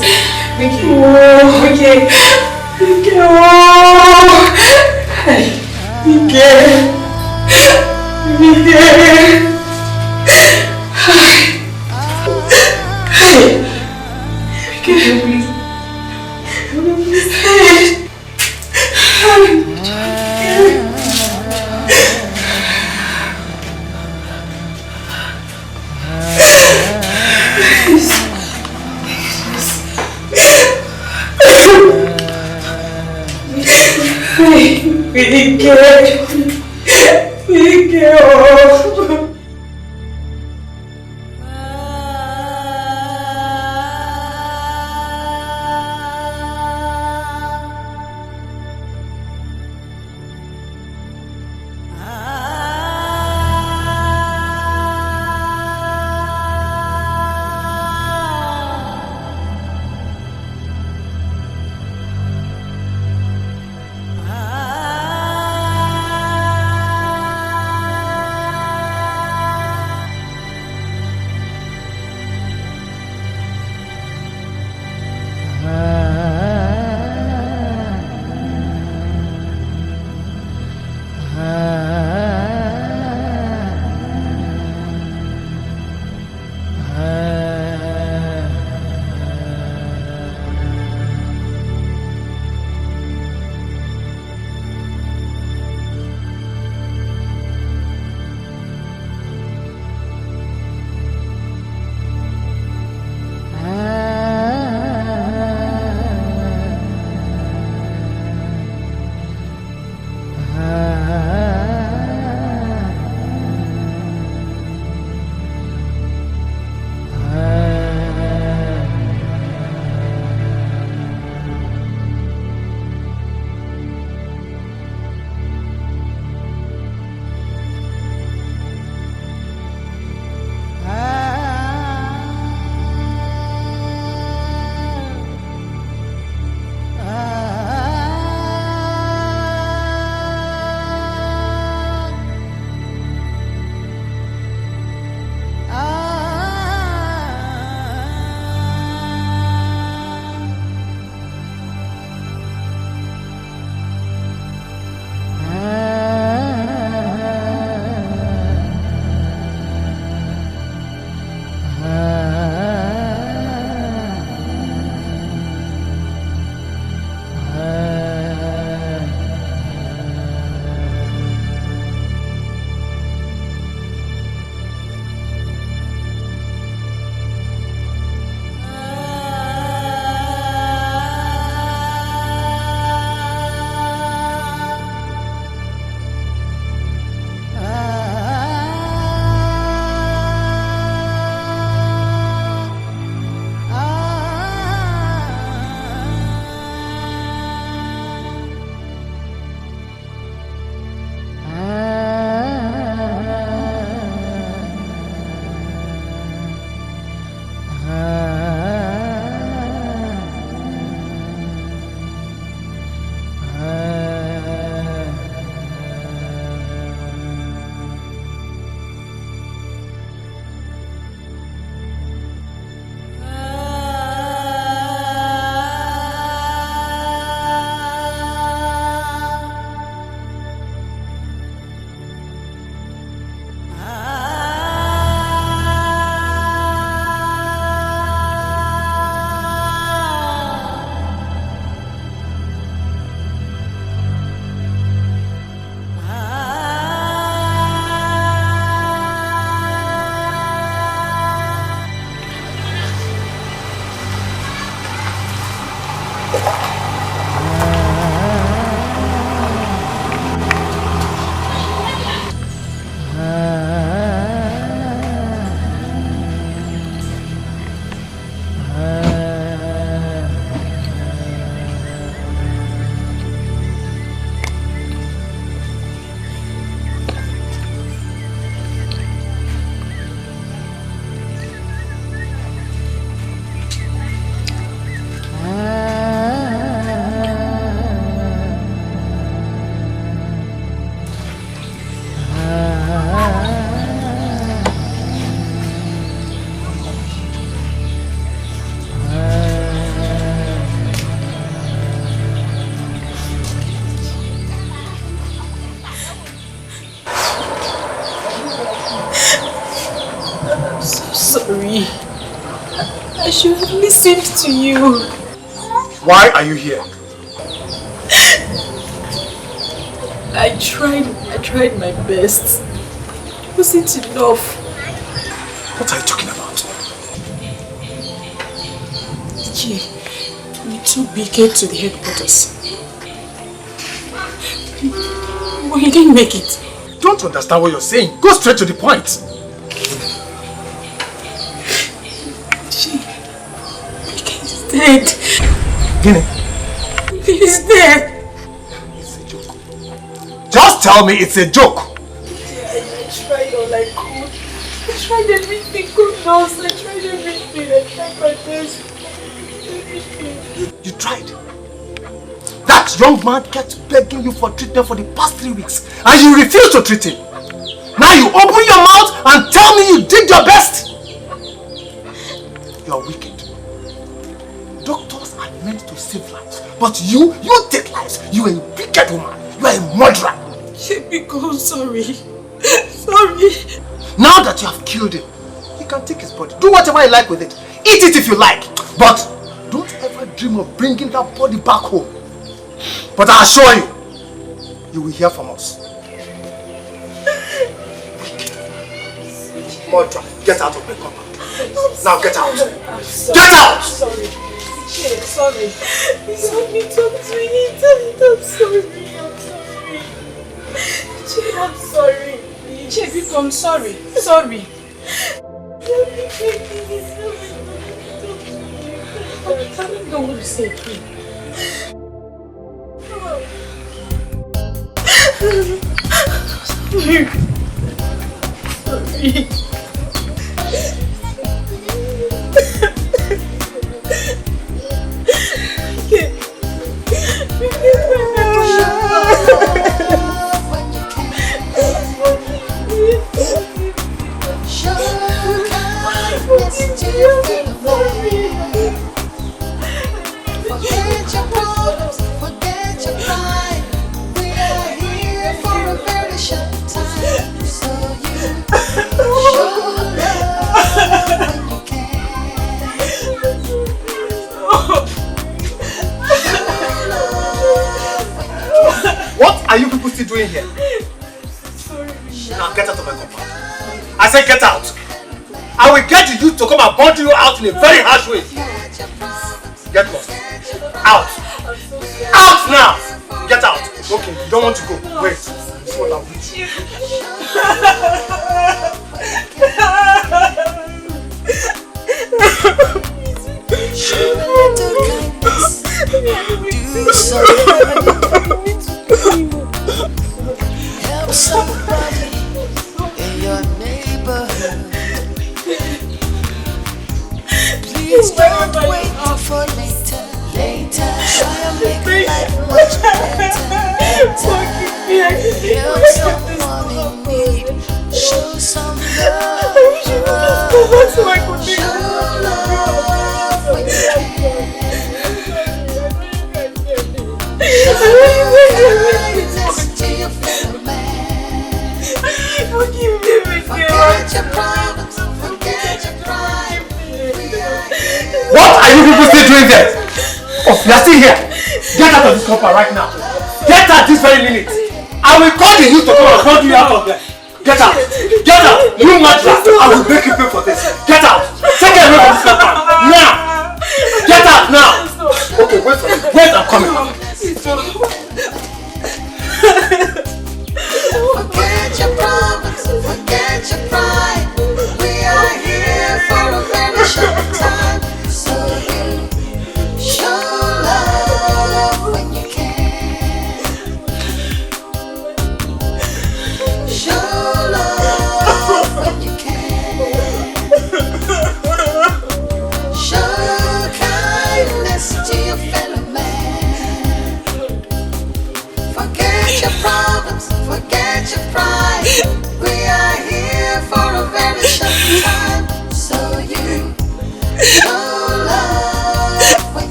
should have listened to you. Why are you here? I tried my best. It wasn't enough. What are you talking about? Yeah, we took BK to the headquarters. But he didn't make it. Don't understand what you're saying. Go straight to the point. BK is dead. Guinea. He's dead. It's a joke. Just tell me it's a joke. I tried all I could. I tried everything. Good nurse. I tried everything. I tried my best. You tried. That young man kept begging you for treatment for the past 3 weeks and you refused to treat him. Now you open your mouth and tell me you did your best. You are wicked. Doctors are meant to save lives, but you take lives. You are a wicked woman. You are a murderer. I'm sorry. Sorry. Now that you have killed him, you can take his body. Do whatever you like with it. Eat it if you like. But don't ever dream of bringing that body back home. But I assure you, you will hear from us. Murderer, get out of my compound. Now get out. Get out! Sorry. Sorry. Please help me talk to him. Tell him I'm sorry. I'm sorry. Chief, I'm sorry. Sorry. I don't know what to say. Sorry. Forget your problems, forget your pride. We are here for a very short time. So you show love when you can. What are you people still doing here? Now get out of my compound. I said get out. I will get the youth to come and bundle you out in a very harsh way. Get lost. Out. Out now. Get out. Okay, you don't want to go. Wait. This is what I'll do. Show a little kindness. Do something. Help somebody in your neighborhood. Please don't wait for later. Try and make life much better. Help someone in need. Show some love. Show love when you can. Show kindness to your fellow man. Forget your problems. Forget your pride. What are you people still doing there? Oh, you are still here. Get out of this compound right now. Get out this very minute. I will call the youth to come and bundle you out of there. Get out. Get out. You murderer. I will make you pay for this. Get out. Take away from this compound. Now. Get out now. Okay, wait for me. Wait, I'm coming. Forget your problems, forget your pride. We are here for a very short time. So you show love when you can. Show love when you can. Show kindness to your fellow man.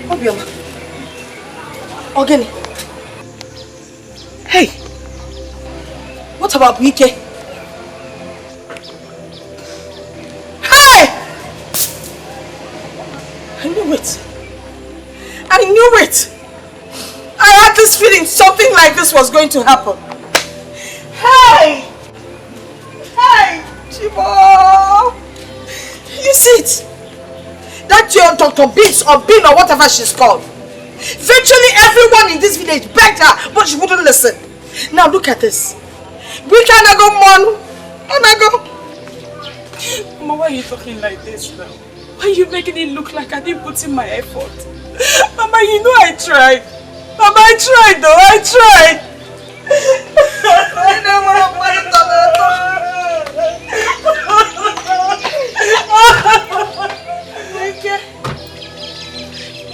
Obioma. Ogeni. Hey! What about Wike? Hey! I knew it. I knew it. I had this feeling something like this was going to happen. Hey! Hey! Chibo! You see it? That your Dr. Beats or Bean or whatever she's called. Virtually everyone in this village begged her, but she wouldn't listen. Now look at this. We cannot go, Mon. Go. Mama, why are you talking like this now? Why are you making it look like I didn't put in my effort? Mama, you know I tried. Mama, I tried though. I tried.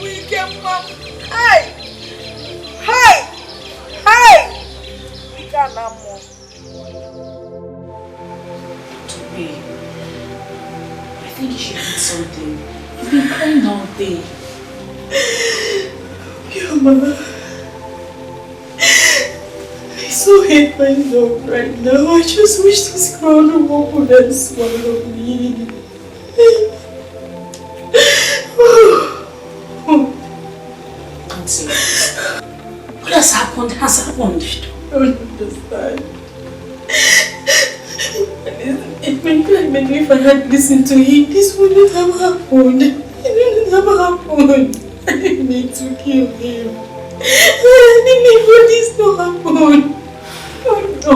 We can, Mom. Hey! We can now, Mom. Hey, I think you should eat something. You've been crying all day. Yeah, Mama. I so hate myself right now. I just wish this grown woman would swallow me. Don't say that. What has happened has happened. I don't understand. It made me like maybe if I had listened to him, this wouldn't have happened. It wouldn't have happened. I didn't mean to kill him. I didn't mean for this to happen. Oh no.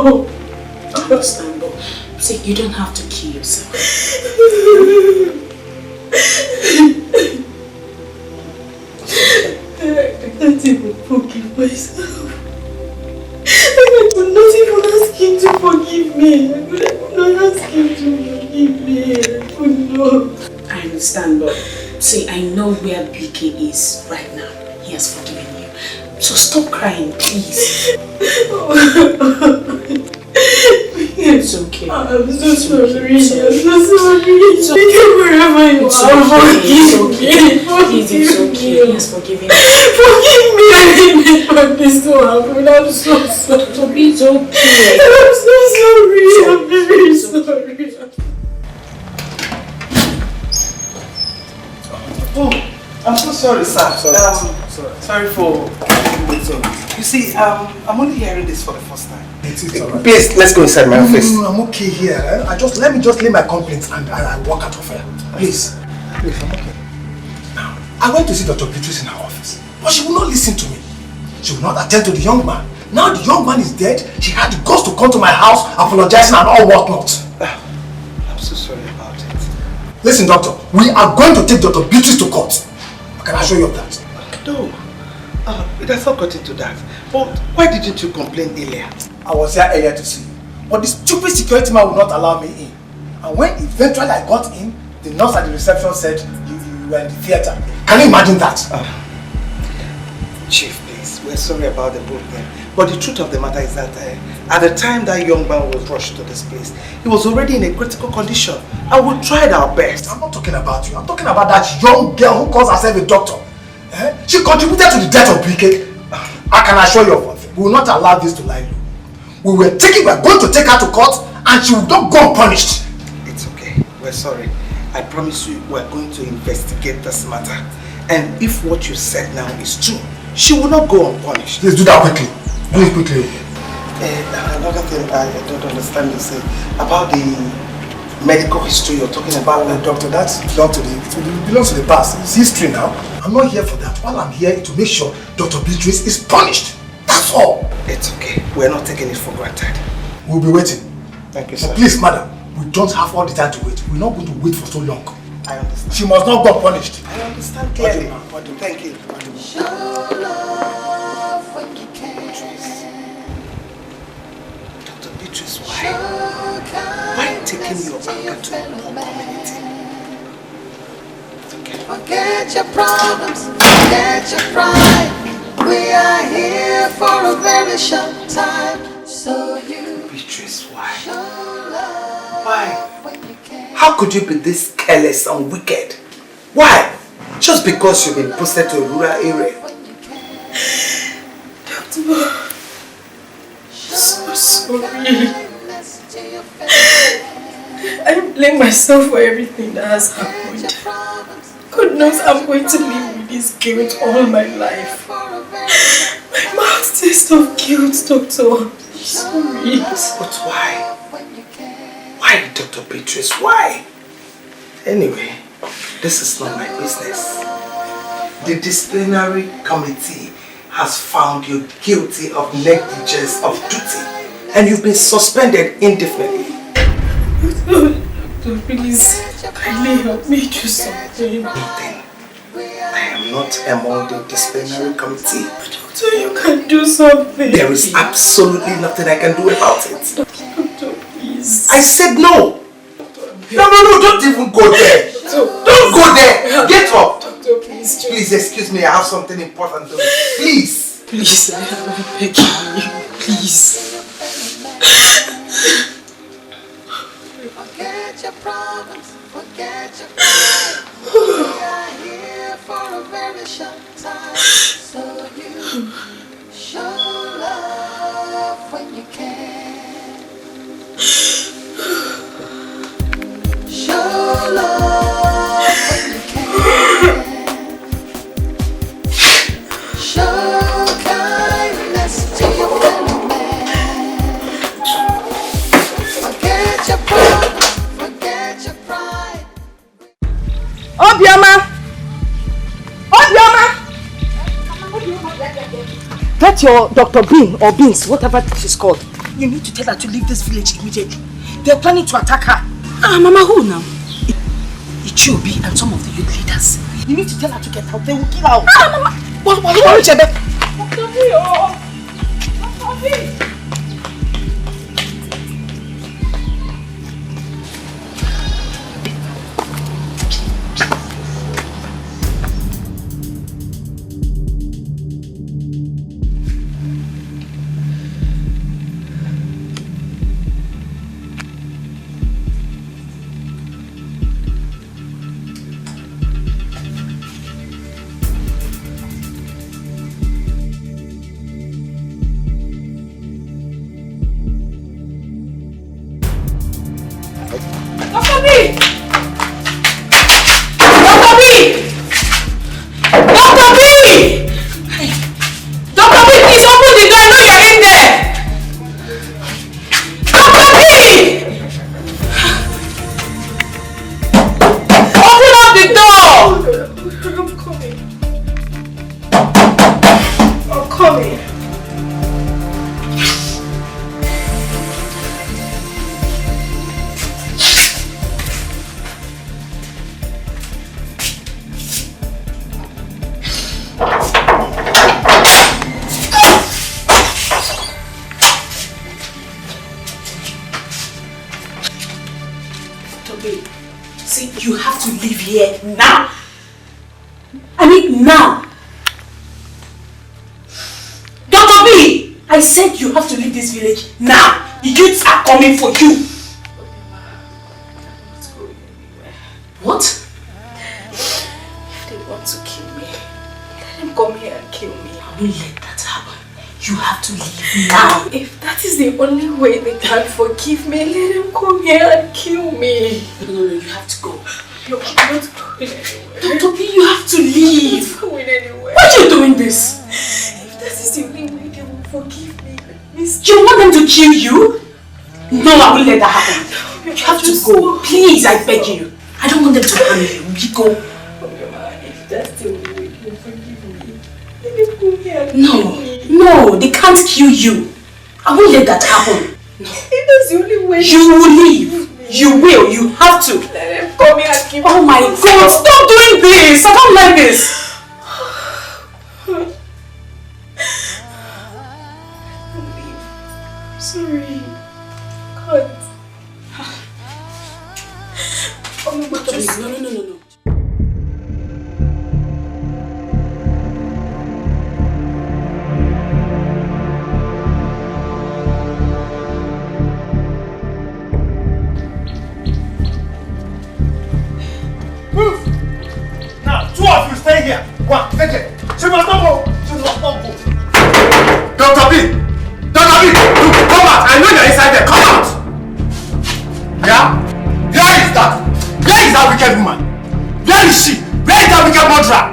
I understand, but see, you don't have to kill yourself. I can't even forgive myself. I could not even ask him to forgive me. I could not ask him to forgive me. I could not. I understand, but see, I know where BK is right now. He has forgiven you. So stop crying, please. It's okay. I'm so sorry. It's okay. It's okay. Wherever you are, forgive me. Please, it's okay. He has forgiven you. Forgive me. I didn't mean for this to happen. I'm so sorry. Toby, it's okay. I'm so sorry. I'm very sorry. Oh, I'm so sorry, sir. Sorry for waiting. You see, I'm only hearing this for the first time. It's alright. Please, let's go inside my office. No, I'm okay here. Let me just lay my complaints and I walk out of here. Please, I'm okay. Now, I went to see Dr. Beatrice in her office, but she would not listen to me. She would not attend to the young man. Now the young man is dead. She had the guts to come to my house, apologizing and all whatnot. I'm so sorry about it. Listen, doctor, we are going to take Dr. Beatrice to court. Can I assure you of that? No, it has not got into that. But why didn't you complain earlier? I was here earlier to see you, but the stupid security man would not allow me in. And when eventually I got in, the nurse at the reception said you were in the theater. Can you imagine that? Chief, please, we're sorry about the both them. But the truth of the matter is that at the time that young man was rushed to this place, he was already in a critical condition. And we tried our best. I'm not talking about you. I'm talking about that young girl who calls herself a doctor. She contributed to the death of BK. I can assure you of one thing. We will not allow this to lie low. We were going to take her to court and she will not go unpunished. It's okay. We're sorry. I promise you we're going to investigate this matter. And if what you said now is true, she will not go unpunished. Please do that quickly. Do it quickly. Another thing I don't understand is about the medical history you're talking about. Doctor, that belongs to the past. It's history now. I'm not here for that. All I'm here is to make sure Dr. Beatrice is punished. That's all. It's okay. We're not taking it for granted. We'll be waiting. Thank you, sir. But please, madam, we don't have all the time to wait. We're not going to wait for so long. I understand. She must not go punished. I understand clearly. Thank you. Show love when you can. Dr. Beatrice, why taking your anger to the poor community? Forget your problems, forget your pride. We are here for a very short time. So you Beatrice, why? show love Why? when you can. How could you be this careless and wicked? Why? Just because you've been posted to a rural area. Doctor, I'm so sorry. I blame myself for everything that has happened. God knows I'm going to live with this guilt all my life. My mouth tastes of guilt, Doctor. I'm sorry. But why? Why, Dr. Beatrice? Why? Anyway, this is not my business. The disciplinary committee has found you guilty of negligence of duty and you've been suspended indefinitely. Doctor, please, kindly help me do something. Nothing. I am not among the disciplinary committee. But Doctor, you can do something. There is absolutely nothing I can do about it. Doctor, please. I said no. No, don't even go there. Don't go there. Get up. Doctor, please. Please, excuse me, I have something important to do. Please. Please, I am begging you. Please. Forget your problems, forget your pride. We are here for a very short time, so you show love when you can. Show love when you can. Show kindness to your fellow man. Forget your problems. Obioma! Get your Dr. Bean or Beans, whatever she's called. You need to tell her to leave this village immediately. They're planning to attack her. Mama, who now? Ichiobi and some of the youth leaders. You need to tell her to get out. They will kill her. Mama! What? I said you have to leave this village now. The youths are coming for you. What? If they want to kill me, let them come here and kill me. I won't let that happen. You have to leave now. If that is the only way they can forgive me, let them come here and kill me. No, you have to go. No, I'm not going anywhere. Dr. B, you have to leave. I'm not going anywhere. Why are you doing this? If that is the only way they will forgive me, you want them to kill you? No, I won't let that happen. You have to go. Please, I beg you. I don't want them to harm you. We go. If that's the only way they will forgive me, let them come here and kill me. No, they can't kill you. I won't let that happen. No. If that's the only way you will leave. You will. You have to. Let them come here and kill me. Oh my God, stop doing this. I don't like this. Sorry. God. Oh my God. No. Now, two of you here. She must not go. She must not go. Dr. B! Dr. B! Come out! I know you're inside there. Come out! Yeah? Where is that? Where is that wicked woman? Where is she? Where is that wicked murderer?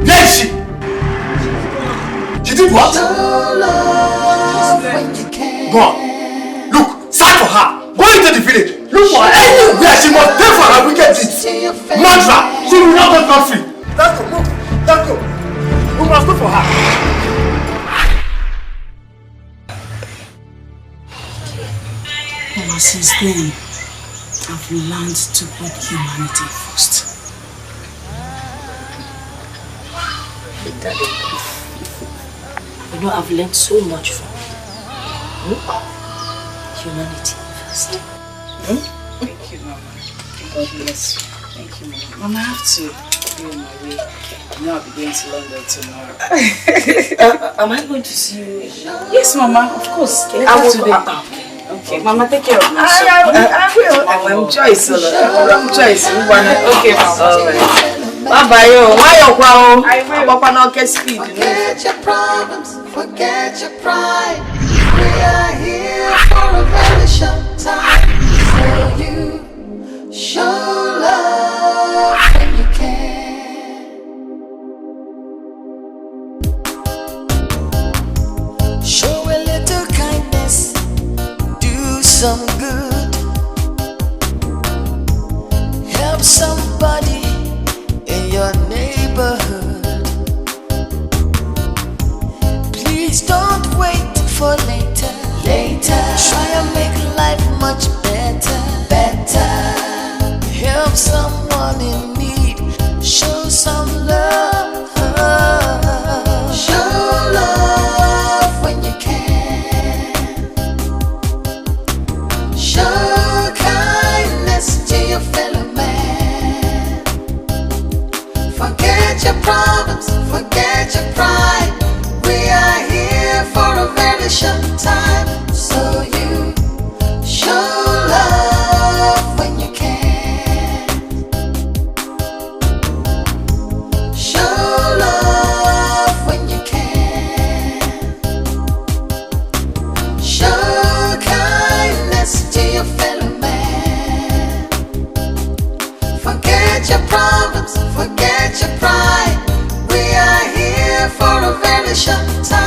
Where is she? She did what? Go on. Look, search for her. Go into the village. Look for her anywhere. She must pay for her wicked deeds. Murderer! She will not go free. Let's go. Move. Let's go. We must look for her. Ever since then, I've learned to put humanity first. Daddy, you know, I've learned so much from you. Humanity first. Thank you, Mama. God bless you. Thank you, Mama. Mama, I have to be on my way. You know, I'll be going to London tomorrow. Am I going to see you? Yes, Mama, of course. I will today. Okay, Mama, take care of me. I will. I'm choice. I'm choice. Okay, Mama. Bye-bye. Why you go? I will. Speed. Forget your problems. Forget your pride. We are here for a very short time. So you show love when you can. Show a little kindness. Do some good. Help somebody in your neighborhood. Please don't wait for later. Try and make life much better. Help someone in need. Show some love. Show love when you can. Show kindness to your fellow man. Forget your problems, forget your pride. We are here for a very short time. So you show love when you can. Show love when you can. Show kindness to your fellow man. Forget your problems, forget your pride. We are here for a very short time.